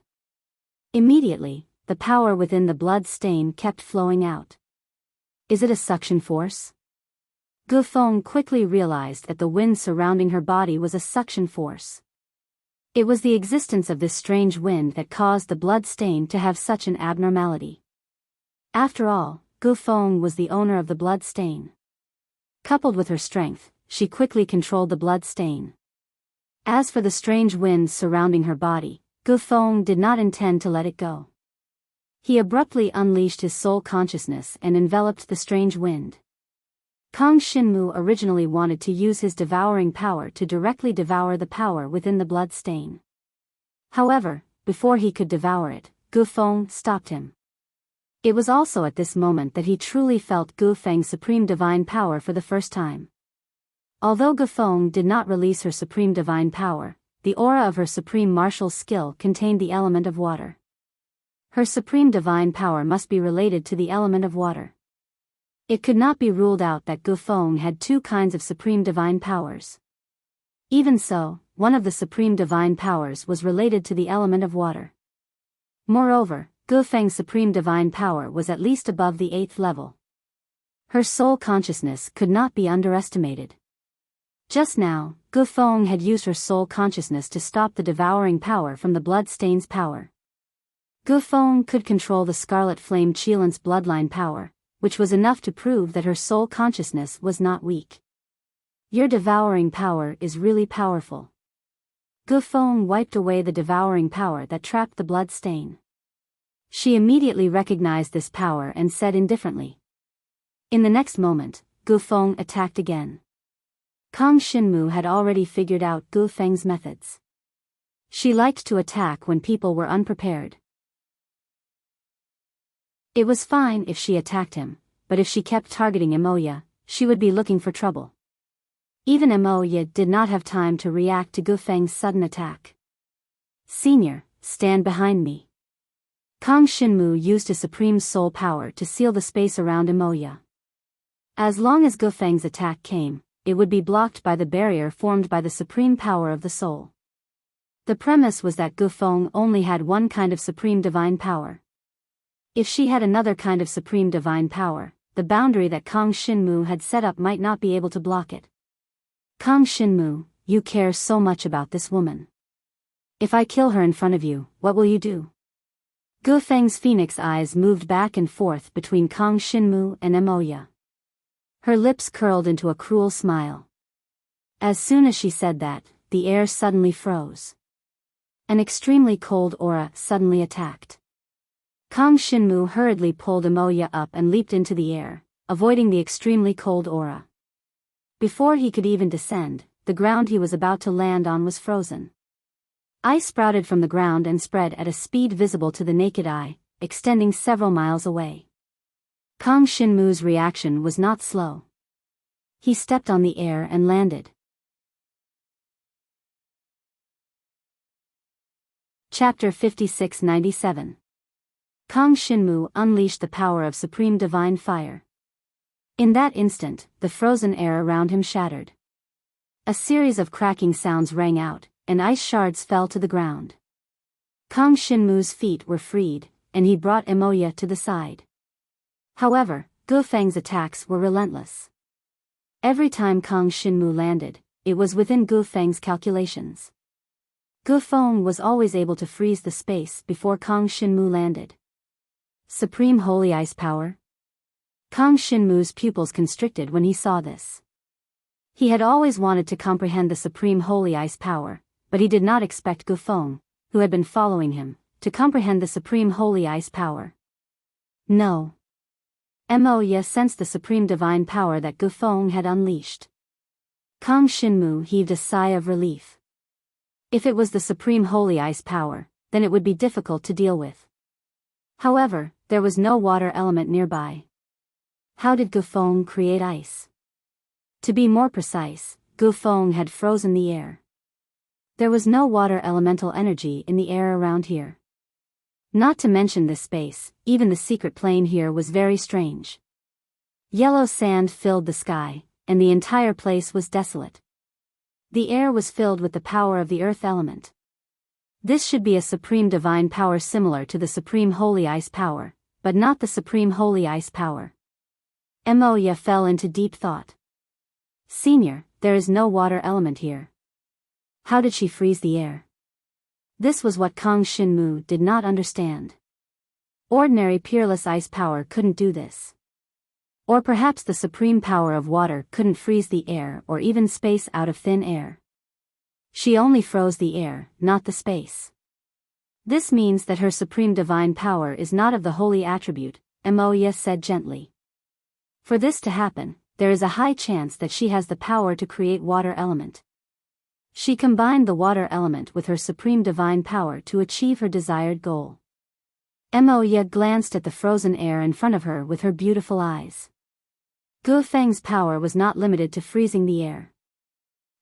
Immediately, the power within the blood stain kept flowing out. Is it a suction force? Gufeng quickly realized that the wind surrounding her body was a suction force. It was the existence of this strange wind that caused the blood stain to have such an abnormality. After all, Gufeng was the owner of the blood stain. Coupled with her strength, she quickly controlled the blood stain. As for the strange wind surrounding her body, Gufeng did not intend to let it go. He abruptly unleashed his soul consciousness and enveloped the strange wind. Kang Shinmu originally wanted to use his devouring power to directly devour the power within the blood stain. However, before he could devour it, Gufeng stopped him. It was also at this moment that he truly felt Gufeng's supreme divine power for the first time. Although Gufeng did not release her supreme divine power, the aura of her supreme martial skill contained the element of water. Her supreme divine power must be related to the element of water. It could not be ruled out that Gufeng had two kinds of supreme divine powers. Even so, one of the supreme divine powers was related to the element of water. Moreover, Gufeng's supreme divine power was at least above the 8th level. Her soul consciousness could not be underestimated. Just now, Gufeng had used her soul consciousness to stop the devouring power from the bloodstain's power. Gufeng could control the Scarlet Flame Qilin's bloodline power, which was enough to prove that her soul consciousness was not weak. Your devouring power is really powerful. Gufeng wiped away the devouring power that trapped the blood stain. She immediately recognized this power and said indifferently. In the next moment, Gufeng attacked again. Kang Shinmu had already figured out Gufeng's methods. She liked to attack when people were unprepared. It was fine if she attacked him, but if she kept targeting Emoya, she would be looking for trouble. Even Emoya did not have time to react to Gufeng's sudden attack. Senior, stand behind me. Kang Shinmu used his supreme soul power to seal the space around Emoya. As long as Gufeng's attack came, it would be blocked by the barrier formed by the supreme power of the soul. The premise was that Gufeng only had one kind of supreme divine power. If she had another kind of supreme divine power, the boundary that Kang Shinmu had set up might not be able to block it. Kang Shinmu, you care so much about this woman. If I kill her in front of you, what will you do? Gufeng's phoenix eyes moved back and forth between Kang Shinmu and Emoya. Her lips curled into a cruel smile. As soon as she said that, the air suddenly froze. An extremely cold aura suddenly attacked. Kang Shinmu hurriedly pulled Emoya up and leaped into the air, avoiding the extremely cold aura. Before he could even descend, the ground he was about to land on was frozen. Ice sprouted from the ground and spread at a speed visible to the naked eye, extending several miles away. Kang Shinmu's reaction was not slow. He stepped on the air and landed. Chapter 5697. Kang Shinmu unleashed the power of supreme divine fire. In that instant, the frozen air around him shattered. A series of cracking sounds rang out, and ice shards fell to the ground. Kang Shinmu's feet were freed, and he brought Emoya to the side. However, Gufeng's attacks were relentless. Every time Kang Shinmu landed, it was within Gufeng's calculations. Gufeng was always able to freeze the space before Kang Shinmu landed. Supreme Holy Ice Power? Kang Shinmu's pupils constricted when he saw this. He had always wanted to comprehend the Supreme Holy Ice Power, but he did not expect Gufeng, who had been following him, to comprehend the Supreme Holy Ice Power. No. Emoya sensed the supreme divine power that Gufeng had unleashed. Kang Shinmu heaved a sigh of relief. If it was the supreme holy ice power, then it would be difficult to deal with. However, there was no water element nearby. How did Gufeng create ice? To be more precise, Gufeng had frozen the air. There was no water elemental energy in the air around here. Not to mention this space, even the secret plane here was very strange. Yellow sand filled the sky, and the entire place was desolate. The air was filled with the power of the earth element. This should be a supreme divine power similar to the supreme holy ice power, but not the supreme holy ice power. Moya fell into deep thought. Senior, there is no water element here. How did she freeze the air? This was what Kang Shinmu did not understand. Ordinary peerless ice power couldn't do this. Or perhaps the supreme power of water couldn't freeze the air or even space out of thin air. She only froze the air, not the space. This means that her supreme divine power is not of the holy attribute, Moya said gently. For this to happen, there is a high chance that she has the power to create water element. She combined the water element with her supreme divine power to achieve her desired goal. Moya glanced at the frozen air in front of her with her beautiful eyes. Gufeng's power was not limited to freezing the air.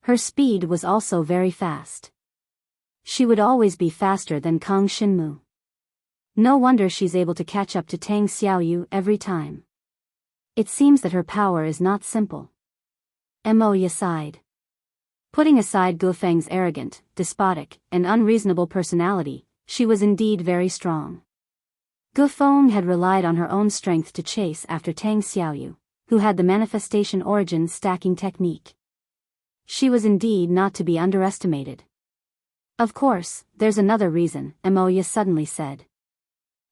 Her speed was also very fast. She would always be faster than Kang Shinmu. No wonder she's able to catch up to Tang Xiaoyu every time. It seems that her power is not simple. Moya sighed. Putting aside Gufeng's arrogant, despotic, and unreasonable personality, she was indeed very strong. Gufeng had relied on her own strength to chase after Tang Xiaoyu, who had the manifestation origin stacking technique. She was indeed not to be underestimated. Of course, there's another reason, Moya suddenly said.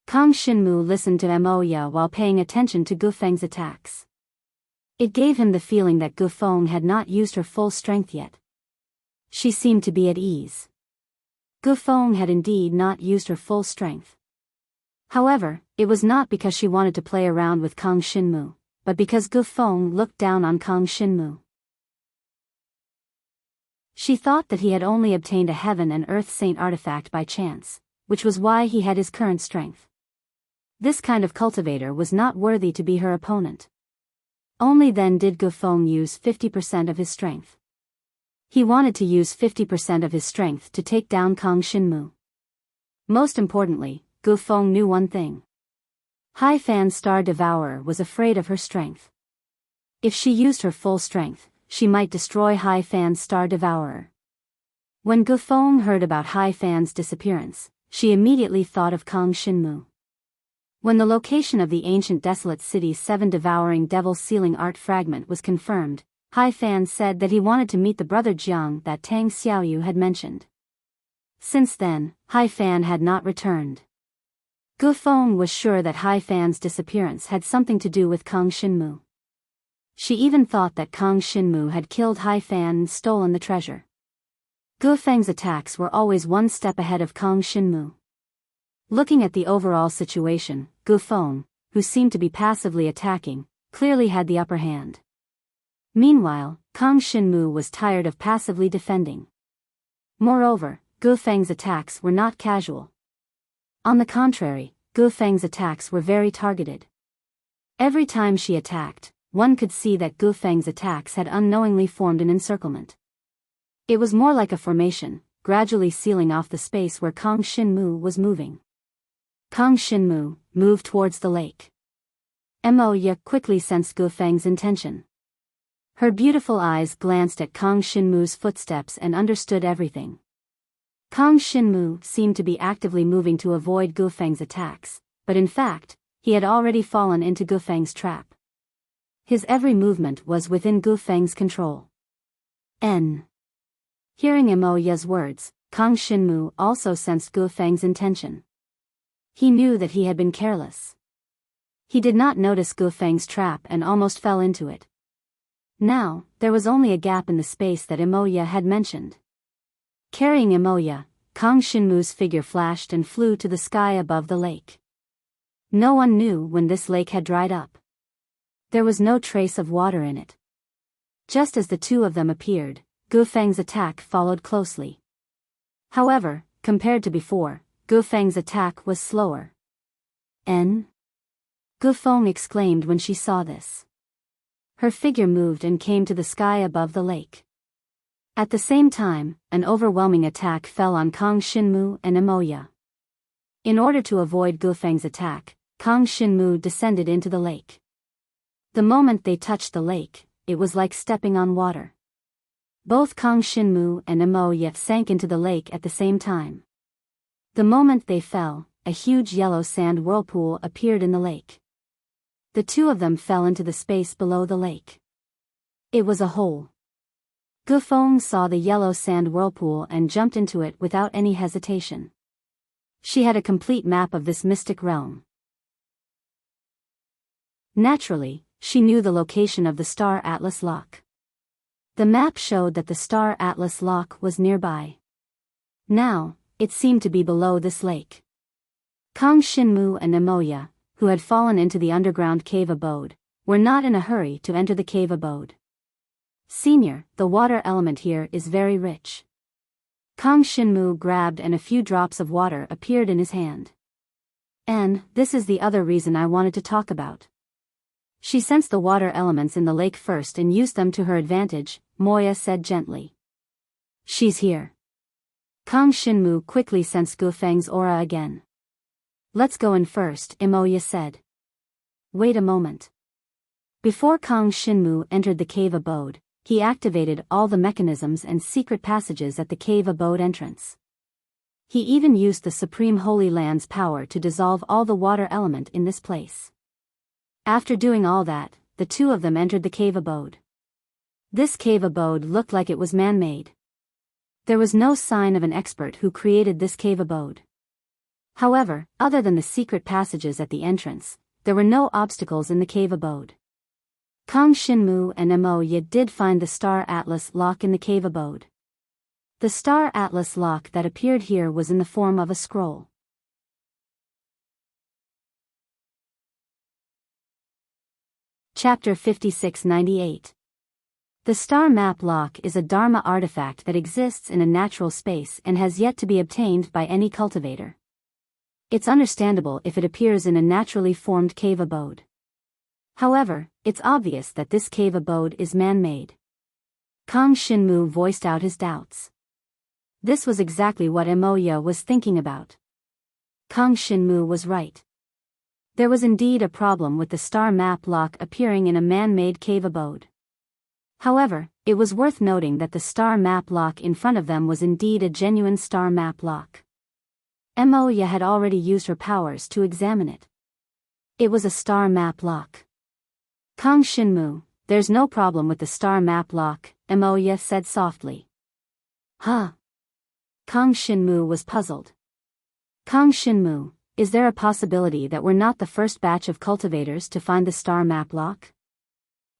Kang Shinmu listened to Moya while paying attention to Gufeng's attacks. It gave him the feeling that Gufeng had not used her full strength yet. She seemed to be at ease. Gufeng had indeed not used her full strength. However, it was not because she wanted to play around with Kang Shinmu, but because Gufeng looked down on Kang Shinmu. She thought that he had only obtained a heaven and earth saint artifact by chance, which was why he had his current strength. This kind of cultivator was not worthy to be her opponent. Only then did Gufeng use 50% of his strength. He wanted to use 50% of his strength to take down Kang Shinmu. Most importantly, Gufeng knew one thing. Hai Fan Star Devourer was afraid of her strength. If she used her full strength, she might destroy Hai Fan's Star Devourer. When Gufeng heard about Hai Fan's disappearance, she immediately thought of Kang Shinmu. When the location of the ancient desolate city's 7 devouring devil sealing art fragment was confirmed, Hai Fan said that he wanted to meet the brother Jiang that Tang Xiaoyu had mentioned. Since then, Hai Fan had not returned. Gufeng was sure that Hai Fan's disappearance had something to do with Kang Shinmu. She even thought that Kang Shinmu had killed Hai Fan and stolen the treasure. Gufeng's attacks were always one step ahead of Kang Shinmu. Looking at the overall situation, Gufeng, who seemed to be passively attacking, clearly had the upper hand. Meanwhile, Kang Shinmu was tired of passively defending. Moreover, Gufeng's attacks were not casual. On the contrary, Gufeng's attacks were very targeted. Every time she attacked, one could see that Gufeng's attacks had unknowingly formed an encirclement. It was more like a formation, gradually sealing off the space where Kang Shinmu was moving. Kang Shinmu moved towards the lake. Moya quickly sensed Gufeng's intention. Her beautiful eyes glanced at Kang Shinmu's footsteps and understood everything. Kang Shinmu seemed to be actively moving to avoid Gufeng's attacks, but in fact, he had already fallen into Gufeng's trap. His every movement was within Gufeng's control. Hearing Moya's words, Kang Shinmu also sensed Gufeng's intention. He knew that he had been careless. He did not notice Gufeng's trap and almost fell into it. Now, there was only a gap in the space that Moya had mentioned. Carrying Moya, Kang Shinmu's figure flashed and flew to the sky above the lake. No one knew when this lake had dried up. There was no trace of water in it. Just as the two of them appeared, Gufeng's attack followed closely. However, compared to before, Gufeng's attack was slower. Gufeng exclaimed when she saw this. Her figure moved and came to the sky above the lake. At the same time, an overwhelming attack fell on Kang Xinmu and Emoya. In order to avoid Gufeng's attack, Kang Xinmu descended into the lake. The moment they touched the lake, it was like stepping on water. Both Kang Xinmu and Emoya sank into the lake at the same time. The moment they fell, a huge yellow sand whirlpool appeared in the lake. The two of them fell into the space below the lake. It was a hole. Gufeng saw the yellow sand whirlpool and jumped into it without any hesitation. She had a complete map of this mystic realm. Naturally, she knew the location of the Star Atlas Lock. The map showed that the Star Atlas Lock was nearby. Now, it seemed to be below this lake. Kang Xinmu and Emoya, who had fallen into the underground cave abode, were not in a hurry to enter the cave abode. Senior, the water element here is very rich. Kang Xinmu grabbed and a few drops of water appeared in his hand. And this is the other reason I wanted to talk about. She sensed the water elements in the lake first and used them to her advantage, Moya said gently. She's here. Kang Xinmu quickly sensed Gufeng's aura again. Let's go in first, Emoya said. Wait a moment. Before Kang Xinmu entered the cave abode, he activated all the mechanisms and secret passages at the cave abode entrance. He even used the Supreme Holy Land's power to dissolve all the water element in this place. After doing all that, the two of them entered the cave abode. This cave abode looked like it was man-made. There was no sign of an expert who created this cave abode. However, other than the secret passages at the entrance, there were no obstacles in the cave abode. Kang Xinmu and Emoya did find the Star Atlas Lock in the cave abode. The Star Atlas Lock that appeared here was in the form of a scroll. Chapter 5698. The Star Map Lock is a Dharma artifact that exists in a natural space and has yet to be obtained by any cultivator. It's understandable if it appears in a naturally formed cave abode. However, it's obvious that this cave abode is man-made. Kang Xinmu voiced out his doubts. This was exactly what Emoya was thinking about. Kang Xinmu was right. There was indeed a problem with the Star Map Lock appearing in a man-made cave abode. However, it was worth noting that the Star Map Lock in front of them was indeed a genuine Star Map Lock. Emoya had already used her powers to examine it. It was a Star Map Lock. Kang Xinmu, there's no problem with the Star Map Lock, Emoya said softly. Huh? Kang Xinmu was puzzled. Kang Xinmu, is there a possibility that we're not the first batch of cultivators to find the Star Map Lock?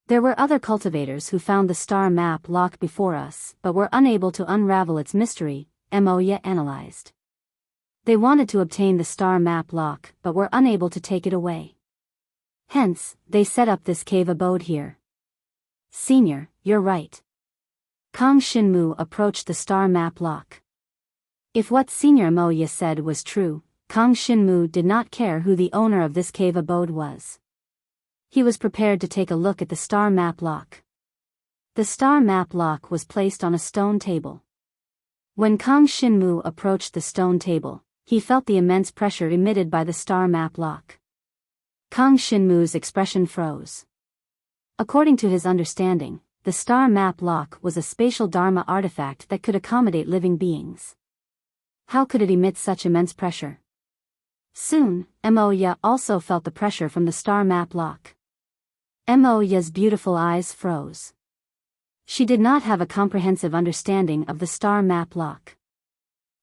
There were other cultivators who found the Star Map Lock before us, but were unable to unravel its mystery, Emoya analyzed. They wanted to obtain the Star Map Lock, but were unable to take it away. Hence, they set up this cave abode here. Senior, you're right. Kang Xinmu approached the Star Map Lock. If what Senior Emoya said was true, Kang Xinmu did not care who the owner of this cave abode was. He was prepared to take a look at the Star Map Lock. The Star Map Lock was placed on a stone table. When Kang Xinmu approached the stone table, he felt the immense pressure emitted by the Star Map Lock. Kang Xinmu's expression froze. According to his understanding, the Star Map Lock was a spatial Dharma artifact that could accommodate living beings. How could it emit such immense pressure? Soon, Emoya also felt the pressure from the Star Map Lock. Emoya's beautiful eyes froze. She did not have a comprehensive understanding of the Star Map Lock.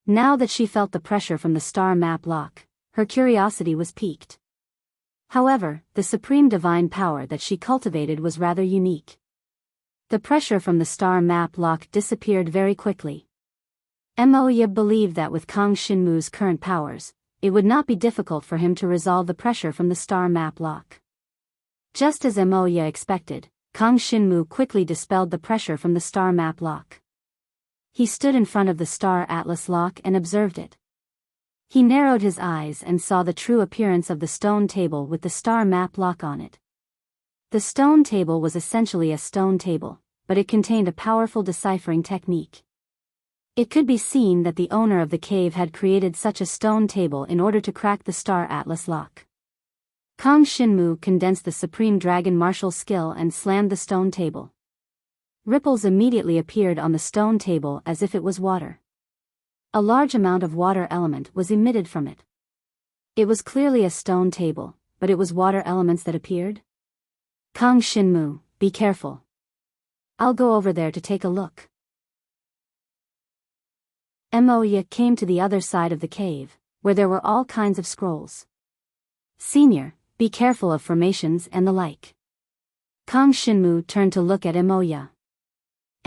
Now that she felt the pressure from the Star Map Lock, her curiosity was piqued. However, the supreme divine power that she cultivated was rather unique. The pressure from the Star Map Lock disappeared very quickly. Emoya believed that with Kang Xinmu's current powers, it would not be difficult for him to resolve the pressure from the Star Map Lock. Just as Emoya expected, Kang Xinmu quickly dispelled the pressure from the Star Map Lock. He stood in front of the Star Atlas lock and observed it. He narrowed his eyes and saw the true appearance of the stone table with the star map lock on it. The stone table was essentially a stone table, but it contained a powerful deciphering technique. It could be seen that the owner of the cave had created such a stone table in order to crack the Star Atlas lock. Kang Shinmu condensed the Supreme Dragon martial skill and slammed the stone table. Ripples immediately appeared on the stone table as if it was water. A large amount of water element was emitted from it. It was clearly a stone table, but it was water elements that appeared. Kang Shinmu, be careful. I'll go over there to take a look. Moya came to the other side of the cave, where there were all kinds of scrolls. Senior, be careful of formations and the like. Kang Shinmu turned to look at Moya.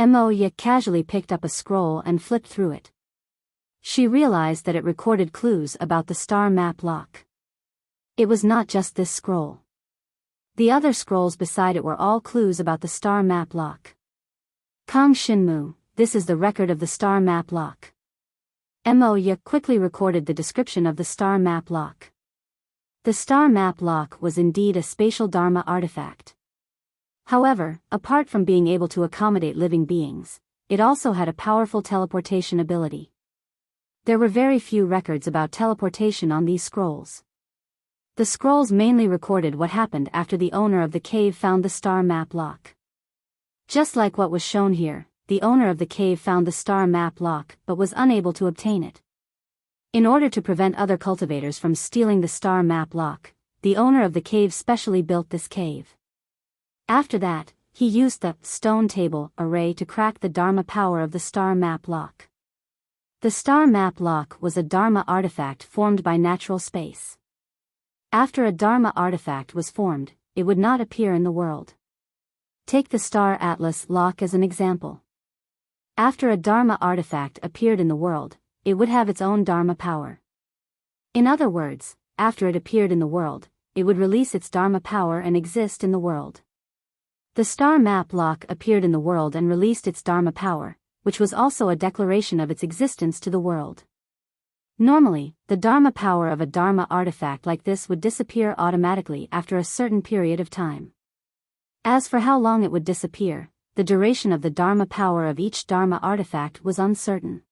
Moya casually picked up a scroll and flipped through it. She realized that it recorded clues about the star map lock. It was not just this scroll. The other scrolls beside it were all clues about the star map lock. Kang Shinmu, this is the record of the star map lock. Moya quickly recorded the description of the star map lock. The star map lock was indeed a spatial Dharma artifact. However, apart from being able to accommodate living beings, it also had a powerful teleportation ability. There were very few records about teleportation on these scrolls. The scrolls mainly recorded what happened after the owner of the cave found the star map lock. Just like what was shown here, the owner of the cave found the star map lock but was unable to obtain it. In order to prevent other cultivators from stealing the star map lock, the owner of the cave specially built this cave. After that, he used the stone table array to crack the Dharma power of the star map lock. The star map lock was a Dharma artifact formed by natural space. After a Dharma artifact was formed, it would not appear in the world. Take the Star Atlas lock as an example. After a Dharma artifact appeared in the world, it would have its own Dharma power. In other words, after it appeared in the world, it would release its Dharma power and exist in the world. The star map lock appeared in the world and released its Dharma power, which was also a declaration of its existence to the world. Normally, the Dharma power of a Dharma artifact like this would disappear automatically after a certain period of time. As for how long it would disappear, the duration of the Dharma power of each Dharma artifact was uncertain.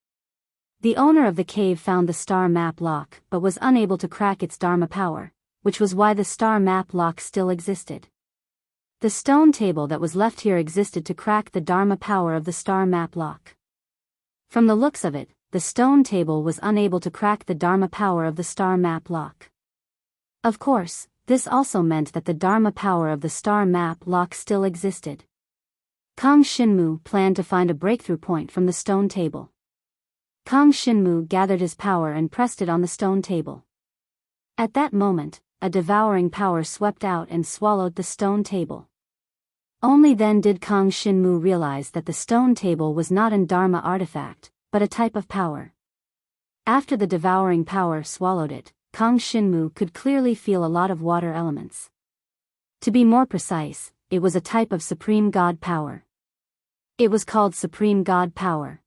The owner of the cave found the star map lock but was unable to crack its Dharma power, which was why the star map lock still existed. The stone table that was left here existed to crack the Dharma power of the star map lock. From the looks of it, the stone table was unable to crack the Dharma power of the star map lock. Of course, this also meant that the Dharma power of the star map lock still existed. Kang Shinmu planned to find a breakthrough point from the stone table. Kang Shinmu gathered his power and pressed it on the stone table. At that moment, a devouring power swept out and swallowed the stone table. Only then did Kang Shinmu realize that the stone table was not an Dharma artifact, but a type of power. After the devouring power swallowed it, Kang Shinmu could clearly feel a lot of water elements. To be more precise, it was a type of Supreme God power. It was called Supreme God power.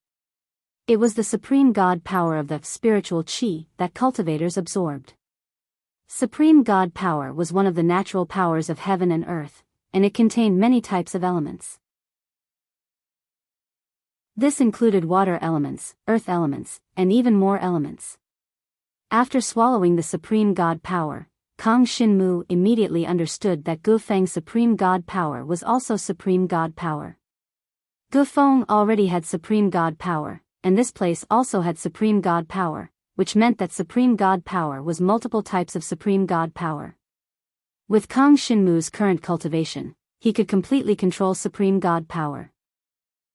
It was the Supreme God power of the spiritual chi that cultivators absorbed. Supreme God power was one of the natural powers of heaven and earth, and it contained many types of elements. This included water elements, earth elements, and even more elements. After swallowing the Supreme God power, Kang Shinmu immediately understood that Gufeng's Supreme God power was also Supreme God power. Gufeng already had Supreme God power, and this place also had Supreme God power, which meant that Supreme God power was multiple types of Supreme God power. With Kang Shinmu's current cultivation, he could completely control Supreme God power.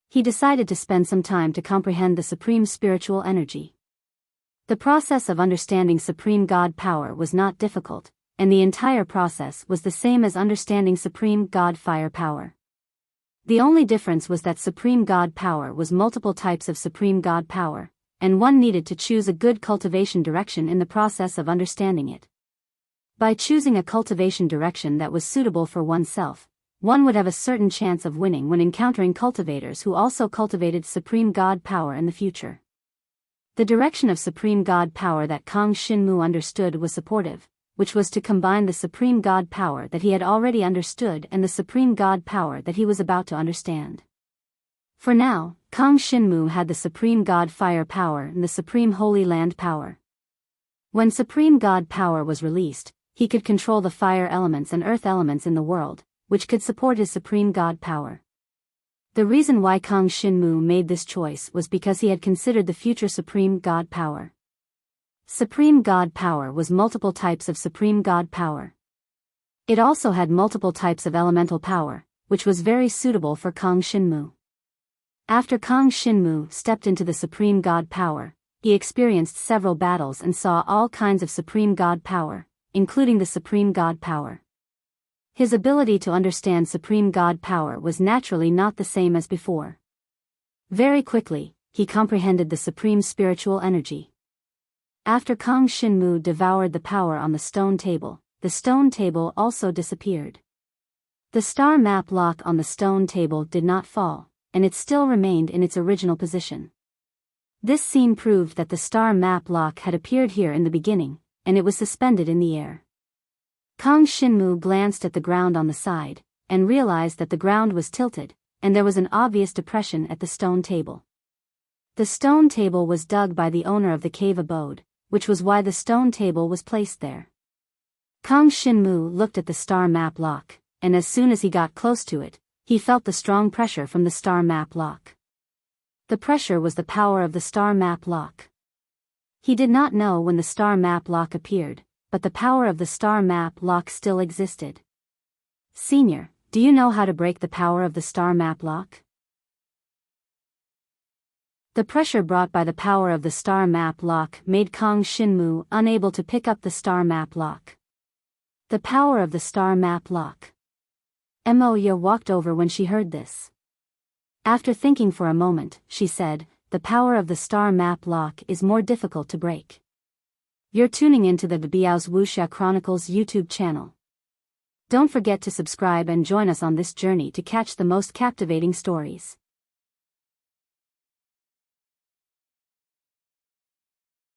He decided to spend some time to comprehend the supreme spiritual energy. The process of understanding Supreme God power was not difficult, and the entire process was the same as understanding Supreme God fire power. The only difference was that Supreme God power was multiple types of Supreme God power, and one needed to choose a good cultivation direction in the process of understanding it. By choosing a cultivation direction that was suitable for oneself, one would have a certain chance of winning when encountering cultivators who also cultivated Supreme God power in the future. The direction of Supreme God power that Kang Shinmu understood was supportive, which was to combine the Supreme God power that he had already understood and the Supreme God power that he was about to understand. For now, Kang Shinmu had the Supreme God Fire power and the Supreme Holy Land power. When Supreme God power was released, he could control the fire elements and earth elements in the world, which could support his Supreme God power. The reason why Kang Shinmu made this choice was because he had considered the future Supreme God power. Supreme God power was multiple types of Supreme God power. It also had multiple types of elemental power, which was very suitable for Kang Shinmu. After Kang Shinmu stepped into the Supreme God power, he experienced several battles and saw all kinds of Supreme God power, including the Supreme God power. His ability to understand Supreme God power was naturally not the same as before. Very quickly, he comprehended the Supreme Spiritual Energy. After Kang Shinmu devoured the power on the stone table, the stone table also disappeared. The star map lock on the stone table did not fall, and it still remained in its original position. This scene proved that the star map lock had appeared here in the beginning, and it was suspended in the air. Kang Shinmu glanced at the ground on the side, and realized that the ground was tilted, and there was an obvious depression at the stone table. The stone table was dug by the owner of the cave abode, which was why the stone table was placed there. Kang Shinmu looked at the star map lock, and as soon as he got close to it, he felt the strong pressure from the star map lock. The pressure was the power of the star map lock. He did not know when the star map lock appeared, but the power of the star map lock still existed. Senior, do you know how to break the power of the star map lock? The pressure brought by the power of the star map lock made Kang Shinmu unable to pick up the star map lock. The power of the star map lock. Moya walked over when she heard this. After thinking for a moment, she said, "The power of the star map lock is more difficult to break." You're tuning into the Biyao's Wuxia Chronicles YouTube channel. Don't forget to subscribe and join us on this journey to catch the most captivating stories.